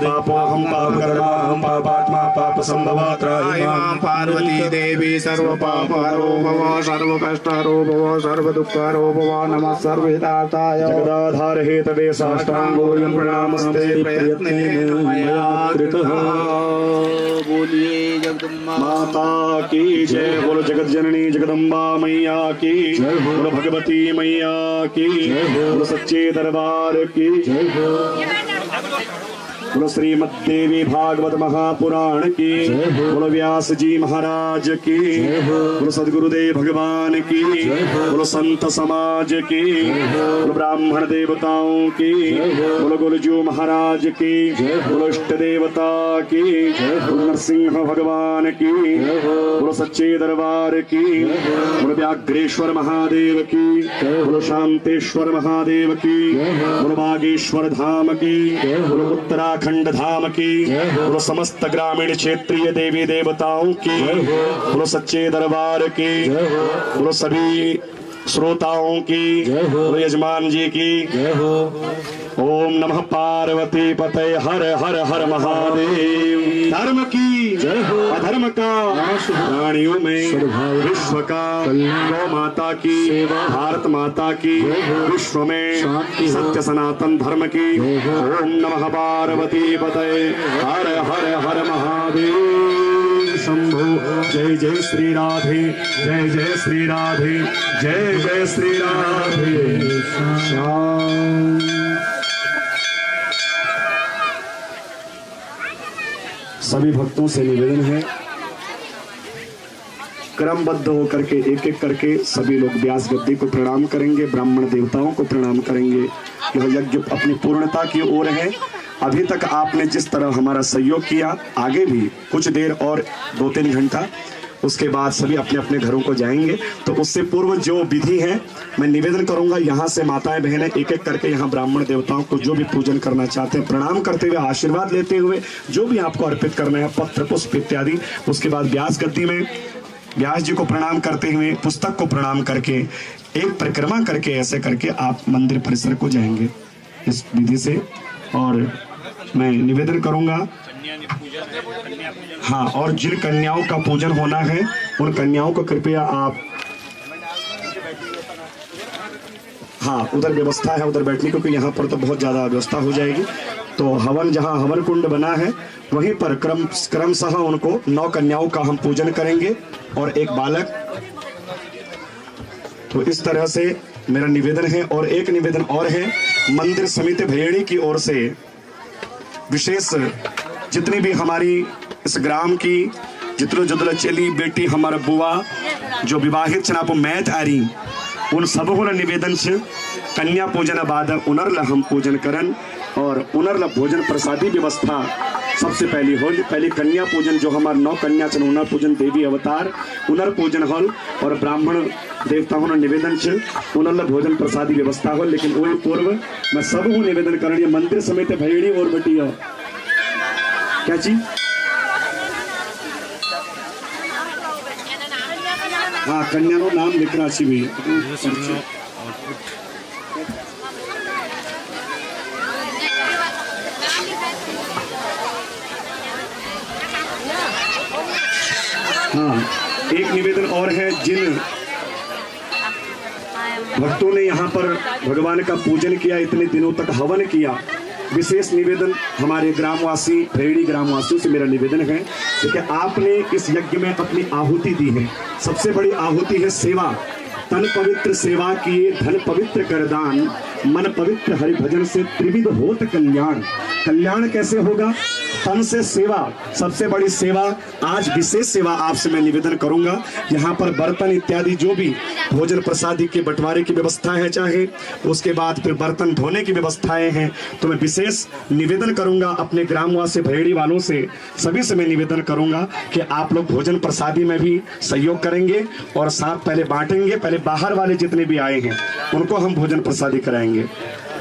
पापोऽहं पापकर्माहं पापात्मा पापसम्भवा त्राहि मां पार्वती देवी सर्वपापहरो भव सर्वकष्टहरो भव सर्वदुःखहरो भव नमः सर्वहितार्थाय जगदाधार हेतवे साष्टांगोऽयं प्रणामस्ते प्रयत्नेन मया कृतः बोलिए जगदम्बा माता की जय बोलो जगत जननी जगदम्बा मैया की जय बोलो भगवती मैया की जय बोलो सच्चे दरबार की जय बोलो श्रीमद् देवी भागवत महापुराण की बोलो व्यास जी महाराज की बोलो सदगुरुदेव भगवान की बोलो संत समाज की बोलो ब्राह्मण देवताओं की बोलो गुरुजू महाराज की बोलो इष्ट देवता की बोलो नरसिंह भगवान की बोलो सच्चे दरबार की बोलो व्याघ्रेश्वर महादेव की बोलो शांतेश्वर महादेव की बोलो बागेश्वर धाम की बोलो उत्तराखंड धाम की बोलो समस्त ग्रामीण क्षेत्रीय देवी देवताओं की बोलो सच्चे दरबार की बोलो सभी श्रोताओं की बोलो यजमान जी की ओम नमः पार्वती पते हर हर हर महादेव धर्म की अधर्म का प्राणियों में विश्व का गौ माता की भारत माता की विश्व में सत्य सनातन धर्म की ओम नमः पार्वती पते हर हर हर महादेव शंभु जय जय श्री राधे जय जय श्री राधे जय जय श्री राधे श्याम सभी भक्तों से निवेदन है, क्रमबद्ध होकर के एक एक करके सभी लोग व्यास गद्दी को प्रणाम करेंगे, ब्राह्मण देवताओं को प्रणाम करेंगे। यह यज्ञ अपनी पूर्णता की ओर है। अभी तक आपने जिस तरह हमारा सहयोग किया, आगे भी कुछ देर और 2-3 घंटा, उसके बाद सभी अपने अपने घरों को जाएंगे। तो उससे पूर्व जो विधि है, मैं निवेदन करूंगा यहाँ से माताएं बहनें एक एक करके यहाँ ब्राह्मण देवताओं को जो भी पूजन करना चाहते हैं, प्रणाम करते हुए, आशीर्वाद लेते हुए, जो भी आपको अर्पित करना है, पत्र पुष्प इत्यादि। उसके बाद व्यास गद्दी में व्यास जी को प्रणाम करते हुए, पुस्तक को प्रणाम करके, एक परिक्रमा करके, ऐसे करके आप मंदिर परिसर को जाएंगे इस विधि से। और मैं निवेदन करूंगा, हाँ, और जिन कन्याओं का पूजन होना है उन कन्याओं को कृपया आप, हाँ, उधर व्यवस्था है उधर बैठने, क्योंकि यहाँ पर तो बहुत ज्यादा व्यवस्था हो जाएगी। तो हवन, जहाँ हवन कुंड बना है वहीं पर क्रमशः उनको 9 कन्याओं का हम पूजन करेंगे और एक बालक। तो इस तरह से मेरा निवेदन है। और एक निवेदन और है, मंदिर समिति भैयड़ी की ओर से विशेष जितनी भी हमारी इस ग्राम की जितने जुदल चली बेटी, हमारा बुआ जो विवाहित चनापो मैथ आ रही, उन सबों निवेदन से कन्या पूजन बाद उनरला हम पूजन करन और उनरला भोजन प्रसादी व्यवस्था सबसे पहली होल। पहले कन्या पूजन जो हमारे 9 कन्या चन, उनर पूजन देवी अवतार उनर पूजन होल और ब्राह्मण देवताओं ने निवेदन से उनरला भोजन प्रसादी व्यवस्था हो। लेकिन वही पूर्व मैं सबको निवेदन करें, मंदिर समेत भैड़ी और बेटी हो क्या चीज, हाँ, कन्या नो नाम लिखना चाहिए। हाँ, एक निवेदन और है, जिन भक्तों ने यहाँ पर भगवान का पूजन किया, इतने दिनों तक हवन किया, विशेष निवेदन हमारे ग्रामवासी, भैड़ी ग्रामवासियों से मेरा निवेदन है कि आपने इस यज्ञ में अपनी आहुति दी है। सबसे बड़ी आहुति है सेवा। तन पवित्र सेवा किए, धन पवित्र करदान, मन पवित्र हरि भजन से त्रिविध होत कल्याण। कल्याण कैसे होगा? तन से सेवा, सबसे बड़ी सेवा। आज विशेष सेवा आपसे मैं निवेदन करूंगा। यहाँ पर बर्तन इत्यादि जो भी भोजन प्रसादी के बंटवारे की व्यवस्था है, चाहे उसके बाद फिर बर्तन धोने की व्यवस्थाएं हैं, तो मैं विशेष निवेदन करूंगा अपने ग्रामवासी भैड़ी वालों से, सभी से मैं निवेदन करूंगा कि आप लोग भोजन प्रसादी में भी सहयोग करेंगे और साथ पहले बांटेंगे। पहले बाहर वाले जितने भी आए हैं उनको हम भोजन प्रसादी कराएंगे।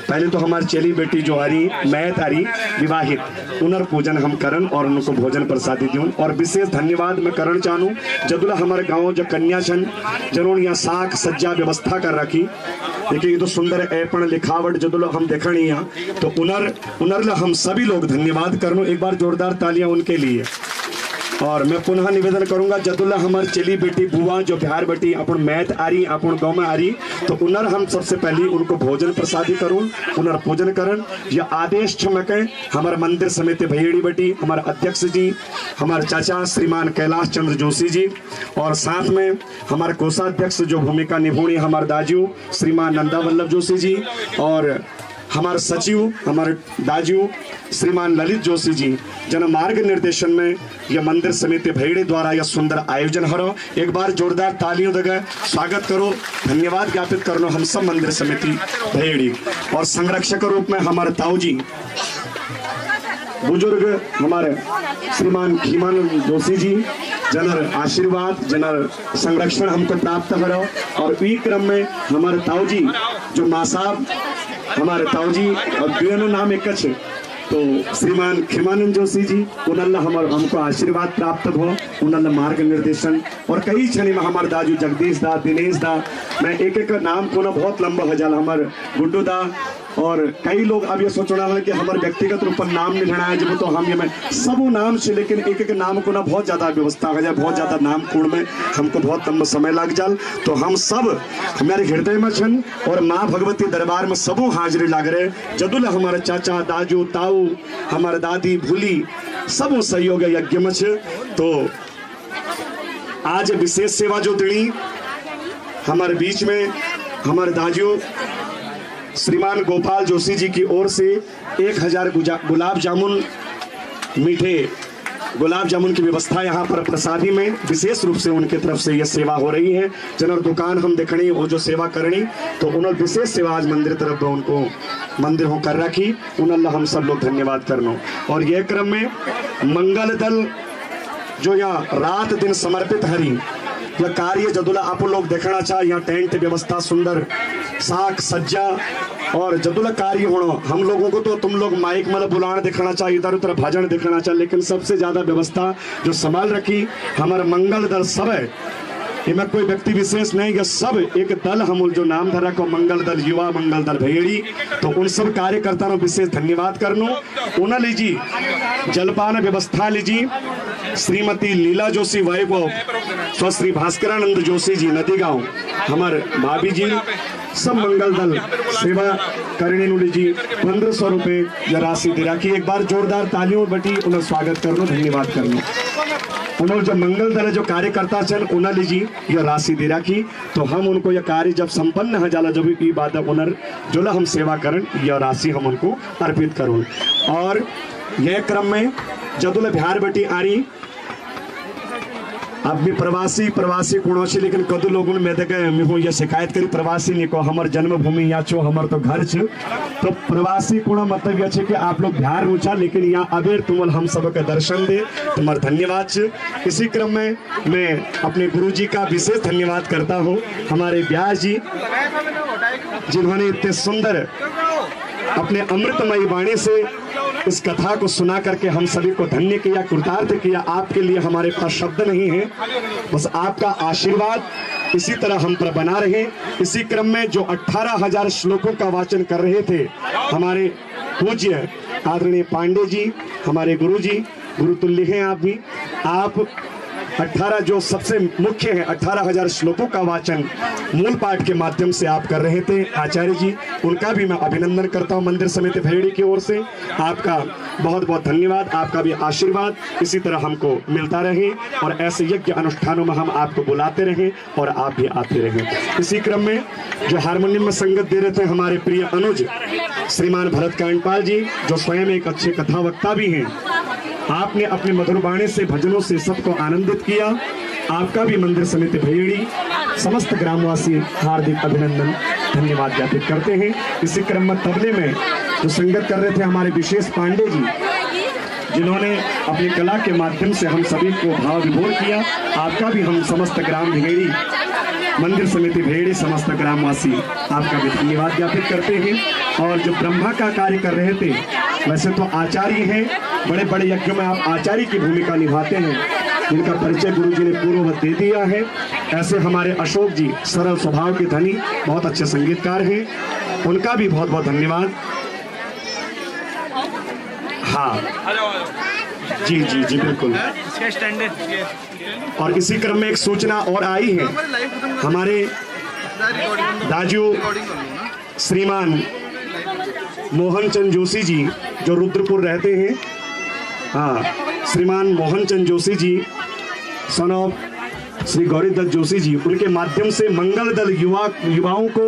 पहले तो हमारी चेली बेटी जो आ रही मैथ आ रही विवाहित, उनर पूजन हम करन और उनको भोजन प्रसादी दूं। और विशेष धन्यवाद मैं करण चाहूँ जदुला हमारे गांव जो कन्या छन जिन्होंने यहाँ साग सज्जा व्यवस्था कर रखी। देखिए ये तो सुंदर ऐपण लिखावट जदुला हम देखनी है, तो उनर हम सभी लोग धन्यवाद करो। एक बार जोरदार तालियां उनके लिए। और मैं पुनः निवेदन करूंगा, जदुल्ला हमारी चली बेटी बुआ जो बिहार बेटी अपन मैथ आ रही, अपन गाँव में आ रही, तो उनर हम सबसे पहले उनको भोजन प्रसादी करूं, उनर पूजन करन। यह आदेश छमके हमारे मंदिर समिति भैड़ी बेटी, हमारे अध्यक्ष जी, हमारे चाचा श्रीमान कैलाश चंद्र जोशी जी, और साथ में हमारे कोषाध्यक्ष जो भूमिका निभानी हमारे दाजू श्रीमान नंदा वल्लभ जोशी जी, और हमारे सचिव हमारे दाजू श्रीमान ललित जोशी जी, जन मार्ग निर्देशन में यह मंदिर समिति भैड़ी द्वारा यह सुंदर आयोजन हो रहा। एक बार जोरदार तालियों देकर स्वागत करो, धन्यवाद ज्ञापित करो हम सब मंदिर समिति भैड़ी। और संरक्षक रूप में हमारे ताऊ जी बुजुर्ग हमारे श्रीमान खीमानंद जोशी जी, जनर आशीर्वाद जनर संरक्षण हमको प्राप्त हो रहा। और ई क्रम में हमारे ताऊ जी जो माँ साहब हमारे ताऊ जी और दोनों नाम एक है, तो श्रीमान खीमानंद जोशी जी उनल्ला हमको आशीर्वाद प्राप्त हो, उनल्ला मार्ग निर्देशन। और कई क्षण में हमारे दाजू जगदीश दा, दिनेश दा, मैं एक एक नाम को ना बहुत लंबा हो जाला, हमारे गुड्डू दा, और कई लोग अब ये सोचना है कि हमारे व्यक्तिगत रूप पर नाम नहीं लेना है जब, तो हम ये मैं सब नाम से, लेकिन एक एक नाम को ना बहुत ज्यादा व्यवस्था हो जाए, बहुत ज्यादा नाम पूर्ण में हमको बहुत लंबा समय लग जाए। तो हम सब हमारे हृदय में छन और माँ भगवती दरबार में सबों हाजिरी लग रहे। जदुल हमारे चाचा दाजू ताऊ हमारे दादी भूली सबों सहयोग यज्ञ में छे। तो आज विशेष सेवा जो दिनी हमारे बीच में हमारे दाजू श्रीमान गोपाल जोशी जी की ओर से 1000 गुलाब जामुन मीठे गुलाब जामुन की व्यवस्था यहाँ पर प्रसादी में विशेष रूप से उनके तरफ से ये सेवा हो रही है। जनर दुकान हम देखनी वो जो सेवा करनी तो उन्होंने विशेष सेवा आज मंदिर तरफ उनको मंदिर हो कर रखी उन अल्लाह हम सब लोग धन्यवाद करनो। और ये क्रम में मंगल दल जो यहाँ रात दिन समर्पित हरी यह कार्य जदुला आप लोग देखना चाह यहाँ टेंट व्यवस्था सुंदर साक सज्जा और जदुला कार्य होना हम लोगों को तो तुम लोग माइक मतलब बुलाने दिखाना चाहिए इधर उधर भजन दिखाना चाहिए लेकिन सबसे ज्यादा व्यवस्था जो संभाल रखी हमारा मंगल दल सब है इनमें कोई व्यक्ति विशेष नहीं कि सब एक दल हम जो नाम धरा को मंगल दल युवा मंगल दल भेड़ी तो उन सब कार्यकर्ताओं विशेष धन्यवाद करनो। उन्हें लीजी जलपान व्यवस्था लीजी श्रीमती लीला जोशी वैभव स्व श्री भास्करानंद जोशी जी नदी गांव हमारे भाभी जी सब मंगल दल सेवा करने लीजी 1500 रुपये या राशि दे रखी। एक बार जोरदार तालियों बटी उन्हें स्वागत करनो धन्यवाद करनो। उन्होंने जो मंगल दल जो कार्यकर्ता चल उन्हें लीजी यह राशि दे रखी तो हम उनको यह कार्य जब संपन्न हो जाला जो भी बात है उन्हें जो हम सेवा करें यह राशि हम उनको अर्पित करूँ। और यह क्रम में जदुल बिहार बटी आ रही अब भी प्रवासी कुणोशी लेकिन कदू लोगों ने मैं देखे मैं हूँ यह शिकायत करी प्रवासी नहीं को हमार जन्मभूमि यहाँ छो हमार तो घर छ तो प्रवासी कुण मतलब यह कि आप लोग बिहार ऊंचा लेकिन यहाँ अबेर तुमल हम सब का दर्शन दे तुम्हारा धन्यवाद छ। इसी क्रम में मैं अपने गुरु जी का विशेष धन्यवाद करता हूँ हमारे व्यास जी जिन्होंने इतने सुंदर अपने अमृतमयी वाणी से इस कथा को सुना करके हम सभी को धन्य किया कृतार्थ किया। आपके लिए हमारे पास शब्द नहीं है बस आपका आशीर्वाद इसी तरह हम पर बना रहे। इसी क्रम में जो 18,000 श्लोकों का वाचन कर रहे थे हमारे पूज्य आदरणीय पांडे जी हमारे गुरु जी गुरु तुल्य हैं आप भी आप 18 जो सबसे मुख्य है 18,000 श्लोकों का वाचन मूल पाठ के माध्यम से आप कर रहे थे आचार्य जी उनका भी मैं अभिनंदन करता हूं मंदिर समिति भेड़ी की ओर से। आपका बहुत बहुत धन्यवाद आपका भी आशीर्वाद इसी तरह हमको मिलता रहे और ऐसे यज्ञ अनुष्ठानों में हम आपको बुलाते रहें और आप भी आते रहें। इसी क्रम में जो हारमोनियम में संगत दे रहे थे हमारे प्रिय अनुज श्रीमान भरत कांडपाल जी जो स्वयं एक अच्छे कथा वक्ता भी हैं आपने अपने मधुर वाणी से भजनों से सबको आनंदित किया। आपका भी मंदिर समिति भेड़ी समस्त ग्रामवासी हार्दिक अभिनंदन धन्यवाद ज्ञापित करते हैं। इसी क्रम में तबले में जो संगत कर रहे थे हमारे विशेष पांडे जी जिन्होंने अपनी कला के माध्यम से हम सभी को भाव विभोर किया। आपका भी हम समस्त ग्राम भेड़ी मंदिर समिति भेड़ी समस्त ग्रामवासी आपका भी धन्यवाद ज्ञापित करते हैं। और जो ब्रह्मा का कार्य कर रहे थे वैसे तो आचार्य हैं बड़े बड़े यज्ञों में आप आचार्य की भूमिका निभाते हैं जिनका परिचय गुरु जी ने पूर्ववत दे दिया है। ऐसे हमारे अशोक जी सरल स्वभाव के धनी बहुत अच्छे संगीतकार हैं उनका भी बहुत बहुत धन्यवाद। हाँ जी जी जी बिल्कुल। और इसी क्रम में एक सूचना और आई है हमारे दाजू श्रीमान मोहन चंद जोशी जी जो रुद्रपुर रहते हैं हाँ श्रीमान मोहन चंद जोशी जी सन ऑफ श्री गौरी दत्त जोशी जी उनके माध्यम से मंगल दल युवाओं को